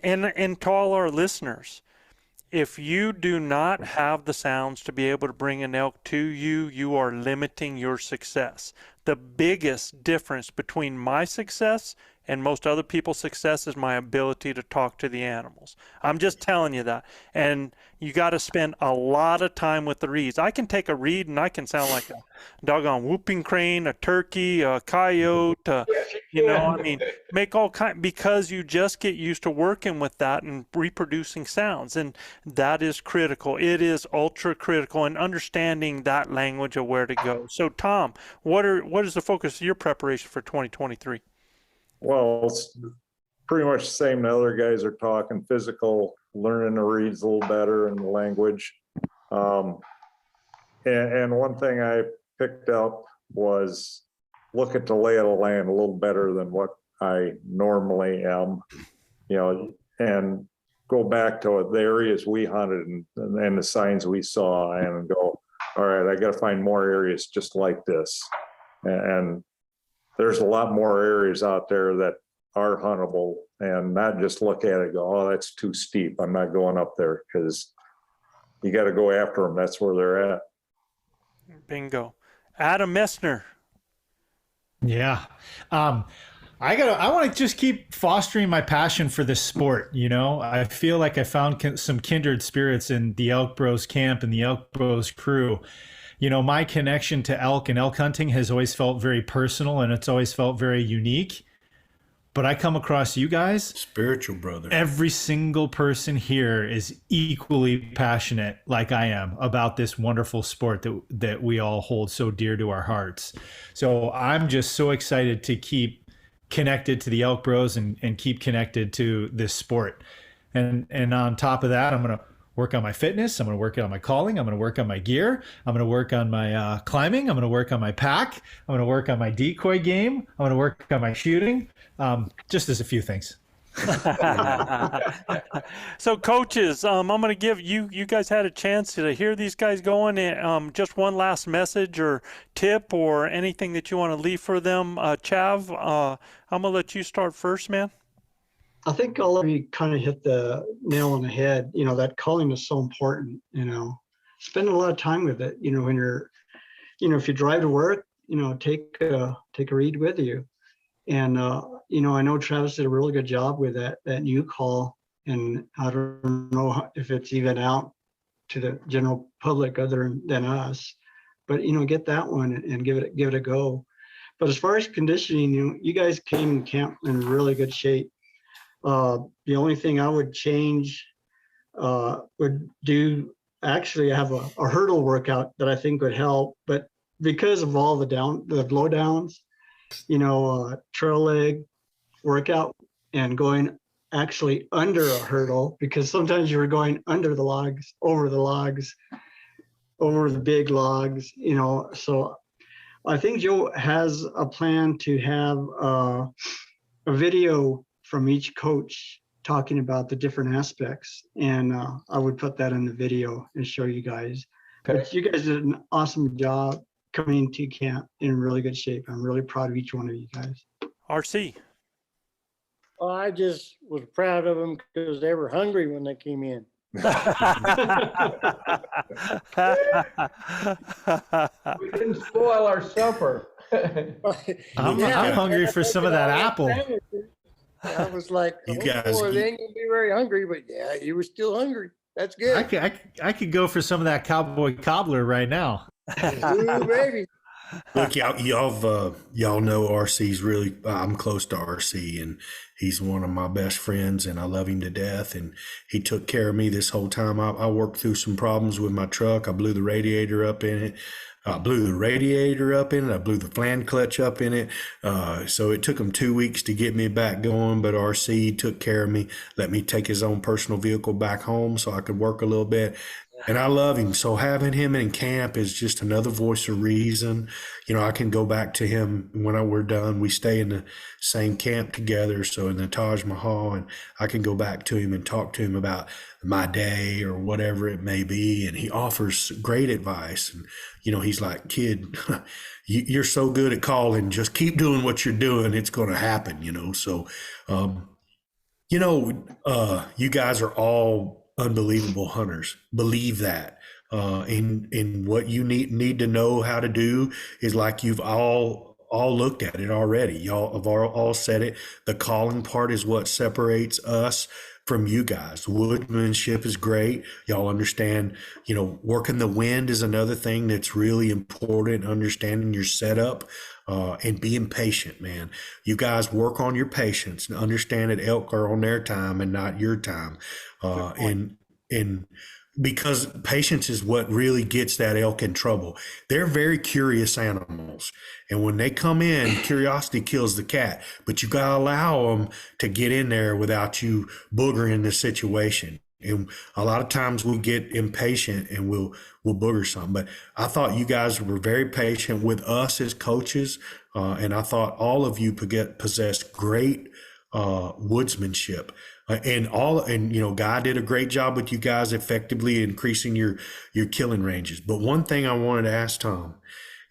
and to all our listeners, if you do not have the sounds to be able to bring an elk to you, you are limiting your success. The biggest difference between my success and most other people's success is my ability to talk to the animals. I'm just telling you that. And you got to spend a lot of time with the reeds. I can take a reed and I can sound like a doggone whooping crane, a turkey, a coyote, you know, I mean, make all kind, because you just get used to working with that and reproducing sounds. And that is critical. It is ultra critical, and understanding that language of where to go. So Tom, what is the focus of your preparation for 2023? Well, it's pretty much the same the other guys are talking, physical, learning to read a little better in the language. And one thing I picked up was look at the lay of the land a little better than what I normally am, you know, and go back to the areas we hunted and the signs we saw and go, all right, I got to find more areas just like this. And there's a lot more areas out there that are huntable, and not just look at it and go, oh, that's too steep, I'm not going up there, because you got to go after them. That's where they're at. Bingo. Adam Messner. Yeah. I want to just keep fostering my passion for this sport. You know, I feel like I found some kindred spirits in the ElkBros camp and the ElkBros crew. You know, my connection to elk and elk hunting has always felt very personal, and it's always felt very unique. But I come across you guys, spiritual brother. Every single person here is equally passionate, like I am, about this wonderful sport that we all hold so dear to our hearts. So I'm just so excited to keep connected to the ElkBros and keep connected to this sport. And on top of that, I'm going to work on my fitness. I'm going to work on my calling. I'm going to work on my gear. I'm going to work on my climbing. I'm going to work on my pack. I'm going to work on my decoy game. I'm going to work on my shooting. Just as a few things. So coaches, I'm going to give you guys had a chance to hear these guys going. Just one last message or tip or anything that you want to leave for them. Chav, I'm going to let you start first, man. I think all of you kind of hit the nail on the head. You know, that calling is so important, you know, spend a lot of time with it. You know, when you're, you know, if you drive to work, you know, take a reed with you. And, you know, I know Travis did a really good job with that new call, and I don't know if it's even out to the general public other than us, but, you know, get that one and give it a go. But as far as conditioning, you know, you guys came in camp in really good shape. The only thing I would change would do, actually I have a hurdle workout that I think would help, but because of all the blowdowns, you know, trail leg workout and going actually under a hurdle, because sometimes you were going under the logs, over the big logs, you know. So I think Joe has a plan to have a video from each coach talking about the different aspects, and I would put that in the video and show you guys. Okay. But you guys did an awesome job coming to camp in really good shape. I'm really proud of each one of you guys. RC. Well, I just was proud of them because they were hungry when they came in. We didn't spoil our supper. I'm hungry for some of that apple. I was like, you guys, boy, they ain't gonna be very hungry, but yeah, you were still hungry. That's good. I could go for some of that cowboy cobbler right now. Ooh, baby. Look, y'all know RC's really. I'm close to RC, and he's one of my best friends, and I love him to death. And he took care of me this whole time. I worked through some problems with my truck. I blew the radiator up in it. I blew the flange clutch up in it. So it took him 2 weeks to get me back going, but RC took care of me, let me take his own personal vehicle back home so I could work a little bit. And I love him. So having him in camp is just another voice of reason. You know, I can go back to him when we're done. We stay in the same camp together, so in the Taj Mahal, and I can go back to him and talk to him about my day or whatever it may be. And he offers great advice. And, you know, he's like, kid, you're so good at calling. Just keep doing what you're doing. It's going to happen, you know. So, you know, you guys are all unbelievable hunters. Believe that. And what you need to know how to do is, like you've all all looked at it already. Y'all have all said it. The calling part is what separates us from you guys. Woodmanship is great. Y'all understand, working the wind is another thing that's really important, understanding your setup, and being patient, man. You guys work on your patience and understand that elk are on their time and not your time. And because patience is what really gets that elk in trouble. They're very curious animals. And when they come in, curiosity kills the cat, but you got to allow them to get in there without you boogering the situation. And a lot of times we'll get impatient and we'll booger something. But I thought you guys were very patient with us as coaches. And I thought all of you possessed great woodsmanship. God did a great job with you guys effectively increasing your killing ranges. But one thing I wanted to ask Tom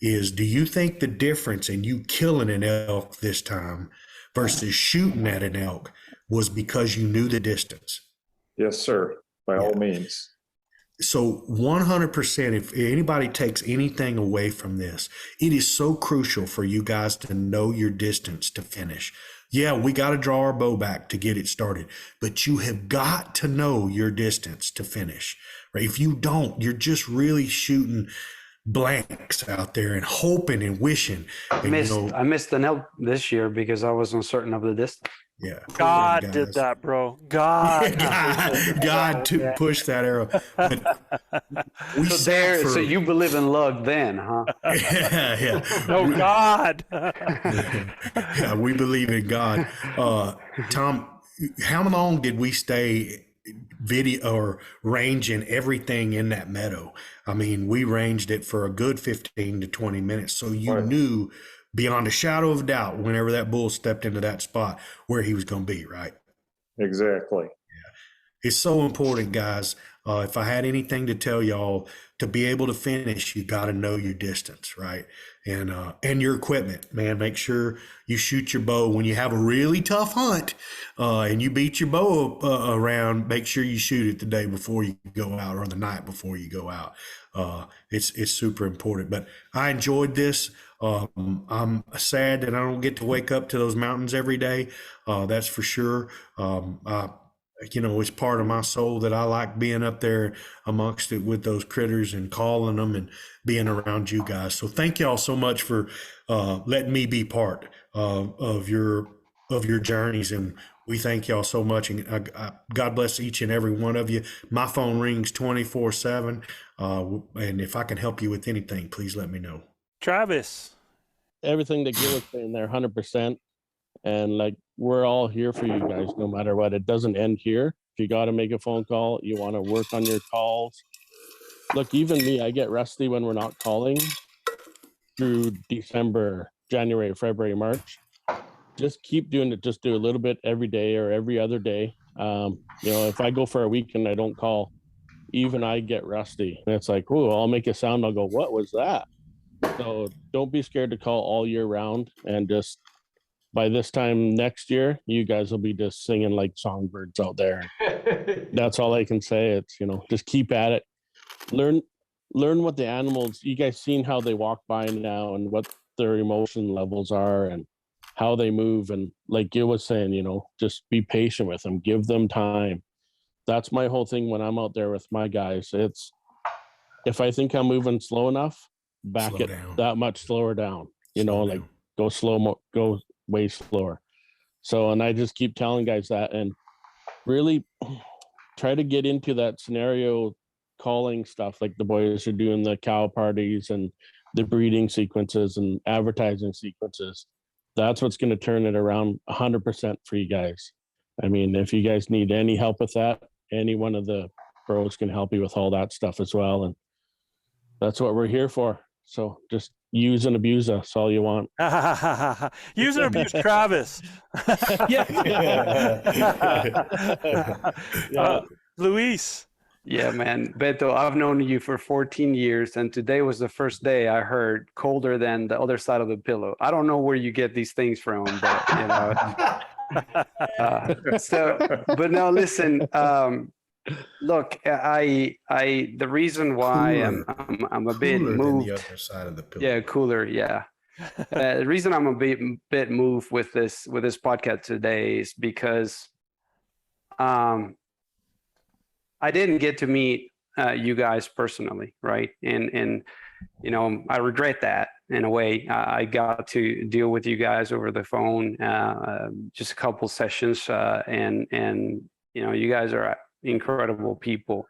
is, do you think the difference in you killing an elk this time versus shooting at an elk was because you knew the distance? Yes, sir. By all means. So 100%, if anybody takes anything away from this, it is so crucial for you guys to know your distance to finish. Yeah, we got to draw our bow back to get it started, but you have got to know your distance to finish, right? If you don't, you're just really shooting blanks out there and hoping and wishing. I missed an elk this year because I was uncertain of the distance. Yeah. God did that, bro. God. God to push that arrow. So you believe in luck then, huh? Yeah. Oh, God. Yeah, we believe in God. Tom, how long did we stay video or ranging everything in that meadow? I mean, we ranged it for a good 15 to 20 minutes. So you knew beyond a shadow of a doubt, whenever that bull stepped into that spot, where he was going to be, right? Exactly. Yeah. It's so important, guys. If I had anything to tell y'all, to be able to finish, you got to know your distance, right? And your equipment, man. Make sure you shoot your bow when you have a really tough hunt, and you beat your bow around. Make sure you shoot it the day before you go out or the night before you go out. It's super important. But I enjoyed this. I'm sad that I don't get to wake up to those mountains every day. That's for sure. It's part of my soul that I like being up there amongst it with those critters and calling them and being around you guys. So thank y'all so much for letting me be part of your journeys. And we thank y'all so much. And God bless each and every one of you. My phone rings 24/7. And if I can help you with anything, please let me know. Travis. Everything that Gil was saying there, 100%. And like, we're all here for you guys, no matter what. It doesn't end here. If you got to make a phone call, you want to work on your calls. Look, even me, I get rusty when we're not calling through December, January, February, March. Just keep doing it. Just do a little bit every day or every other day. If I go for a week and I don't call, even I get rusty. And it's like, oh, I'll make a sound. I'll go, what was that? So don't be scared to call all year round. And just by this time next year, you guys will be just singing like songbirds out there. That's all I can say. It's, just keep at it. Learn what the animals, you guys seen how they walk by now and what their emotion levels are and how they move. And like Gil was saying, just be patient with them, give them time. That's my whole thing when I'm out there with my guys. It's, if I think I'm moving slow enough, back it that much slower down, go way slower. So, and I just keep telling guys that, and really try to get into that scenario calling stuff like the boys are doing, the cow parties and the breeding sequences and advertising sequences. That's what's going to turn it around 100% for you guys. I mean, if you guys need any help with that, any one of the pros can help you with all that stuff as well. And that's what we're here for. So just use and abuse us all you want. Use and abuse Travis. Luis. Yeah, man. Beto, I've known you for 14 years, and today was the first day I heard colder than the other side of the pillow. I don't know where you get these things from, but but no, listen, look, the reason why I'm a bit moved. Than the other side of the pillow. Yeah, cooler. Yeah. The reason I'm a bit moved with this podcast today is because I didn't get to meet you guys personally, right? And I regret that in a way. I got to deal with you guys over the phone, just a couple sessions, and you guys are incredible people.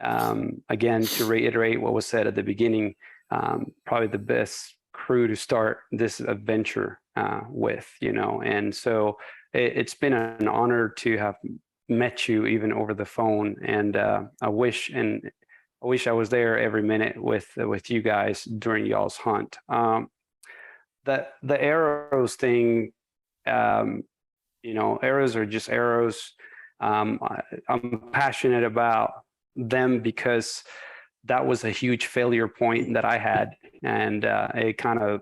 Again, to reiterate what was said at the beginning, probably the best crew to start this adventure with, and so it's been an honor to have met you even over the phone, and I wish I was there every minute with you guys during y'all's hunt. The arrows thing, arrows are just arrows. I'm passionate about them because that was a huge failure point that I had, and it kind of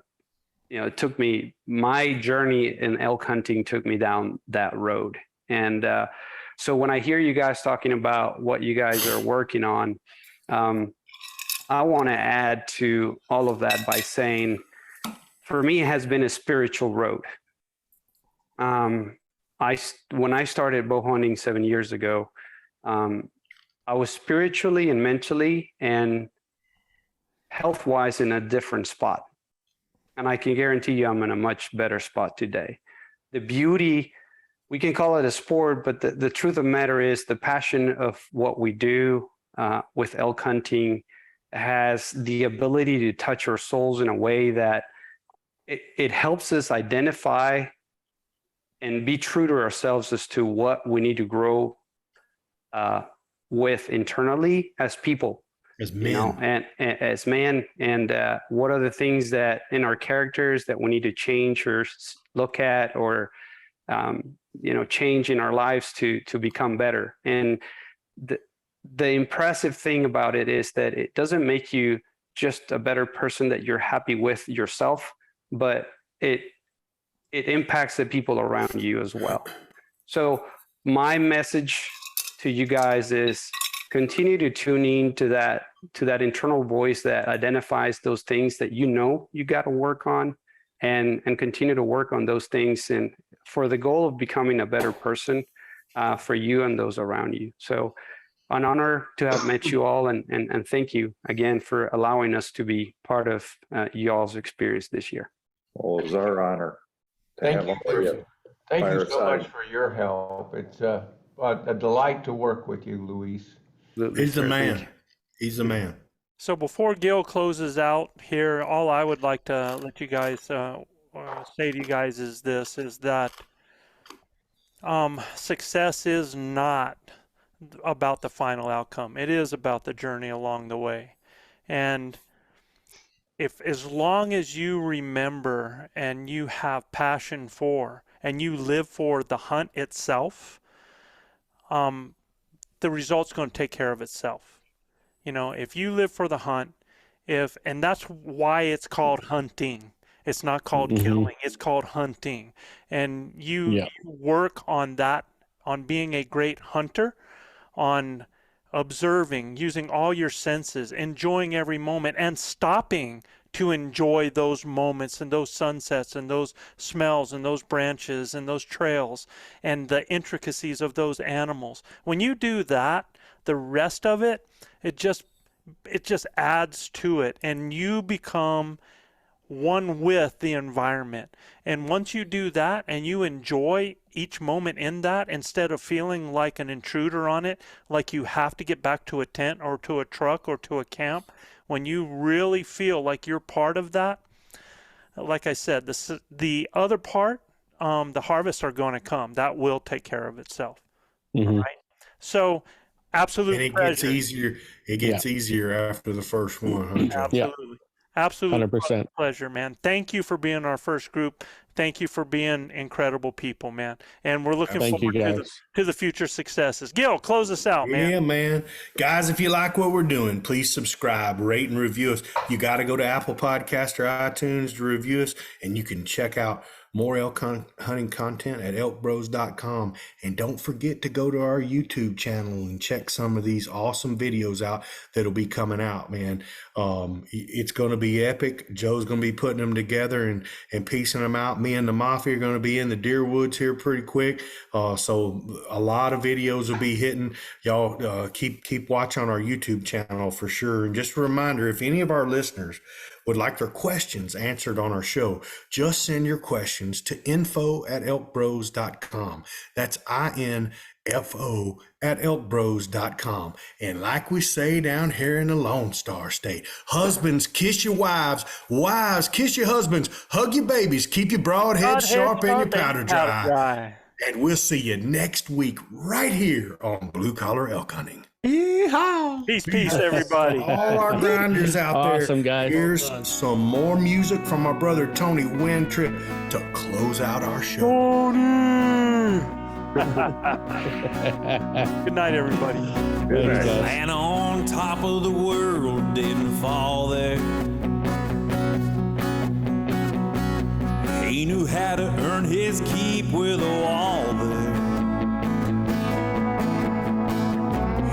took me, my journey in elk hunting took me down that road. And so when I hear you guys talking about what you guys are working on, I want to add to all of that by saying, for me, it has been a spiritual road. When I started bow hunting 7 years ago, I was spiritually and mentally and health-wise in a different spot. And I can guarantee you I'm in a much better spot today. The beauty, we can call it a sport, but the truth of the matter is the passion of what we do with elk hunting has the ability to touch our souls in a way that it helps us identify and be true to ourselves as to what we need to grow with internally as people, as men, and as man, and what are the things that in our characters that we need to change or look at, or change in our lives to become better. And the impressive thing about it is that it doesn't make you just a better person that you're happy with yourself, but it impacts the people around you as well. So my message to you guys is continue to tune in to that internal voice that identifies those things that you got to work on, and continue to work on those things, and for the goal of becoming a better person for you and those around you. So an honor to have met you all, and thank you again for allowing us to be part of y'all's experience this year. Well, it was our honor. Thank you so much for your help. It's a delight to work with you, Luis. He's the man. He's the man. So before Gil closes out here, all I would like to let you guys say to you guys is this: is that success is not about the final outcome. It is about the journey along the way. And as long as you remember and you have passion for and you live for the hunt itself, the result's going to take care of itself. If you live for the hunt, and that's why it's called hunting. It's not called killing, it's called hunting. And you work on that, on being a great hunter, on observing, using all your senses, enjoying every moment, and stopping to enjoy those moments and those sunsets and those smells and those branches and those trails and the intricacies of those animals. When you do that, the rest of it, it just adds to it, and you become one with the environment. And once you do that and you enjoy each moment in that, instead of feeling like an intruder on it, like you have to get back to a tent or to a truck or to a camp, when you really feel like you're part of that, like I said, the other part, the harvests are going to come. That will take care of itself. All right. So absolute and it pleasure. gets easier. It gets easier after the first one, huh, Joe? Absolutely. 100%. Pleasure, man. Thank you for being our first group. Thank you for being incredible people, man. And we're looking forward to the future successes. Gil, close us out, man. Yeah, man. Guys, if you like what we're doing, please subscribe, rate, and review us. You got to go to Apple Podcast or iTunes to review us, and you can check out More elk hunting content at ElkBros.com. And don't forget to go to our YouTube channel and check some of these awesome videos out that'll be coming out, man. It's going to be epic. Joe's going to be putting them together and piecing them out. Me and the Mafia are going to be in the deer woods here pretty quick. So a lot of videos will be hitting. Y'all keep watching on our YouTube channel for sure. And just a reminder, if any of our listeners would like their questions answered on our show, just send your questions to info@elkbros.com. That's info@elkbros.com. And like we say down here in the Lone Star State, husbands, kiss your wives. Wives, kiss your husbands. Hug your babies. Keep your broad head sharp and your powder dry. And we'll see you next week right here on Blue Collar Elk Hunting. Yeehaw. Peace, everybody. All our grinders out there. Awesome, guys. Here's some more music from our brother Tony Wintrip to close out our show. Good night, everybody. Good night, guys. Man on top of the world didn't fall there. He knew how to earn his keep with a wall there.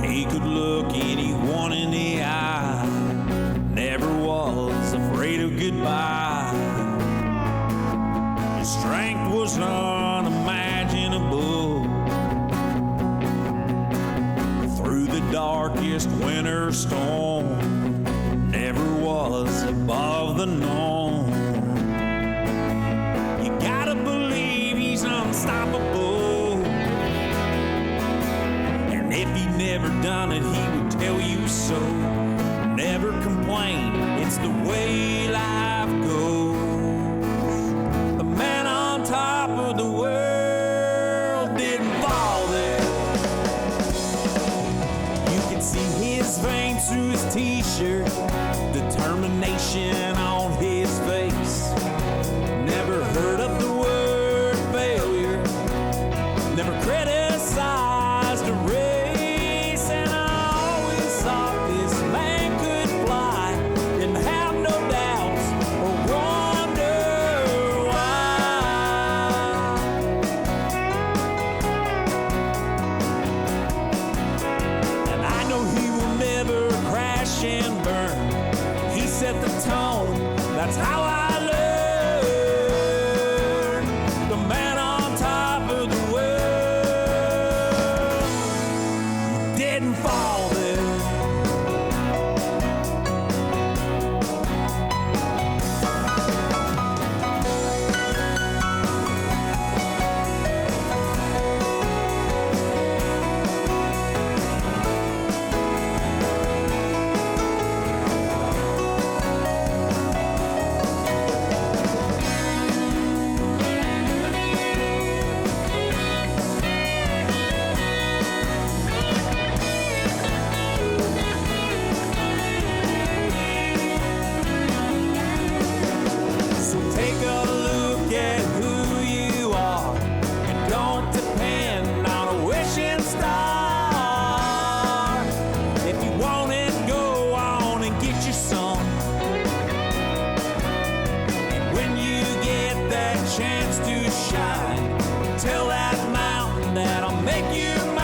He could look anyone in the eye, never was afraid of goodbye. His strength was unimaginable. Through the darkest winter storm, never was above the norm. You gotta believe he's unstoppable. If he'd never done it, he would tell you so. Never complain, it's the way life goes. The man on top of the world didn't fall there. You can see his veins through his t-shirt, determination on his face. Never heard of the word failure, never criticized a race. That's how I learned. The man on top of the world didn't fall there. Chance to shine, tell that mountain that I'll make you mine.